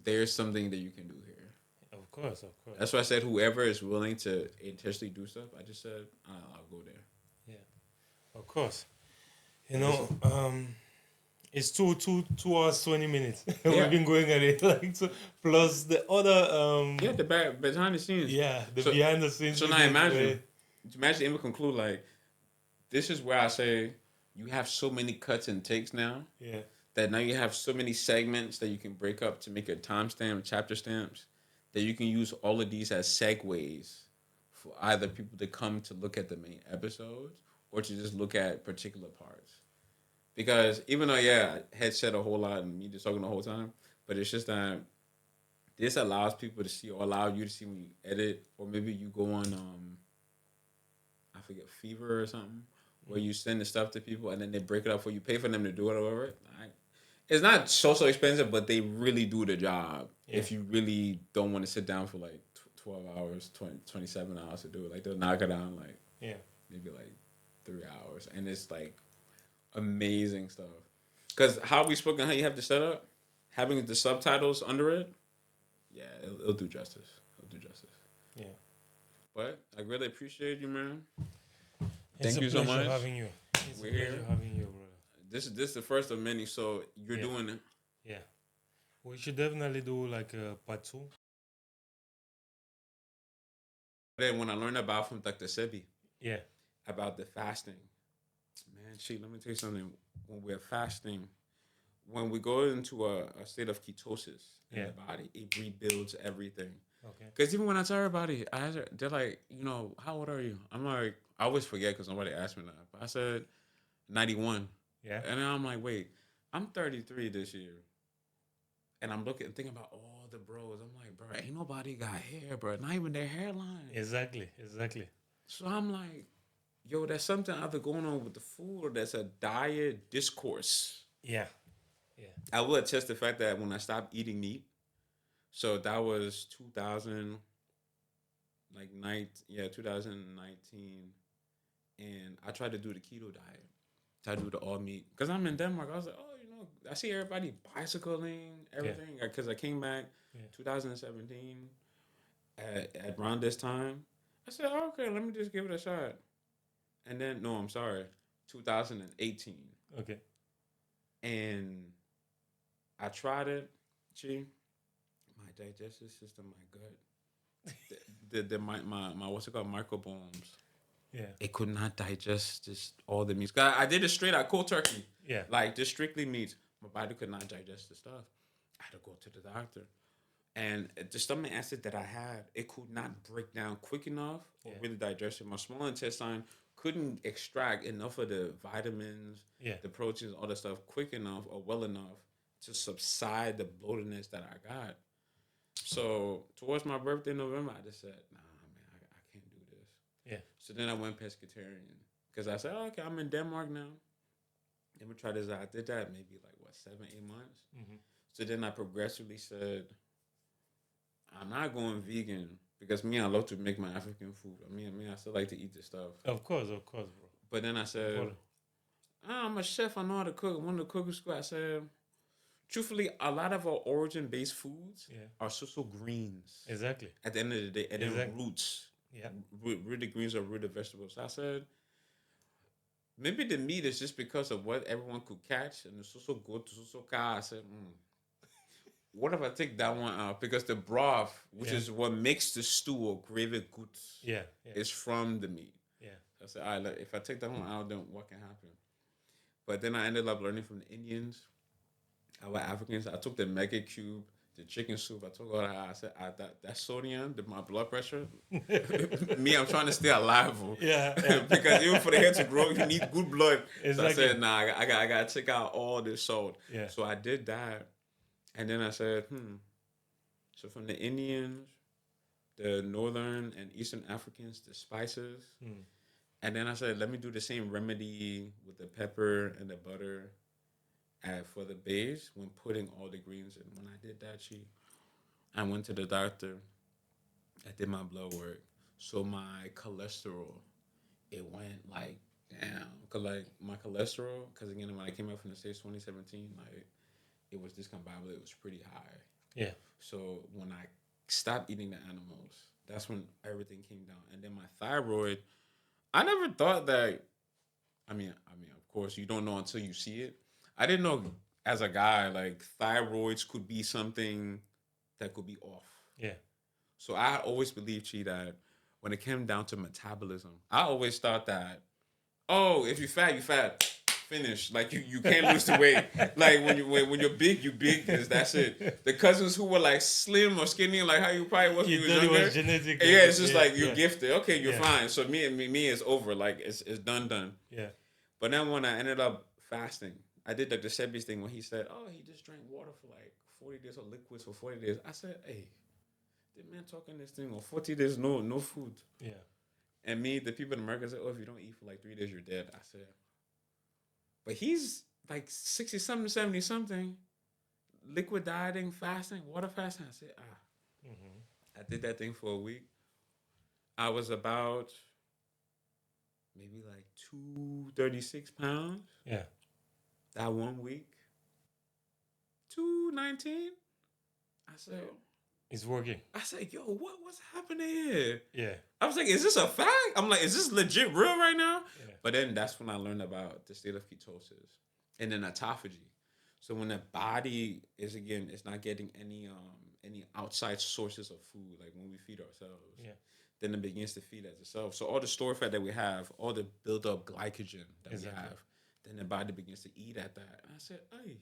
that you can do here. Of course. That's why I said whoever is willing to intentionally do stuff. I just said I'll go there. Yeah. Of course. It's 2 hours 20 minutes. Yeah. We've been going at it plus the other the back behind the scenes. Yeah, behind the scenes. So now imagine even conclude like this is where I say you have so many cuts and takes now. Yeah. That now you have so many segments that you can break up to make a timestamp, chapter stamps, that you can use all of these as segues for either people to come to look at the main episodes or to just look at particular parts. Because even though, Head said a whole lot and me just talking the whole time, but it's just that this allows people to see or allow you to see when you edit or maybe you go on, I forget, Fever or something, where you send the stuff to people and then they break it up for you, pay for them to do it or whatever. It's not so expensive, but they really do the job if you really don't want to sit down for like 12 hours, 27 hours to do it. Like they'll knock it down like maybe like 3 hours. And it's like amazing stuff. Because how we spoken, how you have to set up, having the subtitles under it, it'll do justice. Yeah. But I really appreciate you, man. It's Thank you so much. Having you. It's We're a pleasure here. having you, brother. This is the first of many, so you're doing it. Yeah. We should definitely do like a part 2. Then when I learned about from Dr. Sebi, Yeah. about the fasting, man, let me tell you something. When we're fasting, when we go into a state of ketosis in the body, it rebuilds everything. Okay. Because even when I tell everybody, they're like, how old are you? I'm like, I always forget because nobody asked me that. But I said 91. Yeah. And then I'm like, wait, I'm 33 this year. And I'm looking, thinking about all the bros. I'm like, bro, ain't nobody got hair, bro. Not even their hairline. Exactly. Exactly. So I'm like, yo, there's something either going on with the food or there's a diet discourse. Yeah. Yeah. I will attest the fact that when I stopped eating meat, so that was 2000, like 2019, and I tried to do the keto diet. Tried to do the all meat because I'm in Denmark. I was like, oh, I see everybody bicycling, Yeah. everything. Because I came back Yeah. 2017 at around this time. I said, oh, okay, let me just give it a shot. And then, no, I'm sorry, 2018. Okay. And I tried it. Gee, my digestive system, my gut, my what's it called, microbiomes. Yeah. It could not digest just all the meats. I did it straight out cold turkey, Yeah. like just strictly meats. My body could not digest the stuff. I had to go to the doctor, and the stomach acid that I had, it could not break down quick enough or Yeah. really digest it. My small intestine couldn't extract enough of the vitamins, Yeah. the proteins, all the stuff quick enough or well enough to subside the bloatedness that I got. So towards my birthday in November, I just said, nah, man, I can't do this. Yeah. So then I went pescatarian because I said, oh, okay, I'm in Denmark now. Let me try this out. I did that maybe like 7, 8 months. Mm-hmm. So then I progressively said, I'm not going vegan because I love to make my African food. I still like to eat this stuff. Of course, bro. But then I said, I'm a chef. I know how to cook. I want to cook in school. I said, truthfully, a lot of our origin-based foods are so greens. Exactly. At the end of the day, and then roots. Yeah. Rooted greens or rooted vegetables. So I said, maybe the meat is just because of what everyone could catch, and it's so good, so car. I said, what if I take that one out? Because the broth, which is what makes the stew or gravy good, is from the meat. Yeah. So I said, all right, if I take that one out, then what can happen? But then I ended up learning from the Indians, our Africans. I took the mega cube, the chicken soup. I took all that. I said, that sodium, my blood pressure. I'm trying to stay alive. Yeah. Because even for the hair to grow, you need good blood. Exactly. So I said, nah, I got to check out all this salt. Yeah. So I did that. And then I said, So from the Indians, the Northern and Eastern Africans, the spices. And then I said, let me do the same remedy with the pepper and the butter for the base when putting all the greens in. When I did that, I went to the doctor. I did my blood work. So my cholesterol, it went like down. Cause like my cholesterol, because again, when I came out from the States 2017, like it was discombobulated. It was pretty high. Yeah. So when I stopped eating the animals, that's when everything came down. And then my thyroid, I never thought that. Of course, you don't know until you see it. I didn't know as a guy like thyroids could be something that could be off. Yeah. So I always believed, Chi, that when it came down to metabolism, I always thought that, oh, if you're fat, you're fat. Finish. Like you can't lose the weight. Like when you're big, you big. That's it. The cousins who were like slim or skinny, like how you probably was when you was younger. Was genetic. Yeah, it's just like you're gifted. Okay, you're fine. So me is over. Like it's done. Yeah. But then when I ended up fasting, I did like the Sebi's thing when he said, oh, he just drank water for like 40 days or liquids for 40 days. I said, hey, the man talking this thing on 40 days, no food. Yeah. And the people in America said, oh, if you don't eat for like 3 days, you're dead. I said, but he's like 60 something, 70 something, liquid dieting, fasting, water fasting. I said, I did that thing for a week. I was about maybe like 236 pounds. Yeah. That 1 week. 219. I said, it's working. I said, yo, what's happening here? Yeah. I was like, is this a fact? I'm like, is this legit real right now? Yeah. But then that's when I learned about the state of ketosis and then autophagy. So when the body is, again, it's not getting any outside sources of food, like when we feed ourselves, then it begins to feed as itself. So all the store fat that we have, all the built up glycogen that we have, then the body begins to eat at that. And I said, hey.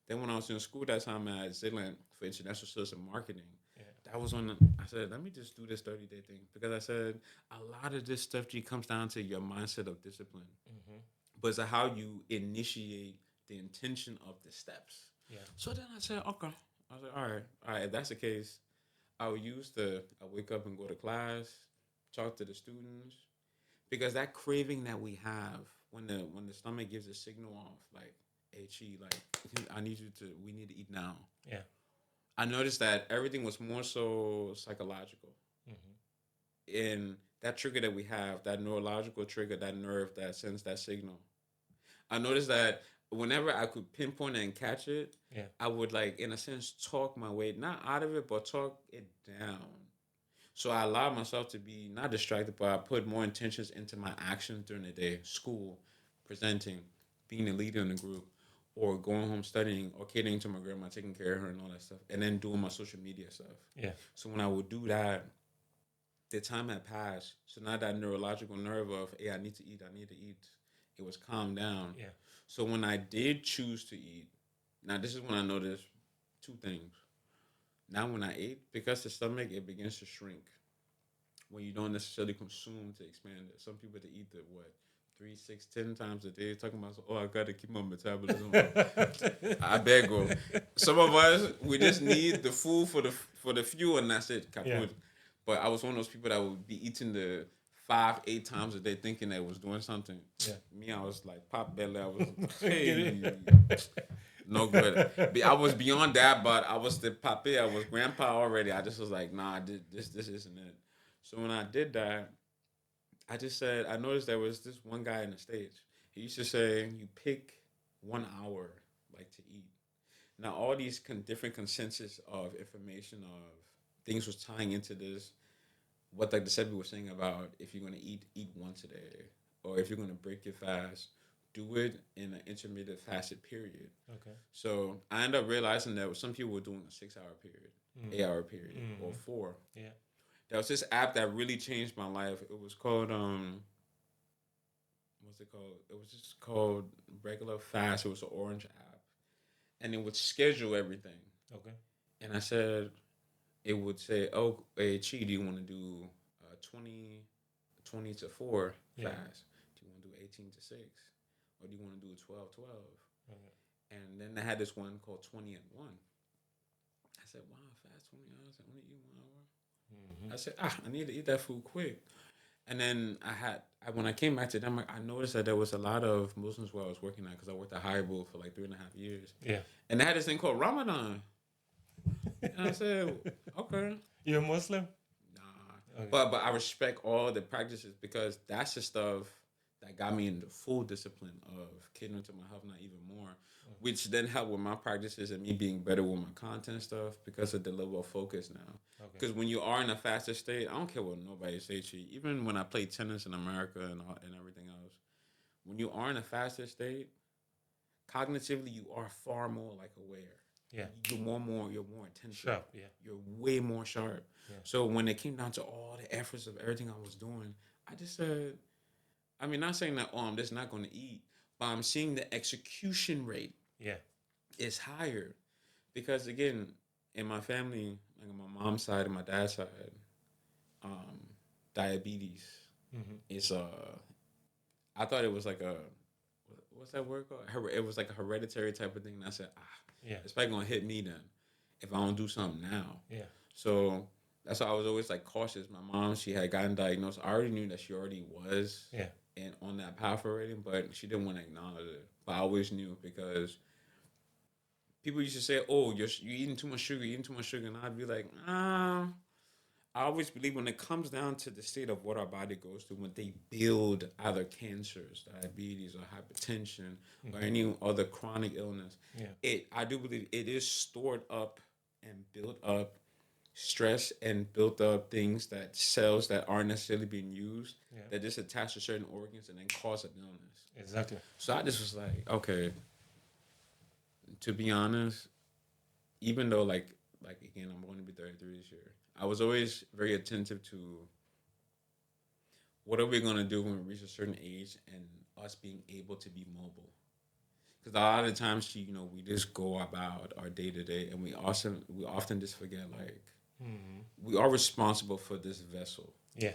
Then when I was in school that time at Zealand for international sales and marketing, Yeah. That was when I said, let me just do this 30-day thing, because I said a lot of this stuff comes down to your mindset of discipline, but it's how you initiate the intention of the steps. Yeah. So then I said, okay. I was like, all right. If that's the case, I wake up and go to class, talk to the students, because that craving that we have when the stomach gives a signal off, like, hey, Chi, like, we need to eat now. Yeah. I noticed that everything was more so psychological. And that trigger that we have, that neurological trigger, that nerve that sends that signal. I noticed that whenever I could pinpoint it and catch it, Yeah. I would, like, in a sense, talk my way, not out of it, but talk it down. So I allowed myself to be not distracted, but I put more intentions into my actions during the day: school, presenting, being a leader in the group, or going home studying, or catering to my grandma, taking care of her and all that stuff, and then doing my social media stuff. Yeah. So when I would do that, the time had passed. So now that neurological nerve of, hey, I need to eat, it was calmed down. Yeah. So when I did choose to eat, now this is when I noticed two things. Now when I ate, because the stomach, it begins to shrink when you don't necessarily consume to expand it. Some people, they eat the what, 3, 6, 10 times a day, talking about, oh, I gotta keep my metabolism up. I beg you. Some of us, we just need the food for the fuel, and that's it. Kaput. Yeah. But I was one of those people that would be eating the 5, 8 times a day, thinking that it was doing something. Yeah. Me, I was like pop belly. I was Get hey, it? no good. I was beyond that, but I was the papi. I was grandpa already. I just was like, nah, this isn't it. So when I did that, I just said, I noticed there was this one guy in the States. He used to say, you pick 1 hour, like, to eat. Now, all these different consensus of information of things was tying into this. What, like the Sebi was saying about, if you're going to eat once a day. Or if you're going to break your fast, do it in an intermittent fasted period. Okay. So I ended up realizing that some people were doing a 6-hour period, 8-hour period, or 4. Yeah. There was this app that really changed my life. It was called what's it called? It was just called Regular Fast. It was an orange app, and it would schedule everything. Okay. And I said, it would say, oh, hey, Chi, do you want to do 20 to 4 Yeah. fast? Do you want to do 18 to 6? Or do you want to do 12-12? Okay. And then they had this one called 20 and 1. I said, wow, fast 20 hours, I only eat 1 hour. I said, I need to eat that food quick. And then when I came back to Denmark, I noticed that there was a lot of Muslims where I was working at, because I worked at Haribo for like 3.5 years. Yeah. And they had this thing called Ramadan. And I said, okay. You're a Muslim? Nah. Okay. But I respect all the practices, because that's the stuff that got me in the full discipline of catering to my health, not even more, which then helped with my practices and me being better with my content stuff because of the level of focus now. Because when you are in a faster state, I don't care what nobody says to you. Even when I played tennis in America and everything else, when you are in a faster state, cognitively you are far more like aware. Yeah. You're more intentional. Sharp. Yeah. You're way more sharp. Yeah. So when it came down to all the efforts of everything I was doing, I just said, I mean, not saying that, oh, I'm just not going to eat, but I'm seeing the execution rate Yeah. is higher. Because again, in my family, like on my mom's side and my dad's side, diabetes is I thought it was like a, what's that word called? It was like a hereditary type of thing. And I said, Yeah. it's probably gonna hit me then if I don't do something now. Yeah. So that's why I was always like cautious. My mom, she had gotten diagnosed. I already knew that she already was Yeah. and on that path already, but she didn't want to acknowledge it. But I always knew, because people used to say, "Oh, you're eating too much sugar, and I'd be like, I always believe when it comes down to the state of what our body goes through, when they build either cancers, diabetes, or hypertension, or any other chronic illness, I do believe it is stored up and built up stress and built up things, that cells that aren't necessarily being used, that just attach to certain organs and then cause an illness. Exactly. So I just was like, okay, to be honest, even though like again, I'm going to be 33 this year, I was always very attentive to what are we going to do when we reach a certain age and us being able to be mobile. Because a lot of times, we just go about our day to day, and we often just forget, like, We are responsible for this vessel. Yeah.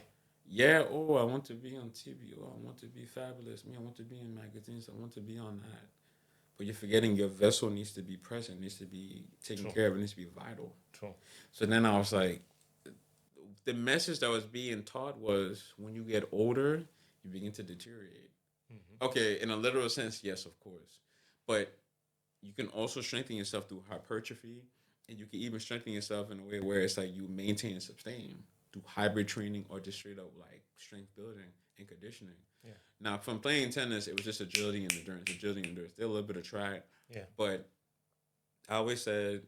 Yeah, oh, I want to be on TV. Oh, I want to be fabulous. Me, I want to be in magazines. I want to be on that. But you're forgetting your vessel needs to be present, needs to be taken True. care of, it needs to be vital. True. So then I was like, the message that was being taught was when you get older, you begin to deteriorate. Okay, in a literal sense, yes, of course. But you can also strengthen yourself through hypertrophy, and you can even strengthen yourself in a way where it's like you maintain and sustain through hybrid training or just straight up like strength building and conditioning. Yeah. Now, from playing tennis, it was just agility and endurance, agility and endurance. Did a little bit of track, Yeah. but I always said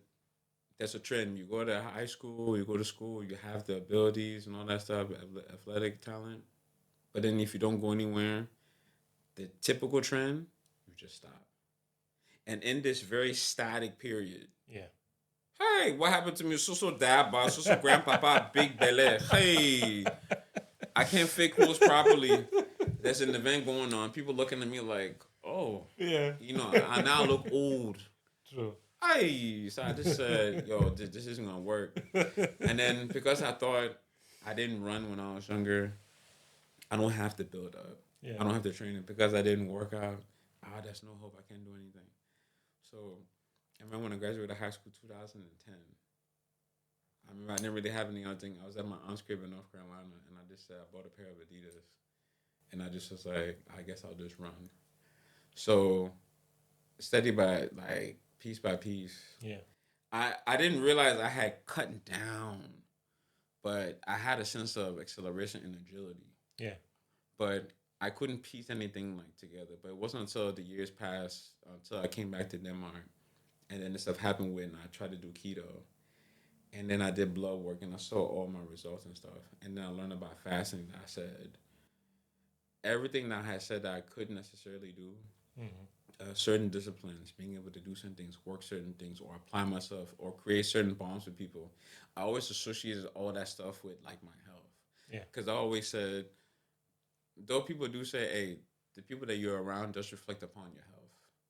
that's a trend. You go to high school, you go to school, you have the abilities and all that stuff, athletic talent. But then if you don't go anywhere, the typical trend, you just stop. And in this very static period, Yeah. hey, what happened to me? So dad, boss, so grandpapa, big belly. Hey, I can't fake clothes properly. There's an event going on. People looking at me like, oh, Yeah. I now look old. True. Hey, so I just said, yo, this isn't gonna work. And then because I thought I didn't run when I was younger, I don't have to build up. Yeah. I don't have to train it because I didn't work out. There's no hope. I can't do anything. So I remember when I graduated high school, 2010. I remember I didn't really have any other thing. I was at my aunt's crib in North Carolina, and I just said I bought a pair of Adidas, and I just was like, I guess I'll just run. So steady by like piece by piece. Yeah. I didn't realize I had cut down, but I had a sense of acceleration and agility. Yeah. But I couldn't piece anything like together. But it wasn't until the years passed, until I came back to Denmark, and then this stuff happened when I tried to do keto, and then I did blood work, and I saw all my results and stuff, and then I learned about fasting. I said everything that I had said that I couldn't necessarily do. Certain disciplines, being able to do certain things, work certain things, or apply myself, or create certain bonds with people. I always associated all that stuff with like my health. Yeah. Because I always said, though people do say, hey, the people that you're around does reflect upon your health.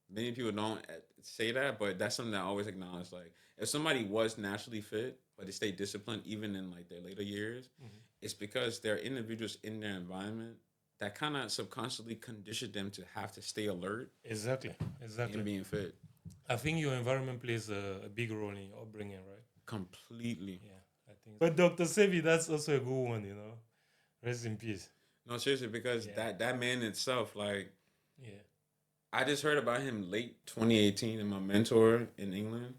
Many people don't say that, but that's something that I always acknowledge. Like, if somebody was naturally fit, but they stay disciplined even in like their later years, it's because they're individuals in their environment that kind of subconsciously conditioned them to have to stay alert Exactly. and being fit. I think your environment plays a big role in your upbringing, right? Completely. Yeah, I think. But Dr. Sevi, that's also a good one, Rest in peace. No, seriously, because that man itself, like, Yeah. I just heard about him late 2018, and my mentor in England,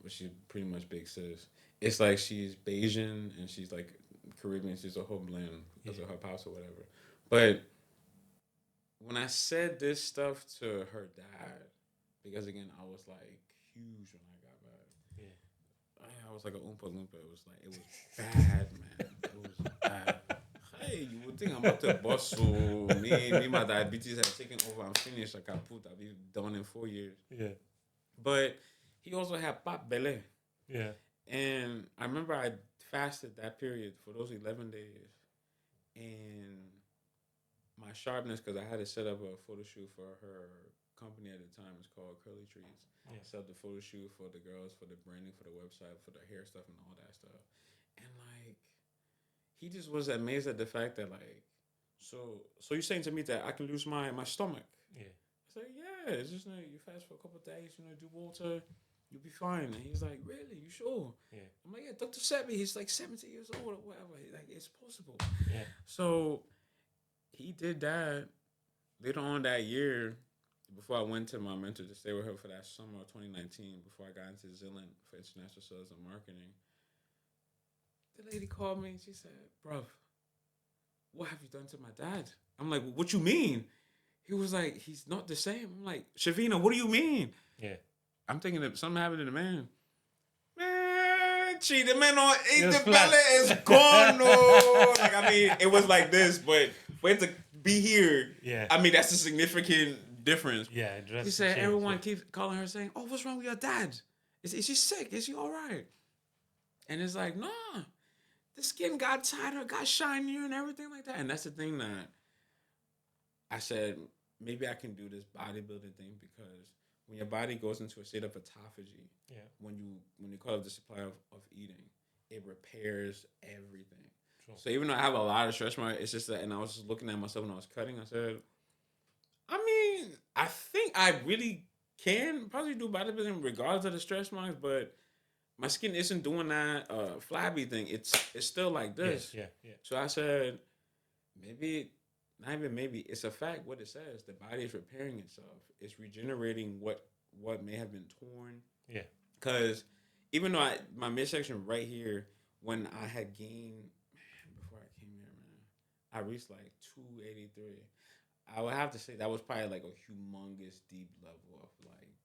which she's pretty much big sis. It's like she's Bayesian and she's like Caribbean. She's a whole blend because of her house or whatever. But when I said this stuff to her dad, because again, I was like huge when I got back. Yeah. I was like a oompa loompa. It was bad, man. It was bad. Hey, you would think I'm about to bust, so me, my diabetes had taken over. I'm finished. Like I put, I'll be done in 4 years. Yeah. But he also had pap belly. Yeah. And I remember I fasted that period for those 11 days. And my sharpness, because I had to set up a photo shoot for her company at the time. It's called Curly Trees. Yeah. Set up the photo shoot for the girls, for the branding, for the website, for the hair stuff and all that stuff. And like, he just was amazed at the fact that like, so you're saying to me that I can lose my stomach? Yeah. I said, yeah, it's just you fast for a couple of days, do water, you'll be fine. And he's like, really? You sure? Yeah. I'm like, yeah, Dr. Sebi, he's like 70 years old or whatever. He's like, it's possible. Yeah. So he did that later on that year. Before I went to my mentor to stay with her for that summer of 2019, before I got into Zealand for international sales and marketing, the lady called me and she said, bruv, what have you done to my dad? I'm like, what you mean? He was like, he's not the same. I'm like, Shavina, what do you mean? Yeah. I'm thinking that something happened to the man. Man, the man on the flat. belly is gone. No. Like, I mean, it was like this, but for it to be here, Yeah. I mean, that's a significant difference. Yeah. He said, everyone keeps calling her saying, oh, what's wrong with your dad? Is she sick? Is she all right? And it's like, nah, the skin got tighter, got shinier and everything like that. And that's the thing that I said, maybe I can do this bodybuilding thing because when your body goes into a state of autophagy, when you call up the supply of eating, it repairs everything. True. So even though I have a lot of stretch marks, it's just that, and I was just looking at myself when I was cutting. I said, I mean, I think I really can probably do bodybuilding regardless of the stretch marks, but my skin isn't doing that flabby thing. It's still like this. Yeah. So I said, maybe not even maybe. It's a fact what it says. The body is repairing itself. It's regenerating what may have been torn. Yeah. Because even though my midsection right here, when I had gained, man, before I came here, man, I reached like 283. I would have to say that was probably like a humongous deep level of like